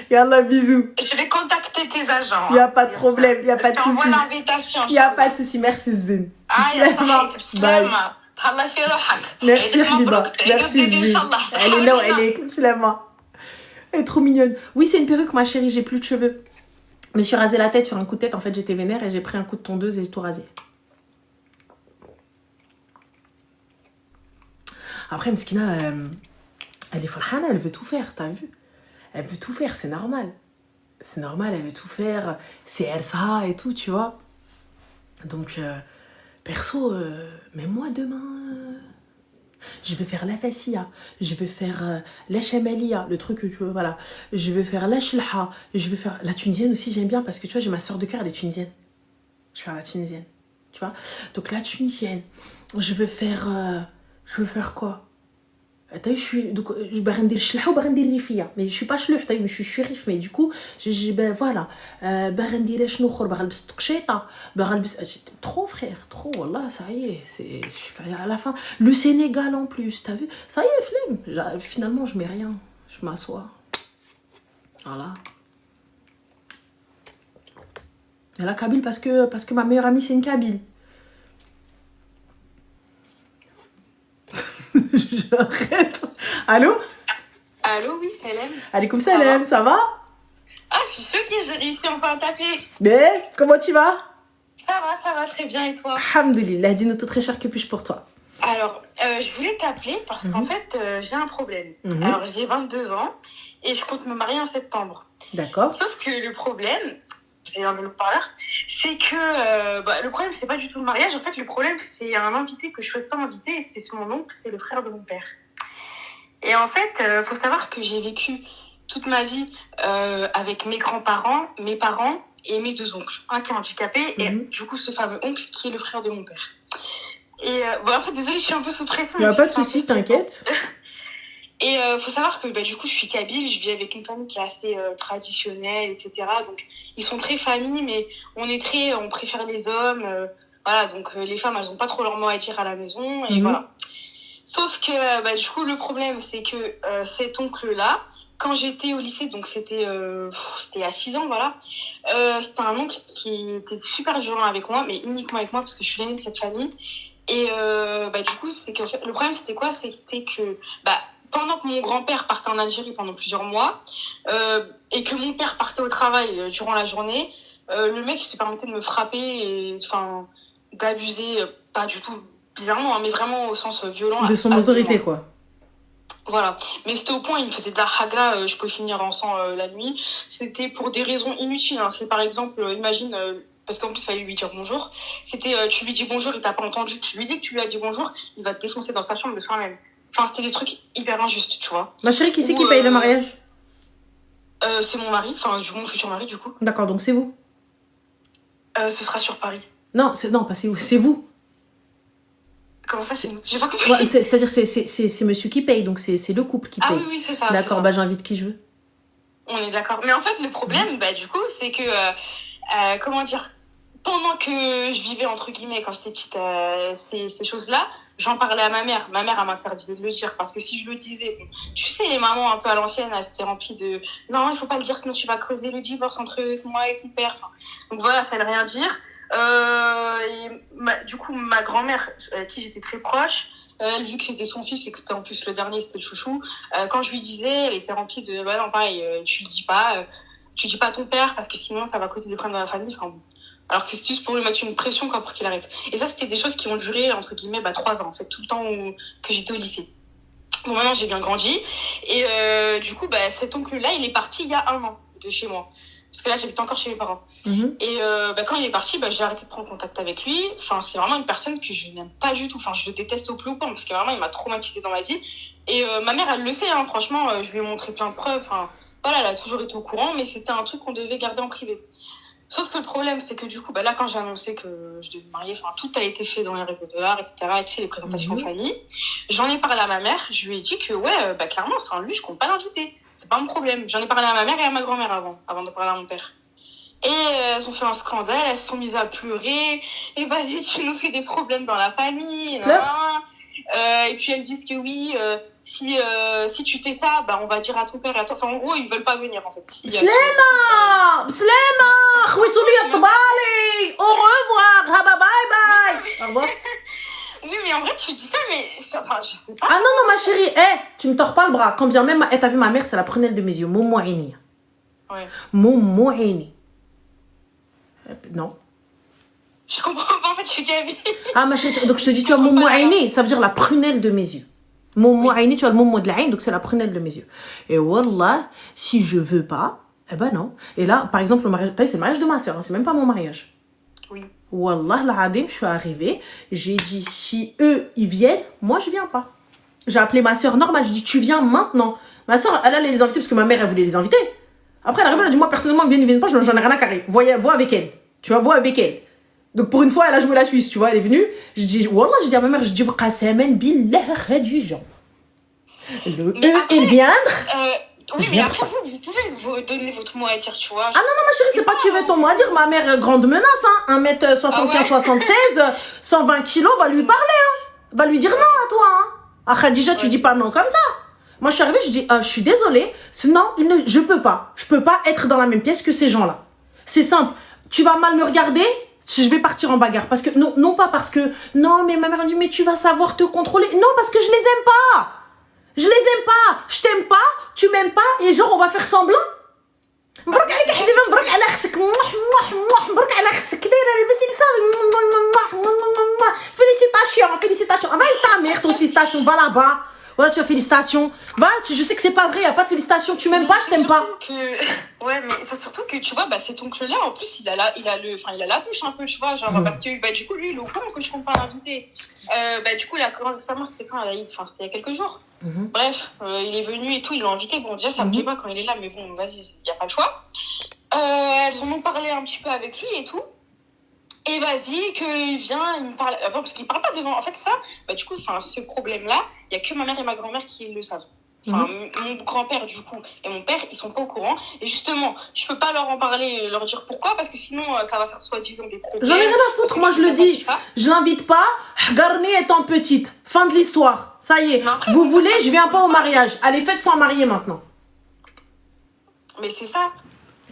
Yallah, bisous. Je vais contacter tes agents. Il y a pas de problème, il y a pas de souci. Je t'envoie l'invitation. Il y a pas de souci, merci Zine. بسلامة. تهلا في روحك. Merci Habiba. Merci Zine. Elle est là, elle est Slama. Elle est trop mignonne. Oui, c'est une perruque, ma chérie, j'ai plus de cheveux. Je me suis rasé la tête sur un coup de tête. En fait, j'étais vénère et j'ai pris un coup de tondeuse et j'ai tout rasé. Après, Mskina, elle est farhana, elle veut tout faire, t'as vu? Elle veut tout faire, c'est normal. C'est normal, elle veut tout faire. C'est Elsa et tout, tu vois. Donc, perso, même moi demain... je vais faire la fassia, je vais faire la chamalia, le truc que tu veux, voilà. Je vais faire la shlha, je vais faire la tunisienne aussi, j'aime bien parce que tu vois, j'ai ma soeur de cœur, elle est tunisienne. Je vais faire la tunisienne, tu vois. Donc la tunisienne, je vais faire quoi? T'as vu, je suis donc je vais rendre shlha ou rendre rifia, mais je suis pas chlouh, t'as vu, je suis shérif, mais du coup, ben voilà, rendre شنو اخر بغلبس تقشيطه بغلبس trop frère, trop والله ça y est, c'est à la fin le Sénégal en plus, t'as vu? Ça y est, flemme. Finalement, je mets rien, je m'assois. Voilà. Et la Kabyle parce que ma meilleure amie c'est une Kabyle. J'arrête. Allô? Allô, oui, Salem. Alaikum salam, ça va? Ah, je suis choquée, j'ai réussi enfin à t'appeler. Mais, comment tu vas? Ça va très bien et toi? Alhamdulillah, dis-nous tout très cher, que puis-je pour toi? Alors, je voulais t'appeler parce qu'en fait, j'ai un problème. Alors, j'ai 22 ans et je compte me marier en septembre. D'accord. Sauf que le problème, je vais enlever le parleur, c'est que le problème, c'est pas du tout le mariage. En fait, le problème, c'est un invité que je souhaite pas inviter et c'est mon oncle, c'est le frère de mon père. Et en fait, faut savoir que j'ai vécu toute ma vie avec mes grands-parents, mes parents et mes deux oncles. Un qui est handicapé et du coup, ce fameux oncle qui est le frère de mon père. Et en fait, désolée, je suis un peu sous pression. Il n'y a pas de souci, t'inquiète. Et faut savoir que du coup, je suis kabyle, je vis avec une famille qui est assez traditionnelle, etc. Donc, ils sont très famille, mais on préfère les hommes. Voilà, donc les femmes, elles n'ont pas trop leur mot à dire à la maison. Et voilà. Sauf que du coup, le problème, c'est que cet oncle-là, quand j'étais au lycée, donc c'était à 6 ans, voilà, c'était un oncle qui était super violent avec moi, mais uniquement avec moi, parce que je suis l'aînée de cette famille. Et du coup, c'est que, en fait, le problème, c'était quoi? C'était que pendant que mon grand-père partait en Algérie pendant plusieurs mois, et que mon père partait au travail durant la journée, le mec se permettait de me frapper et d'abuser, pas du tout bizarrement, hein, mais vraiment au sens violent. De son autorité, quoi. Voilà. Mais c'était au point, il me faisait de la hagra, je pouvais finir en sang la nuit. C'était pour des raisons inutiles. Hein. C'est par exemple, imagine... parce qu'en plus, il fallait lui dire bonjour. C'était, tu lui dis bonjour, il t'a pas entendu. Tu lui dis que tu lui as dit bonjour, il va te défoncer dans sa chambre le soir même. Enfin, c'était des trucs hyper injustes, tu vois. Ma chérie, qui c'est qui paye le mariage? C'est mon mari, enfin, mon futur mari, du coup. D'accord, donc c'est vous? Ce sera sur Paris. Non, pas c'est vous, c'est vous. Comment ça, c'est nous? J'ai pas compris. Ouais, c'est-à-dire, c'est monsieur qui paye, donc c'est le couple qui paye. Ah oui, c'est ça. D'accord, j'invite qui je veux. On est d'accord. Mais en fait, le problème, du coup, c'est que, comment dire, pendant que je vivais, entre guillemets, quand j'étais petite, ces choses-là, j'en parlais à ma mère. Ma mère, elle m'interdisait de le dire. Parce que si je le disais, bon, tu sais, les mamans un peu à l'ancienne, elles étaient remplies de « Non, il faut pas le dire, sinon tu vas creuser le divorce entre moi et ton père. » Enfin, donc voilà, ça ne veut rien dire. Du coup, ma grand-mère, avec qui j'étais très proche, elle, vu que c'était son fils et que c'était en plus le dernier, c'était le chouchou, quand je lui disais, elle était remplie de « non, pareil, tu le dis pas à ton père parce que sinon ça va causer des problèmes dans la famille. » Enfin bon. Alors que c'est juste pour lui mettre une pression, quoi, pour qu'il arrête. Et ça, c'était des choses qui ont duré, entre guillemets, 3 ans, en fait, tout le temps que j'étais au lycée. Bon, maintenant, j'ai bien grandi. Et du coup, cet oncle-là, il est parti il y a 1 an de chez moi. Parce que là, j'habite encore chez mes parents. Et quand il est parti, j'ai arrêté de prendre contact avec lui. Enfin, c'est vraiment une personne que je n'aime pas du tout. Enfin, je le déteste au plus haut point, parce que vraiment, il m'a traumatisée dans ma vie. Et ma mère, elle le sait, hein, franchement, je lui ai montré plein de preuves. Enfin, voilà, elle a toujours été au courant, mais c'était un truc qu'on devait garder en privé. Sauf que le problème, c'est que du coup, là, quand j'ai annoncé que je devais me marier, tout a été fait dans les règles de l'art, etc., et tu sais, les présentations en famille. J'en ai parlé à ma mère, je lui ai dit que, clairement, lui, je compte pas l'inviter. C'est pas mon problème. J'en ai parlé à ma mère et à ma grand-mère avant de parler à mon père. Et elles ont fait un scandale, elles se sont mises à pleurer. Et vas-y, tu nous fais des problèmes dans la famille. Et puis elles disent que oui, si tu fais ça, on va dire à ton père et à toi. Enfin, en gros, ils veulent pas venir, en fait. Slema, khouitouli atbali, au revoir, bye bye. Au revoir. Oui, mais en vrai, tu dis ça, mais enfin, je sais pas. Ah non, ma chérie, tu me tords pas le bras. Quand bien même, t'as vu ma mère, c'est la prunelle de mes yeux. Momo Aini. Ouais. Momo Aini. Non. Je comprends pas, en fait, je suis kabyle. Ah, ma chérie, donc je te dis, tu as Momo Aini, ça veut dire la prunelle de mes yeux. Momo Aini, tu as le Momo de la Ain, donc c'est la prunelle de mes yeux. Et wallah, si je veux pas, non. Et là, par exemple, le mariage, c'est le mariage de ma soeur, hein, c'est même pas mon mariage. Oui. Wallah, l'Adim, je suis arrivée, j'ai dit, si eux, ils viennent, moi, je viens pas. J'ai appelé ma soeur normale, je dis, tu viens maintenant. Ma soeur, elle allait les inviter parce que ma mère, elle voulait les inviter. Après, elle arrive, elle a dit, moi, personnellement, ils viennent pas, j'en ai rien à carrer. Vois avec elle. Tu vois, vois avec elle. Donc, pour une fois, elle a joué la Suisse, tu vois, elle est venue. Je dis, wallah, je dis à ma mère, je dis, qasaman billah khadija. Il viendra. Oui, mais après, vous pouvez vous donner votre mot à dire, tu vois. Ah non, ma chérie, c'est pas tu veux ton mot à dire. Ma mère, grande menace, hein. 1m75-76, 120 kilos, va lui parler, hein. Va lui dire non à toi, hein. À Khadija, tu dis pas non comme ça. Moi, je suis arrivée, je dis, je suis désolée. Sinon, je peux pas. Je peux pas être dans la même pièce que ces gens-là. C'est simple. Tu vas mal me regarder, je vais partir en bagarre. Parce que, non pas parce que, non, mais ma mère a dit, mais tu vas savoir te contrôler. Non, parce que je les aime pas. Je les aime pas. Je t'aime pas, tu m'aimes pas, et genre, on va faire semblant. مبروك عليك حبيبه مبروك على اختك مبروك على اختك دايره لاباس félicitations félicitations va ta mère tes félicitations va là-bas voilà tu as félicitations va je sais que c'est pas vrai y a pas de félicitations tu m'aimes pas je t'aime pas ouais mais c'est surtout que tu vois cet oncle là en plus il a la bouche un peu tu vois genre parce que du coup lui il est au courant que je compte pas l'inviter du coup là récemment c'était quand c'était il y a quelques jours bref il est venu et tout ils l'ont invité bon déjà ça me plaît pas quand il est là mais bon vas-y y a pas le choix elles en ont parlé un petit peu avec lui et tout. Et vas-y, qu'il vient, il me parle. Parce qu'il parle pas devant. En fait, ça, du coup, ce problème-là, il y a que ma mère et ma grand-mère qui le savent. Enfin, mon grand-père, du coup, et mon père, ils sont pas au courant. Et justement, je peux pas leur en parler, leur dire pourquoi, parce que sinon, ça va faire soi-disant des problèmes. J'en ai rien à foutre, moi je le dis. Je l'invite pas. Garni étant petite. Fin de l'histoire. Ça y est. Non, vous voulez, je viens pas au mariage. Allez, faites sans marier maintenant. Mais c'est ça.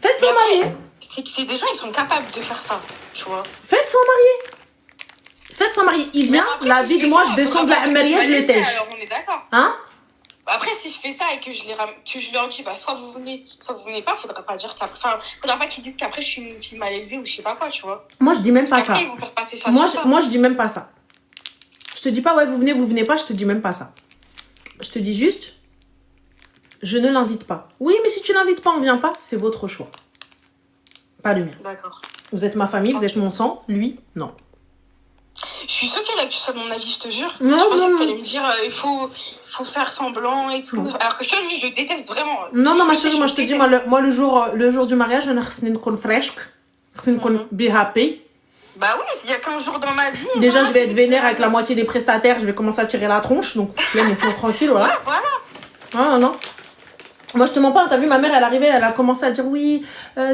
Faites sans marier. C'est des gens, ils sont capables de faire ça, tu vois. Faites sans marier. Faites sans marier. Il vient, après, la vie de moi, je descends de la mariée, je l'étèche. Alors, on est d'accord. Hein? Après, si je fais ça et que je leur dis, soit vous venez pas, faudra pas dire qu'après, faudra pas qu'ils disent qu'après je suis une fille mal élevée ou je sais pas quoi, tu vois. Moi, je dis même pas ça. Ils vont faire passer ça moi, je dis même pas ça. Je te dis pas, ouais, vous venez pas, je te dis même pas ça. Je te dis juste, je ne l'invite pas. Oui, mais si tu l'invites pas, on vient pas, c'est votre choix. Pas le mien. D'accord. Vous êtes ma famille, vous êtes mon sang, lui, non. Je suis choquée là que tu sois de mon avis, je te jure. Non, je pensais qu'il fallait me dire, il faut faire semblant et tout. Alors que je le déteste vraiment. Non, ma chérie, moi je te dis, moi le jour du mariage, je vais être fraîche, je vais be happy. Bah oui, il y a qu'un jour dans ma vie. Déjà, je vais être vénère avec la moitié des prestataires, je vais commencer à tirer la tronche, donc là, laisse-moi tranquille, voilà. Ouais, voilà. Ah, non. Moi, je te mens pas, t'as vu, ma mère, elle arrivait, elle a commencé à dire oui,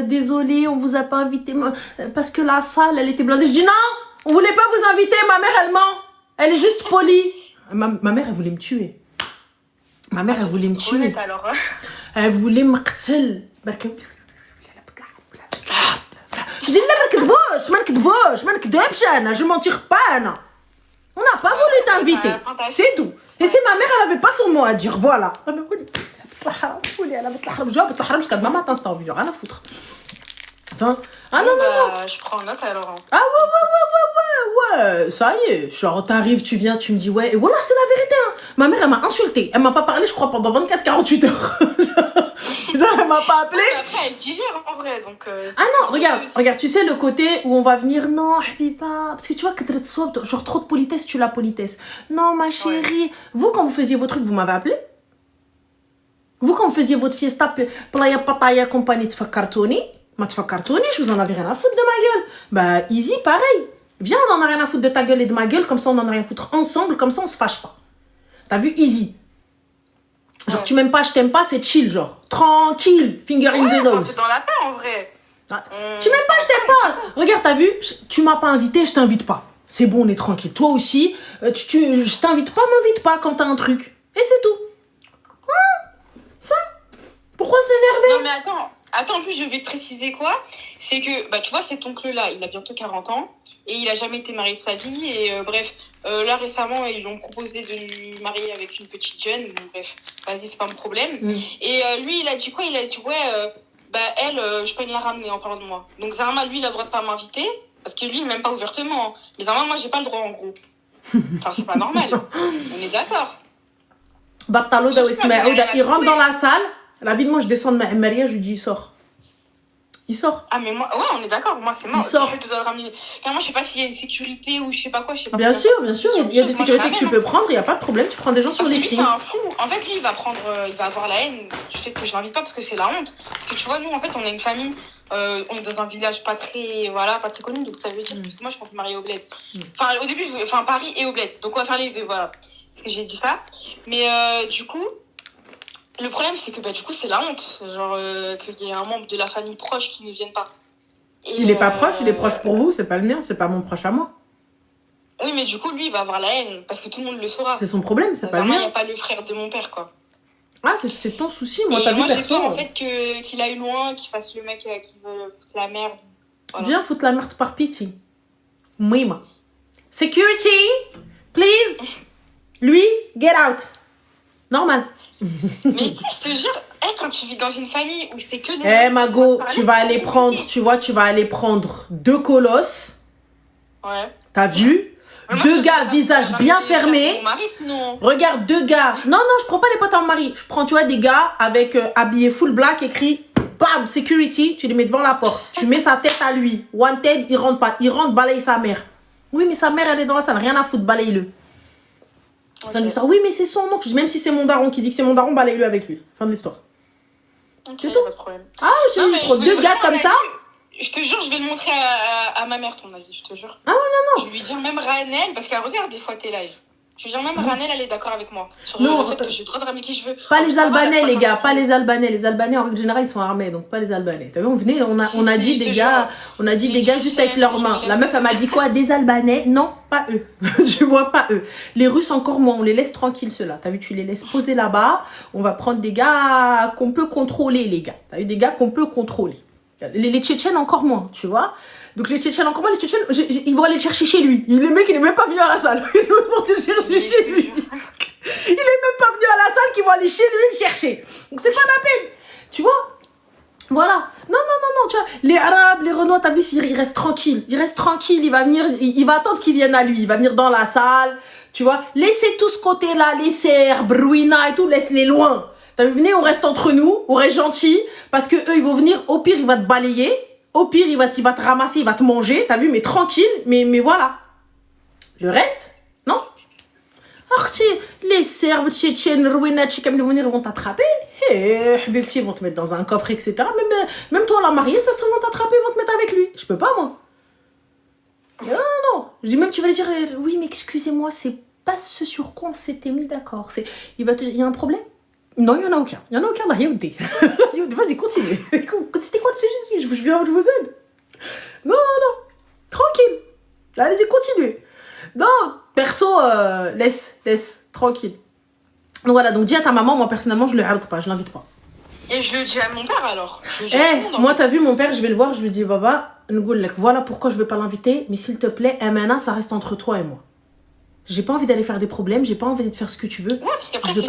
désolé, on vous a pas invité parce que la salle, elle était blindée. Je dis non, on voulait pas vous inviter, ma mère, elle ment. Elle est juste polie. Ma mère, elle voulait me tuer. Ma mère, elle voulait me tuer. Honnête, alors. Elle voulait me qtel. Je dis là, ما نكذبش انا, je mentir pas انا. On n'a pas voulu t'inviter. C'est tout. Et c'est ma mère, elle avait pas son mot à dire, voilà. Ah non, je prends note alors. Ah ouais, ça y est. Genre, t'arrives, tu viens, tu me dis ouais. Et voilà, c'est la vérité. Hein. Ma mère, elle m'a insultée. Elle m'a pas parlé, je crois, pendant 24-48 heures. Genre, elle m'a pas appelé. Après, elle digère en vrai. Donc, ah non, regarde, tu sais le côté où on va venir, non, Habiba. Parce que tu vois, genre trop de politesse, tu la politesse. Non, ma chérie. Vous, quand vous faisiez vos trucs, vous m'avez appelé? Vous, quand vous faisiez votre fiesta, playa pataya compagnie, تفكرتوني ما تفكرتونيش, vous en avez rien à foutre de ma gueule. Bah, easy, pareil. Viens, on en a rien à foutre de ta gueule et de ma gueule, comme ça on en a rien à foutre ensemble, comme ça on se fâche pas. T'as vu, easy. Genre, tu m'aimes pas, je t'aime pas, c'est chill, genre. Tranquille, finger in the nose. C'est dans la paix, en vrai. Tu m'aimes pas, je t'aime pas. Regarde, t'as vu, tu m'as pas invité, je t'invite pas. C'est bon, on est tranquille. Toi aussi, je t'invite pas, m'invite pas quand t'as un truc. Et c'est tout. Pourquoi s'énerver? Non mais attends, en plus je vais te préciser quoi. C'est que, tu vois, cet oncle-là, il a bientôt 40 ans et il a jamais été marié de sa vie. Et bref, là récemment, ils lui ont proposé de lui marier avec une petite jeune. Donc bref, vas-y, c'est pas mon problème. Et lui, il a dit quoi? Il a dit, elle, je peux la ramener en parlant de moi. Donc Zarma, lui, il a le droit de pas m'inviter. Parce que lui, il m'aime pas ouvertement. Hein. Mais Zarma, moi, j'ai pas le droit en gros. Enfin, c'est pas normal. On est d'accord. Il rentre dans la salle. La vie de moi, je descends de ma Maria, je lui dis, il sort. Il sort. Ah, mais moi, ouais, on est d'accord, moi, c'est mort. Il sort. Je te dois le ramener. Enfin, moi, je sais pas s'il y a une sécurité ou je sais pas quoi. Je sais pas bien sûr, il y a des sécurités que tu peux prendre, il n'y a pas de problème, tu prends des gens sur les listing. C'est un fou. En fait, lui, il va avoir la haine du fait que je l'invite pas parce que c'est la honte. Parce que tu vois, nous, en fait, on a une famille, on est dans un village pas très connu, donc ça veut dire, parce que moi, je compte me marier au bled. Enfin, au début, Paris et au bled. Donc, on va faire les deux, voilà. Parce que j'ai dit ça. Mais du coup, le problème, c'est que du coup, c'est la honte. Genre, qu'il y ait un membre de la famille proche qui ne vienne pas. Et, il est pas proche, il est proche pour vous, c'est pas le mien, c'est pas mon proche à moi. Oui, mais du coup, lui, il va avoir la haine, parce que tout le monde le saura. C'est son problème, c'est pas le mien. Il n'y a pas le frère de mon père, quoi. Ah, c'est ton souci, moi, t'as vu, perso. Moi, j'ai peur, en fait, qu'il aille loin, qu'il fasse le mec qui veut foutre la merde. Voilà. Viens foutre la merde par pitié. Mouima. Security, please. Lui, get out. Normal. Mais je te jure, elle, quand tu vis dans une famille où c'est que les... Eh, Mago, tu vas aller prendre, tu vois, tu vas aller prendre 2 colosses. Ouais. T'as vu? Mais moi, 2 je gars, vais visage faire bien mon fermé. mari, sinon. Regarde, 2 gars. Non, non, je prends pas les potes en mari. Je prends, tu vois, des gars avec habillés full black, écrit bam, security. Tu les mets devant la porte. Tu mets sa tête à lui. Wanted, il rentre pas. Il rentre, balaye sa mère. Oui, mais sa mère, elle est dans la salle. Rien à foutre, balaye-le. Fin de l'histoire. Oui, mais c'est son oncle. Même si c'est mon daron qui dit que c'est mon daron, balaye-le avec lui. Fin de l'histoire. Ok, C'est tout. pas de problème. Ah, je Non, dis, mais je prends je 2 veux gars vraiment comme un ça. avis. Je te jure, je vais le montrer à ma mère, ton avis, je te jure. Ah ouais, non, non. Je vais lui dire même Ranel, parce qu'elle regarde des fois tes lives. Je vais dire même Ranel, elle est d'accord avec moi. Sur Non, le fait que j'ai le droit de ramener qui je veux. Pas En les plus, ça va, Albanais, la les gars, fois pas quand les Albanais. Les Albanais, en règle générale, ils sont armés, donc pas les Albanais. T'as vu, on venait, on a Si, dit je des te gars, jure. on a dit Les des gars juste avec Tchétchènes, leurs les mains. La Laisse- meuf, elle m'a dit quoi? Des Albanais? Non, pas eux. Tu vois, pas eux. Les Russes, encore moins, on les laisse tranquilles, ceux-là. T'as vu, tu les laisses poser là-bas. On va prendre des gars qu'on peut contrôler, les gars. T'as vu, des gars qu'on peut contrôler. Les Tchétchènes, encore moins, tu vois. Donc les Tchétchènes, encore moins, les Tchétchènes, ils vont aller le chercher chez lui. Le mec, il est même pas venu à la salle. Ils vont te chercher chez lui. Il est même pas venu à la salle qu'ils vont aller chez lui le chercher. Donc c'est pas la peine. Tu vois? Voilà. Non, tu vois. Les Arabes, les Renois, t'as vu, il reste tranquille. Il reste tranquille, il va venir, il va attendre qu'ils viennent à lui. Il va venir dans la salle. Tu vois? Laissez tout ce côté-là, les Serbes, Bruina et tout, laisse-les loin. T'as vu, venez, on reste entre nous, on reste gentils. Parce que eux, ils vont venir, au pire, il va te balayer. Au pire, il va te ramasser, il va te manger. T'as vu, mais tranquille, mais voilà. Le reste, non. Arti, les Serbes, Tchétchènes, Rouénat, ils vont t'attraper. Eh, ils vont te mettre dans un coffre, etc. Même toi, la mariée, ça se trouve, ils vont t'attraper, ils vont te mettre avec lui. Je peux pas, moi. Non. Je dis même, tu vas lui dire, oui, mais excusez-moi, c'est pas ce sur quoi on s'était mis d'accord. Il y a un problème? Non, il y en a aucun. Il y en a aucun, là, Yaoudé. Vas-y, continue. C'était quoi le sujet? Je vous aide. Non. Tranquille. Allez-y, continuez. Non, perso, laisse, tranquille. Donc voilà, donc dis à ta maman, moi personnellement, je le harde pas, je l'invite pas. Et je le dis à mon père alors. Moi t'as vu mon père, je vais le voir, je lui dis, Baba, voilà pourquoi je veux pas l'inviter, mais s'il te plaît, maintenant ça reste entre toi et moi. J'ai pas envie d'aller faire des problèmes, j'ai pas envie de faire ce que tu veux. Ouais, parce qu'après, Je veux c'est